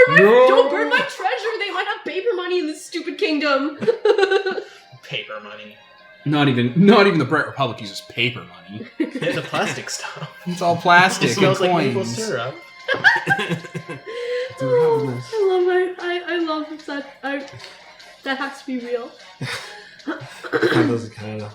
burn my treasure. They might have paper money in this stupid kingdom. Paper money. Not even the Brett Republic uses paper money. It's the plastic stuff. It's all plastic It smells and like maple coins. syrup. I love that. That has to be real. Canada's Canada.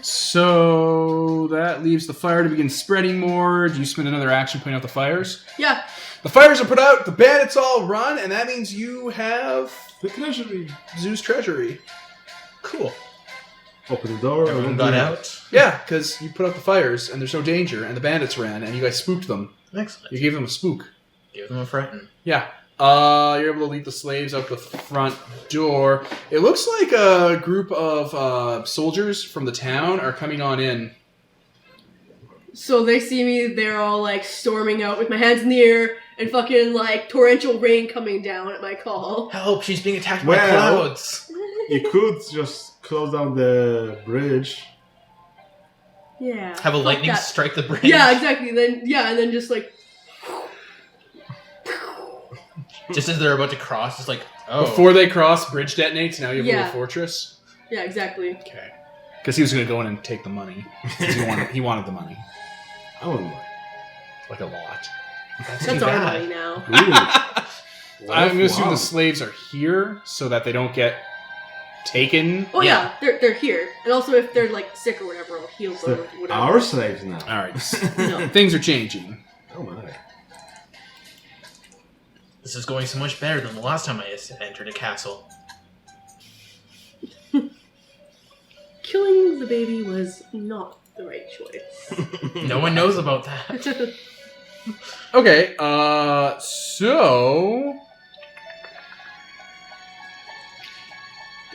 So that leaves the fire to begin spreading more. Do you spend another action putting out the fires? Yeah. The fires are put out, the bandits all run, and that means you have The treasury. Zeus treasury. Cool. Open the door. Everyone and got do out. Yeah, because you put out the fires, and there's no danger, and the bandits ran, and you guys spooked them. Excellent. You gave them a spook. Give them a frighten. Yeah. You're able to lead the slaves out the front door. It looks like a group of soldiers from the town are coming on in. So they see me, they're all like storming out with my hands in the air and fucking like torrential rain coming down at my call. Help! She's being attacked by Well- clouds. You could just close down the bridge. Yeah. Have a fuck lightning that. strike the bridge. Yeah, exactly. And then just like Just as they're about to cross, it's like, oh. Before they cross, bridge detonates, now you have a Yeah. little fortress. yeah, exactly. Okay. Because he was going to go in and take the money. 'Cause he wanted the money. I wouldn't mind. Like a lot. That's That's too our bad. money now. Ooh. I'm going to assume Wow. the slaves are here so that they don't get taken. Oh yeah, they're here. And also if they're like sick or whatever, I'll heal them So or whatever. our slaves now. All right. No. Things are changing. Oh my. This is going so much better than the last time I entered a castle. Killing the baby was not the right choice. No one knows about that. Okay, so...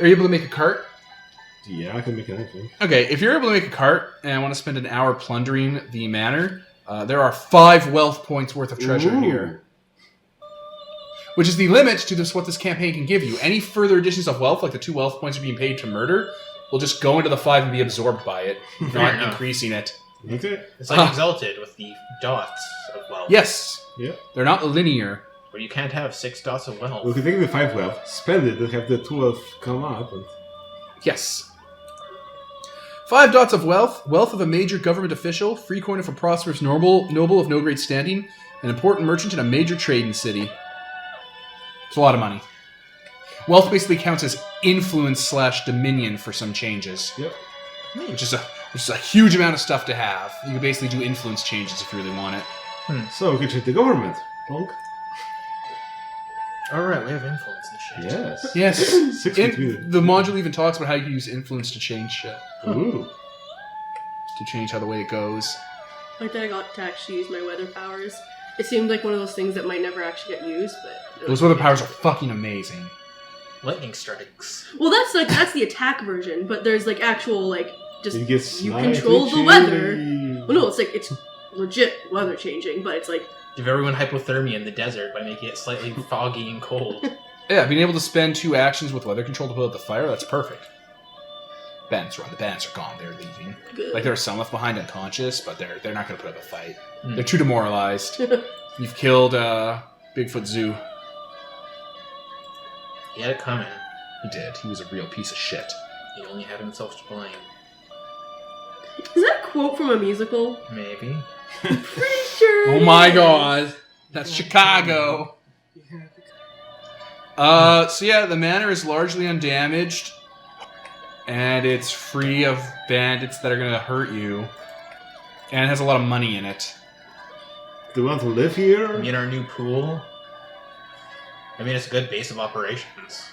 Are you able to make a cart? Yeah, I can make anything. Okay, if you're able to make a cart, and I want to spend an hour plundering the manor, there are 5 wealth points worth of treasure Ooh. here. Which is the limit to what this campaign can give you. Any further additions of wealth, like the 2 wealth points are being paid to murder, will just go into the 5 and be absorbed by it, Fair not enough. increasing it. Okay. It's like Exalted with the dots of wealth. Yes, Yeah. they're not linear. But you can't have 6 dots of wealth. We can take the 5 wealth, spend it, and have the 2 wealth come up. And... Yes. 5 dots of wealth, wealth of a major government official, free coin of a prosperous noble of no great standing, an important merchant in a major trading city. It's a lot of money. Wealth basically counts as influence/dominion for some changes, Yep. which is a huge amount of stuff to have. You can basically do influence changes if you really want it. So we can check the government. Plonk. All right, we have influence and shit. Yes. Yes. 62. The module even talks about how you can use influence to change shit. Ooh. To change how the way it goes. Like that I got to actually use my weather powers. It seemed like one of those things that might never actually get used, but... Those weather powers are fucking amazing. Lightning strikes. Well, that's the attack version, but there's like actual like just It gets you slightly control the weather. chilly. Well, no, it's legit weather changing, but it's like Give everyone hypothermia in the desert by making it slightly foggy and cold. Yeah, being able to spend 2 actions with weather control to put out the fire, that's perfect. Bandits run. The bandits are gone. They're leaving. good. Like, there are some left behind unconscious, but they're not going to put up a fight. Hmm. They're too demoralized. You've killed Bigfoot Zoo. He had it coming. He did. He was a real piece of shit. He only had himself to blame. Is that a quote from a musical? Maybe. Pretty sure. Oh my god. That's Chicago. So yeah, the manor is largely undamaged. And it's free of bandits that are going to hurt you. And it has a lot of money in it. Do you want to live here? I mean, our new pool. I mean, it's a good base of operations.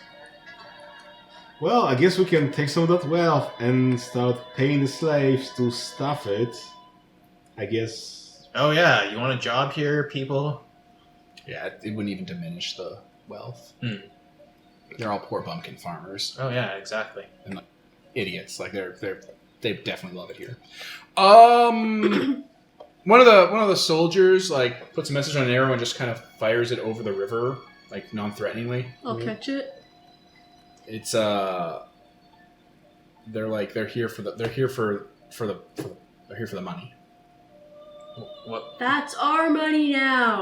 Well, I guess we can take some of that wealth and start paying the slaves to stuff it. I guess. Oh yeah, you want a job here, people? Yeah, it wouldn't even diminish the wealth. Hmm. They're all poor bumpkin farmers. Oh yeah, exactly. Idiots. Like they definitely love it here. One of the soldiers like puts a message on an arrow and just kind of fires it over the river, like non-threateningly. I'll catch it. It's they're here for the money. What? That's our money now.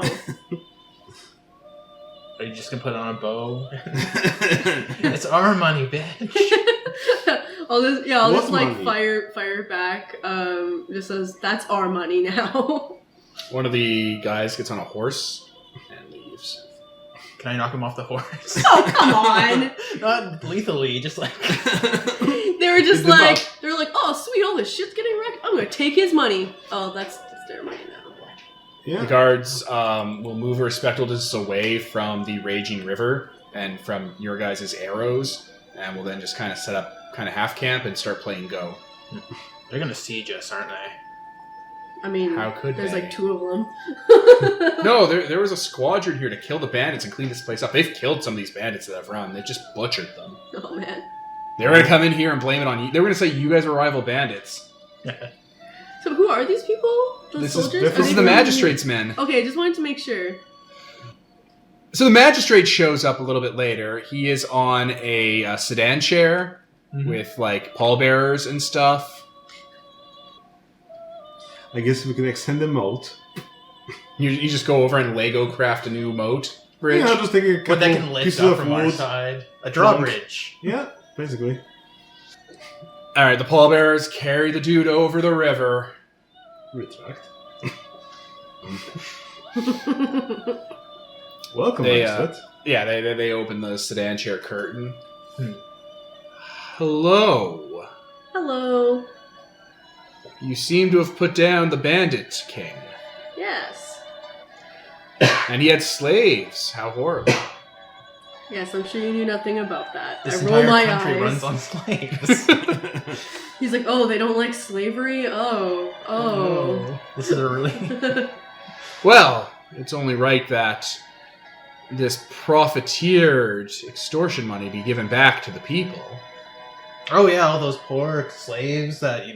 Are you just gonna put it on a bow? It's our money, bitch. I'll What just like money? fire back. Just says that's our money now. One of the guys gets on a horse and leaves. Can I knock him off the horse? Oh come on! Not lethally, just like. They were just The like dog- they were like, oh sweet, all this shit's getting wrecked. I'm gonna take his money. Oh, that's their money now. The Yeah. guards will move a respectful distance away from the raging river and from your guys' arrows, and will then just kind of set up kind of half camp and start playing Go. They're gonna siege us, aren't they? I mean, How could there's they? like 2 of them. No, there was a squadron here to kill the bandits and clean this place up. They've killed some of these bandits that have run. They just butchered them. Oh man. They were going to come in here and blame it on you. They were going to say you guys were rival bandits. So who are these people? The This soldiers? is Are this they is the from- magistrate's men. Okay, just wanted to make sure. So the magistrate shows up a little bit later. He is on a sedan chair Mhm. with like pallbearers and stuff. I guess we can extend the moat. You just go over and Lego craft a new moat bridge. Yeah, I'll just take a couple But that can lift pieces up of from our wood. side. A drawbridge. Yeah, basically. All right, the pallbearers carry the dude over the river. Retract. Welcome, They, Exalted. Yeah, they open the sedan chair curtain. Hello. Hello. You seem to have put down the bandit king. Yes. And he had slaves. How horrible. Yes, I'm sure you knew nothing about that. This I roll entire my country eyes. runs on slaves. He's like, oh, they don't like slavery? Oh. This is a really. Well, it's only right that this profiteered extortion money be given back to the people. Oh yeah, all those poor slaves that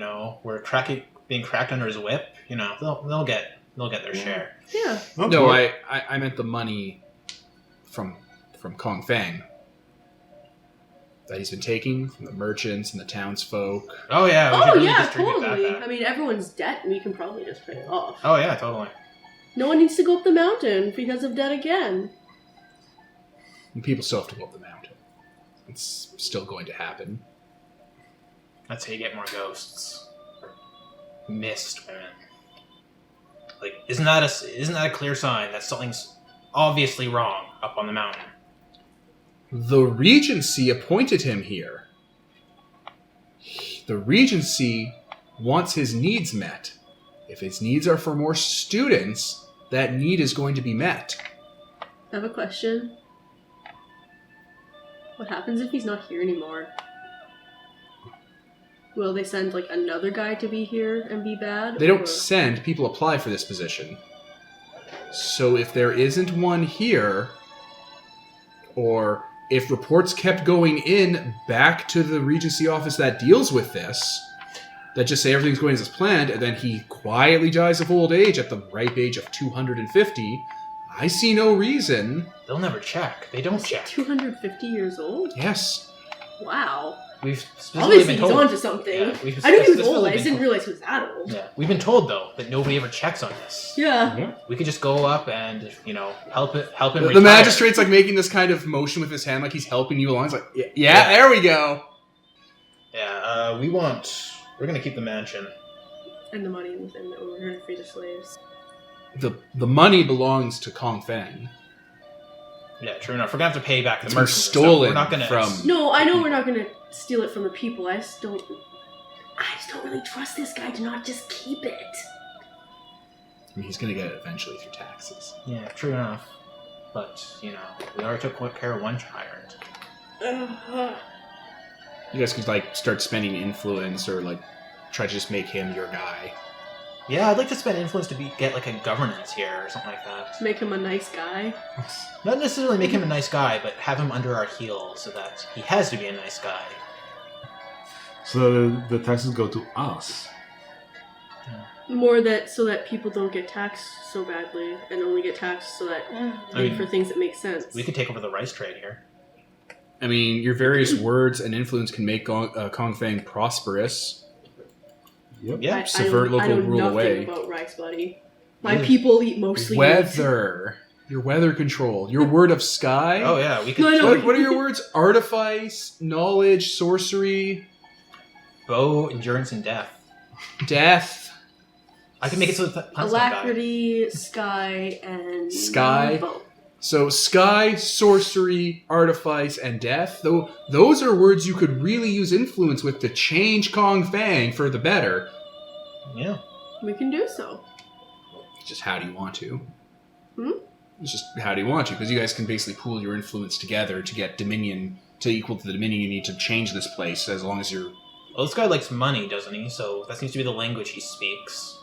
were being cracked under his whip. They'll get their share. Yeah. Not No, worry. I meant the money from Kong Fang that he's been taking from the merchants and the townsfolk. Oh yeah, we Oh, should really yeah, distribute totally. that back. I mean, everyone's debt, and we can probably just pay it off. Oh yeah, totally. No one needs to go up the mountain because of debt again. And people still have to go up the mountain. It's still going to happen. That's how you get more ghosts. Mist women. Like, isn't that a clear sign that something's obviously wrong up on the mountain? The Regency appointed him here. The Regency wants his needs met. If his needs are for more students, that need is going to be met. I have a question. What happens if he's not here anymore? Will they send like another guy to be here and be bad? They don't or- send, people apply for this position. So if there isn't one here, or if reports kept going in back to the Regency office that deals with this, that just say everything's going as planned, and then he quietly dies of old age at the ripe age of 250, I see no reason. They'll never check. They don't Is he check. 250 years old? Yes. Wow. We've specifically Obviously been he's told. onto something. Yeah, we've I knew he was specifically old. I been just didn't told- realize he was that old. Yeah, we've been told though that nobody ever checks on this. Yeah. We could just go up and help him. The retire. magistrate's like making this kind of motion with his hand like he's helping you along. He's like, yeah, there we go. Yeah, we're gonna keep the mansion. And the money and that we were going to free the slaves. The money belongs to Kong Feng. Yeah, true enough. We're gonna have to pay back the It's been merchants and stuff. stolen We're not gonna from- No, I know we're not going to steal it from the people. I just don't really trust this guy to not just keep it. I mean, he's going to get it eventually through taxes. Yeah, true enough. But we already took care of one tyrant. You guys could like start spending influence or like try to just make him your guy. Yeah, I'd like to spend influence to get like a governance here or something like that. Make him a nice guy. Not necessarily make him a nice guy, but have him under our heel so that he has to be a nice guy. So the taxes go to us. More so that people don't get taxed so badly, and only get taxed so that pay for things that make sense. We could take over the rice trade here. I mean, your various words and influence can make Kong Feng prosperous. Yep. Yeah. Subvert local I know rule nothing away. about rice, buddy. My Really? people eat mostly meat. Weather. Your weather control. Your word of sky. Oh yeah, we could No, I know. What are your words? Artifice, knowledge, sorcery, bow, endurance, and death. death. I can make it so that Hunt's not die. Alacrity, sky, and Sky? bow. So sky, sorcery, artifice, and death. Though those are words you could really use influence with to change Kong Feng for the better. Yeah. We can do so. Just how do you want to? Hmm? It's just how do you want to? Because you guys can basically pool your influence together to get dominion to equal to the dominion you need to change this place. As long as you're Well, this guy likes money, doesn't he? So that seems to be the language he speaks.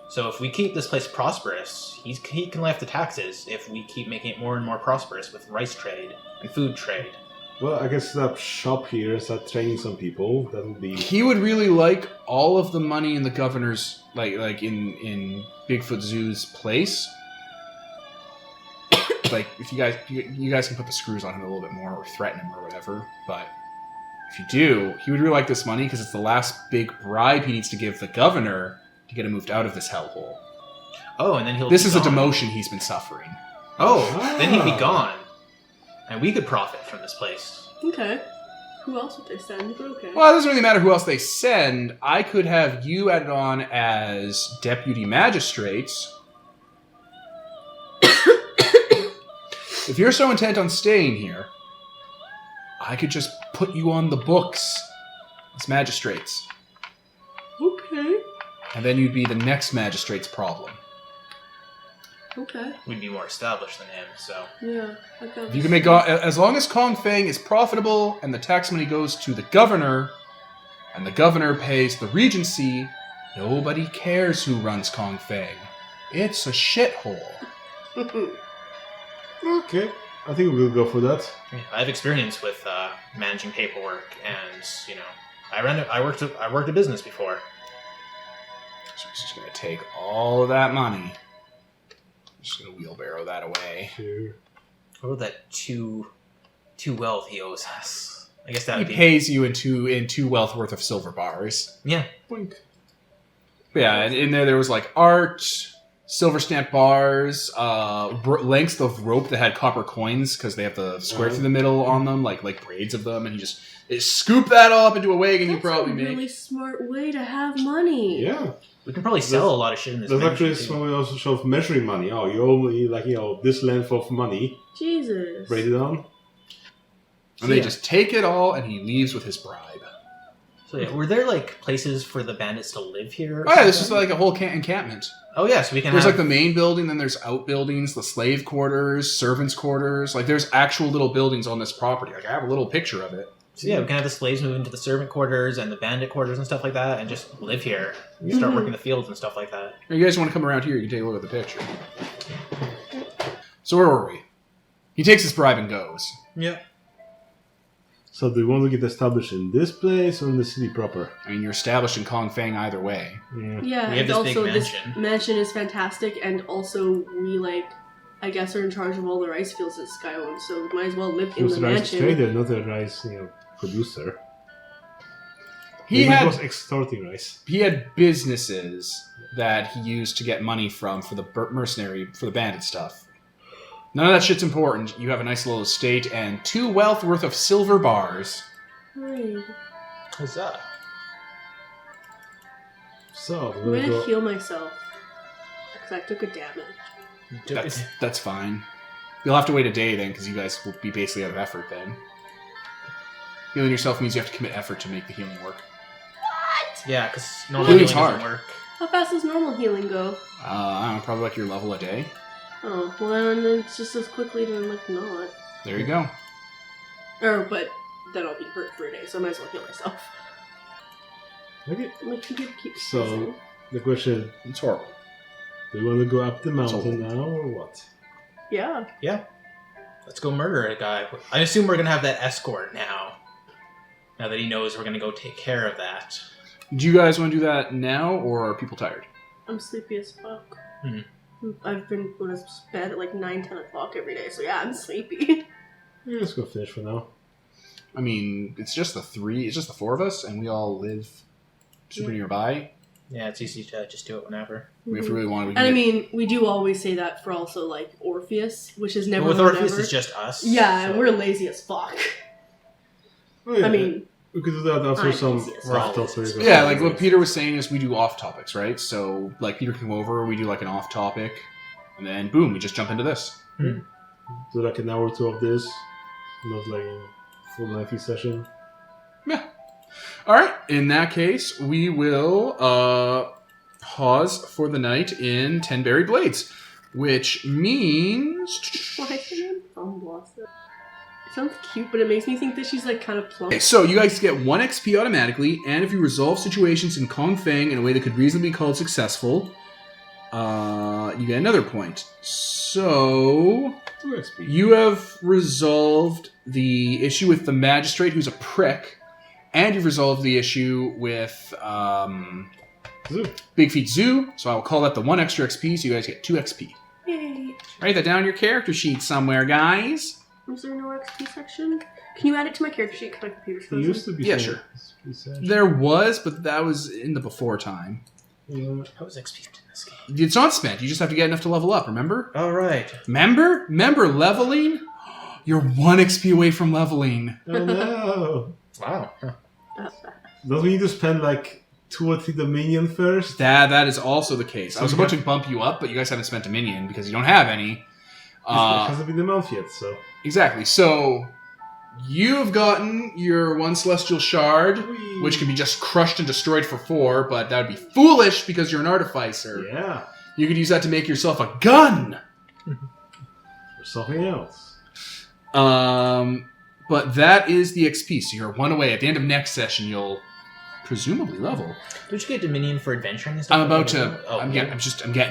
So if we keep this place prosperous, he can lay off the taxes if we keep making it more and more prosperous with rice trade and food trade. Well, I can set up shop here, start training some people. That would be. he would really like all of the money in the governor's like in Bigfoot Zoo's place. Like if you guys can put the screws on him a little bit more or threaten him or whatever, but if you do, he would really like this money because it's the last big bribe he needs to give the governor to get him moved out of this hellhole. Oh, and then he'll This be is a gone. demotion he's been suffering. Oh, then he'd be Ah. gone. And we could profit from this place. Okay. Who else would they send? But okay. Well, it doesn't really matter who else they send. I could have you added on as deputy magistrates. If you're so intent on staying here, I could just put you on the books as magistrates. Okay. And then you'd be the next magistrate's problem. Okay. We'd be more established than him, so... Yeah. I got If you can make as long as Kong Feng is profitable and the tax money goes to the governor, and the governor pays the regency, nobody cares who runs Kong Feng. It's a shithole. Okay, I think we'll go for that. Yeah, I have experience with managing paperwork, and, I worked a business before. So he's just going to take all of that money. Just going to wheelbarrow that away. Sure. What about that two wealth he owes us? I guess that He would be... pays you in two wealth worth of silver bars. Yeah. Boink. But yeah, and in there was like art, silver stamp bars, lengths of rope that had copper coins because they have the square through the middle on them, like braids of them, and you just scoop that all up into a wagon you That's probably a make. really smart way to have money. Yeah. We can probably sell a lot of shit in this There's mansion, actually too. some way also show of measuring money. Oh, you owe me this length of money. Jesus. Write it down. And they Yeah. just take it all, and he leaves with his bribe. So yeah, were there like places for the bandits to live here? or Oh yeah, this is something? like a whole encampment. Oh yeah, so we can There's have... like the main building, then there's outbuildings, the slave quarters, servants' quarters. Like there's actual little buildings on this property. Like I have a little picture of it. So yeah, we can have the slaves move into the servant quarters and the bandit quarters and stuff like that, and just live here. And start working the fields and stuff like that. If you guys want to come around here, you can take a look at the picture. So where were we? He takes his bribe and goes. Yeah. So do you want to get established in this place or in the city proper? I mean, you're established in Kong Fang either way. Yeah. Yeah, We have and this big also this mansion. mansion is fantastic, and also we I guess are in charge of all the rice fields at Skyland, so we might as well live He in was the a rice mansion. trader, not a rice producer. He was had extorting rice. businesses that he used to get money from for the for the bandit stuff. None of that shit's important. You have a nice little estate and 2 wealth worth of silver bars. Right. Huzzah. So, I'm gonna heal myself because I took a damage. That's fine. You'll have to wait a day then, because you guys will be basically out of effort then. Healing yourself means you have to commit effort to make the healing work. Yeah, because normal Healing's healing hard. doesn't work. How fast does normal healing go? I don't know, probably like your level a day. Oh, well then it's just as quickly to not. There you go. But then I'll be hurt for a day, so I might as well heal myself. Okay. Like, you get keep So, sneezing. the question, It's horrible. do you want to go up the mountain So- now or what? Yeah. Let's go murder a guy. I assume we're going to have that escort now. Now that he knows we're going to go take care of that. Do you guys want to do that now, or are people tired? I'm sleepy as fuck. Hmm. I've been going to bed at like 9-10 o'clock every day, so yeah, I'm sleepy. Yeah, let's go finish for now. I mean, it's just the 4 of us, and we all live super nearby. Yeah, it's easy to just do it whenever. If we really want to, we And I can mean, we do always say that for also like Orpheus, which is never. But with or Orpheus, never. it's just us. Yeah, so- and we're lazy as fuck. Oh, yeah. I mean, we could do that after I'm some easy as We're all off topic. Yeah, like what Peter was saying is we do off topics, right? So, like, Peter can go over, we do like an off topic, and then boom, we just jump into this. Do like an hour or 2 of this, not like a full lengthy session. All right, in that case, we will pause for the night in 10 Buried Blades, which means. why is her name Thumb Blossom? It sounds cute, but it makes me think that she's like kind of plump. Okay, so you guys get 1 XP automatically, and if you resolve situations in Kong Fang in a way that could reasonably be called successful, you get another point. So 2 XP. you have resolved the issue with the magistrate, who's a prick, and you've resolved the issue with Zoo. Big Feet Zoo. So I will call that the 1 extra XP. So you guys get 2 XP. Yay. Write that down on your character sheet somewhere, guys. Is there no XP section? Can you add it to my character sheet? Because my computer's It frozen. used to be Yeah, some sure. XP session. There was, but that was in the before time. Yeah. How was XP in this game? It's not spent. You just have to get enough to level up. Remember? All right. Remember leveling? You're 1 XP away from leveling. Oh no! Wow. Huh. Don't we need to spend like 2 or 3 Dominion first? That is also the case. So I was you about have- to bump you up, but you guys haven't spent a minion because you don't have any. It hasn't been a month yet, so. Exactly. So you've gotten your 1 celestial shard, Whee! which can be just crushed and destroyed for 4, but that would be foolish because you're an artificer. Yeah. You could use that to make yourself a gun. Or something else. But that is the XP. So you're 1 away. At the end of next session, you'll presumably level. Don't you get Dominion for adventuring and stuff? I'm about to. Oh, I'm getting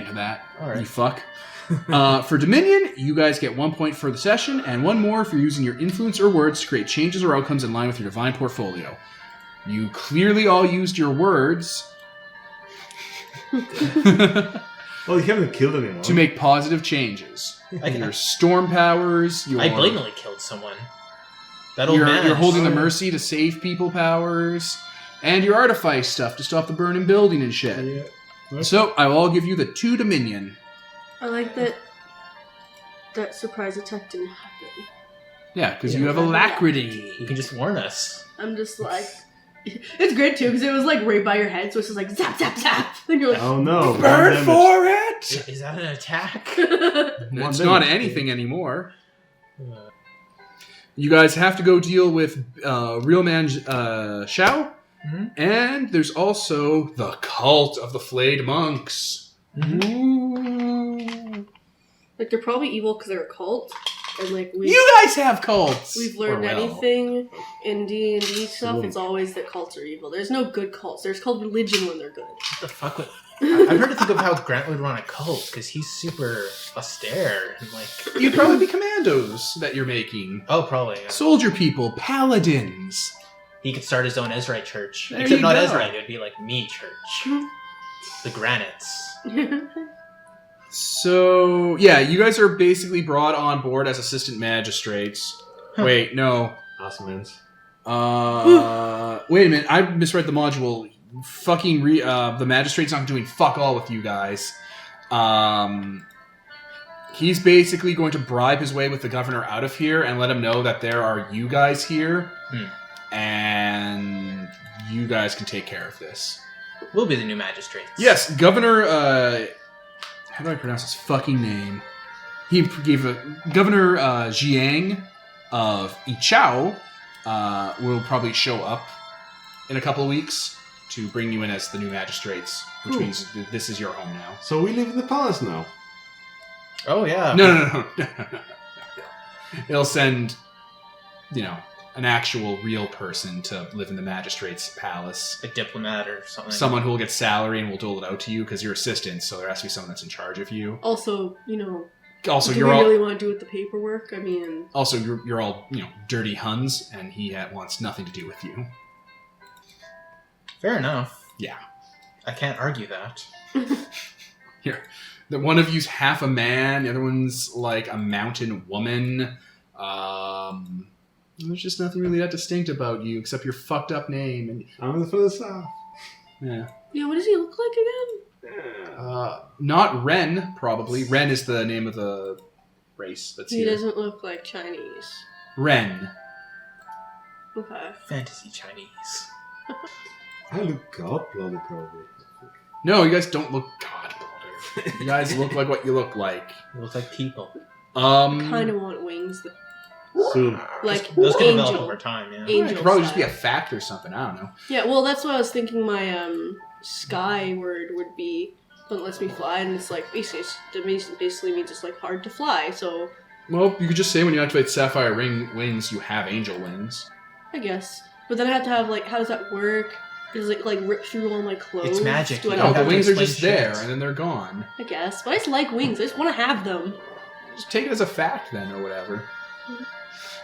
to that. All right. You fuck. For Dominion, you guys get 1 point for the session, and 1 more if you're using your influence or words to create changes or outcomes in line with your divine portfolio. You clearly all used your words Oh, you haven't killed anyone. to make positive changes. Your storm powers, your I blatantly killed someone. That old your, man. your holding the Oh, yeah. mercy to save people powers, and your artifice stuff to stop the burning building and shit. Yeah. Okay. So I will all give you the 2 Dominion. I like that surprise attack didn't happen. Yeah, because Yeah. you have alacrity. You can just warn us. I'm just like... It's great too, because it was like right by your head, so it's just like zap, zap, zap. And you're like... Oh no. one Burn damage. for it! Is that an attack? It's One not damage. anything anymore. You guys have to go deal with Real Man Shao, Mhm. and there's also the Cult of the Flayed Monks. Ooh. Like, they're probably evil because they're a cult. And, like, You guys have cults! we've learned Or, well, anything in D&D stuff, Soon. it's always that cults are evil. There's no good cults. There's called religion when they're good. What the fuck would... I've heard to think of how Grant would run a cult, because he's super austere. And like... You'd probably be commandos that you're making. Oh, probably. Yeah. Soldier people, paladins. He could start his own Ezrite church. There Except you not go. Ezrite, it would be like me church. The Granites. So, yeah, you guys are basically brought on board as assistant magistrates. Huh. Wait, no. Asmans. Wait a minute, I misread the module. Fucking the magistrate's not doing fuck all with you guys. He's basically going to bribe his way with the governor out of here and let him know that there are you guys here. And you guys can take care of this. We'll be the new magistrates. Yes, Governor, how do I pronounce his fucking name? He gave Governor Jiang of Ichao will probably show up in a couple of weeks to bring you in as the new magistrates, which Cool. means this is your home now. So we live in the palace now. Oh, yeah. No. He'll send, an actual real person to live in the magistrate's palace. A diplomat or something. Someone who will get salary and will dole it out to you because you're assistants, so there has to be someone that's in charge of you. Also, Also, do you're we all really want to do with the paperwork? I mean... also you're all dirty Huns, and he wants nothing to do with you. Fair enough. Yeah. I can't argue that. Here, the one of you's half a man, the other one's like a mountain woman. There's just nothing really that distinct about you except your fucked up name. And I'm from the south. yeah, Yeah, what does he look like again? not Ren probably. Ren is the name of the race that's He here. doesn't look like Chinese. Ren. Okay. Fantasy Chinese. I look god-blooded, probably. No, you guys don't look god-blooded. You guys look like what you look like. They look like people. Kind of want wings, Soon. like Those can develop angel. over time, yeah. Angel It could probably just be a style. fact or something. I don't know. Yeah, well, that's what I was thinking. My sky word would be when it lets me fly, and it's like basically means it's like hard to fly. So Well, you could just say when you activate Sapphire Ring wings, you have angel wings. I guess, but then I have to have how does that work? Does it rip through all my clothes? It's magic. Do I You No, don't not the have to wings are explain just there, shit. and then they're gone. I guess, but I just like wings. I just want to have them. Just take it as a fact then, or whatever.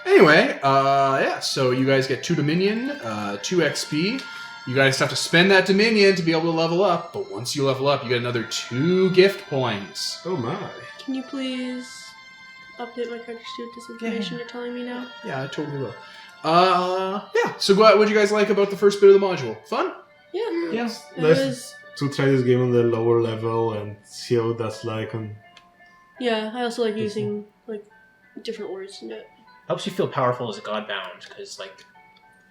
Anyway, so you guys get 2 Dominion, 2 XP. You guys have to spend that Dominion to be able to level up, but once you level up, you get another 2 gift points. Oh my. Can you please update my character sheet with this information you're telling me now? Yeah, I totally will. So what would you guys like about the first bit of the module? Fun? Yeah. Yeah. It Let's- was. To try this game on the lower level and see how that's like on... Yeah, I also like using different words in it. Helps you feel powerful as a Godbound, because,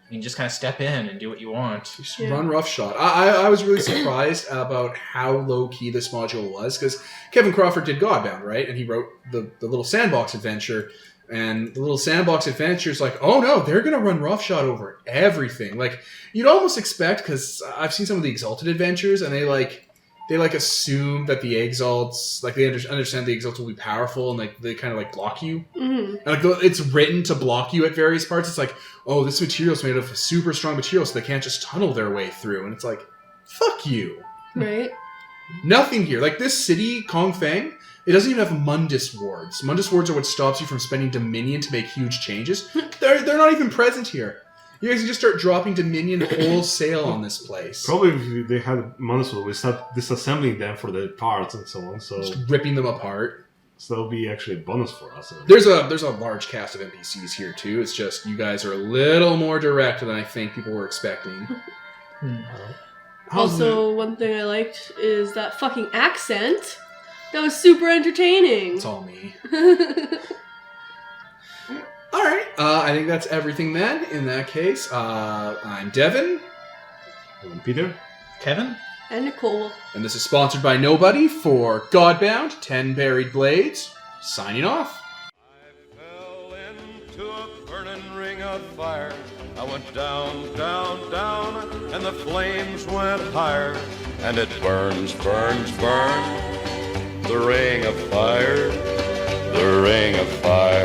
you can just kind of step in and do what you want. Just Yeah. run roughshod. I was really surprised about how low-key this module was, because Kevin Crawford did Godbound, right? And he wrote the little sandbox adventure, and the little sandbox adventure is like, oh no, they're going to run roughshod over everything. You'd almost expect, because I've seen some of the Exalted adventures, and they assume that the Exalts, they understand the Exalts will be powerful, and they kind of block you. Mm-hmm. And, it's written to block you at various parts. It's like, oh, this material's made of super strong material, so they can't just tunnel their way through. And it's like, fuck you. Right? Nothing here. This city, Kong Fang, it doesn't even have Mundus wards. Mundus wards are what stops you from spending Dominion to make huge changes. They're not even present here. You guys can just start dropping Dominion wholesale on this place. Probably if they had Monosol, we start disassembling them for the parts and so on, so Just ripping them apart. that'll be actually a bonus for us. There's a large cast of NPCs here too. It's just you guys are a little more direct than I think people were expecting. Also, one thing I liked is that fucking accent. That was super entertaining. It's all me. All right. I think that's everything then. In that case, I'm Devin, And Peter? Kevin? And Nicole. and this is sponsored by Nobody for Godbound, 10 Buried Blades, signing off. I fell into to a burning ring of fire. I went down, down, down, and the flames went higher. And it burns, burns, burns, the ring of fire, the ring of fire.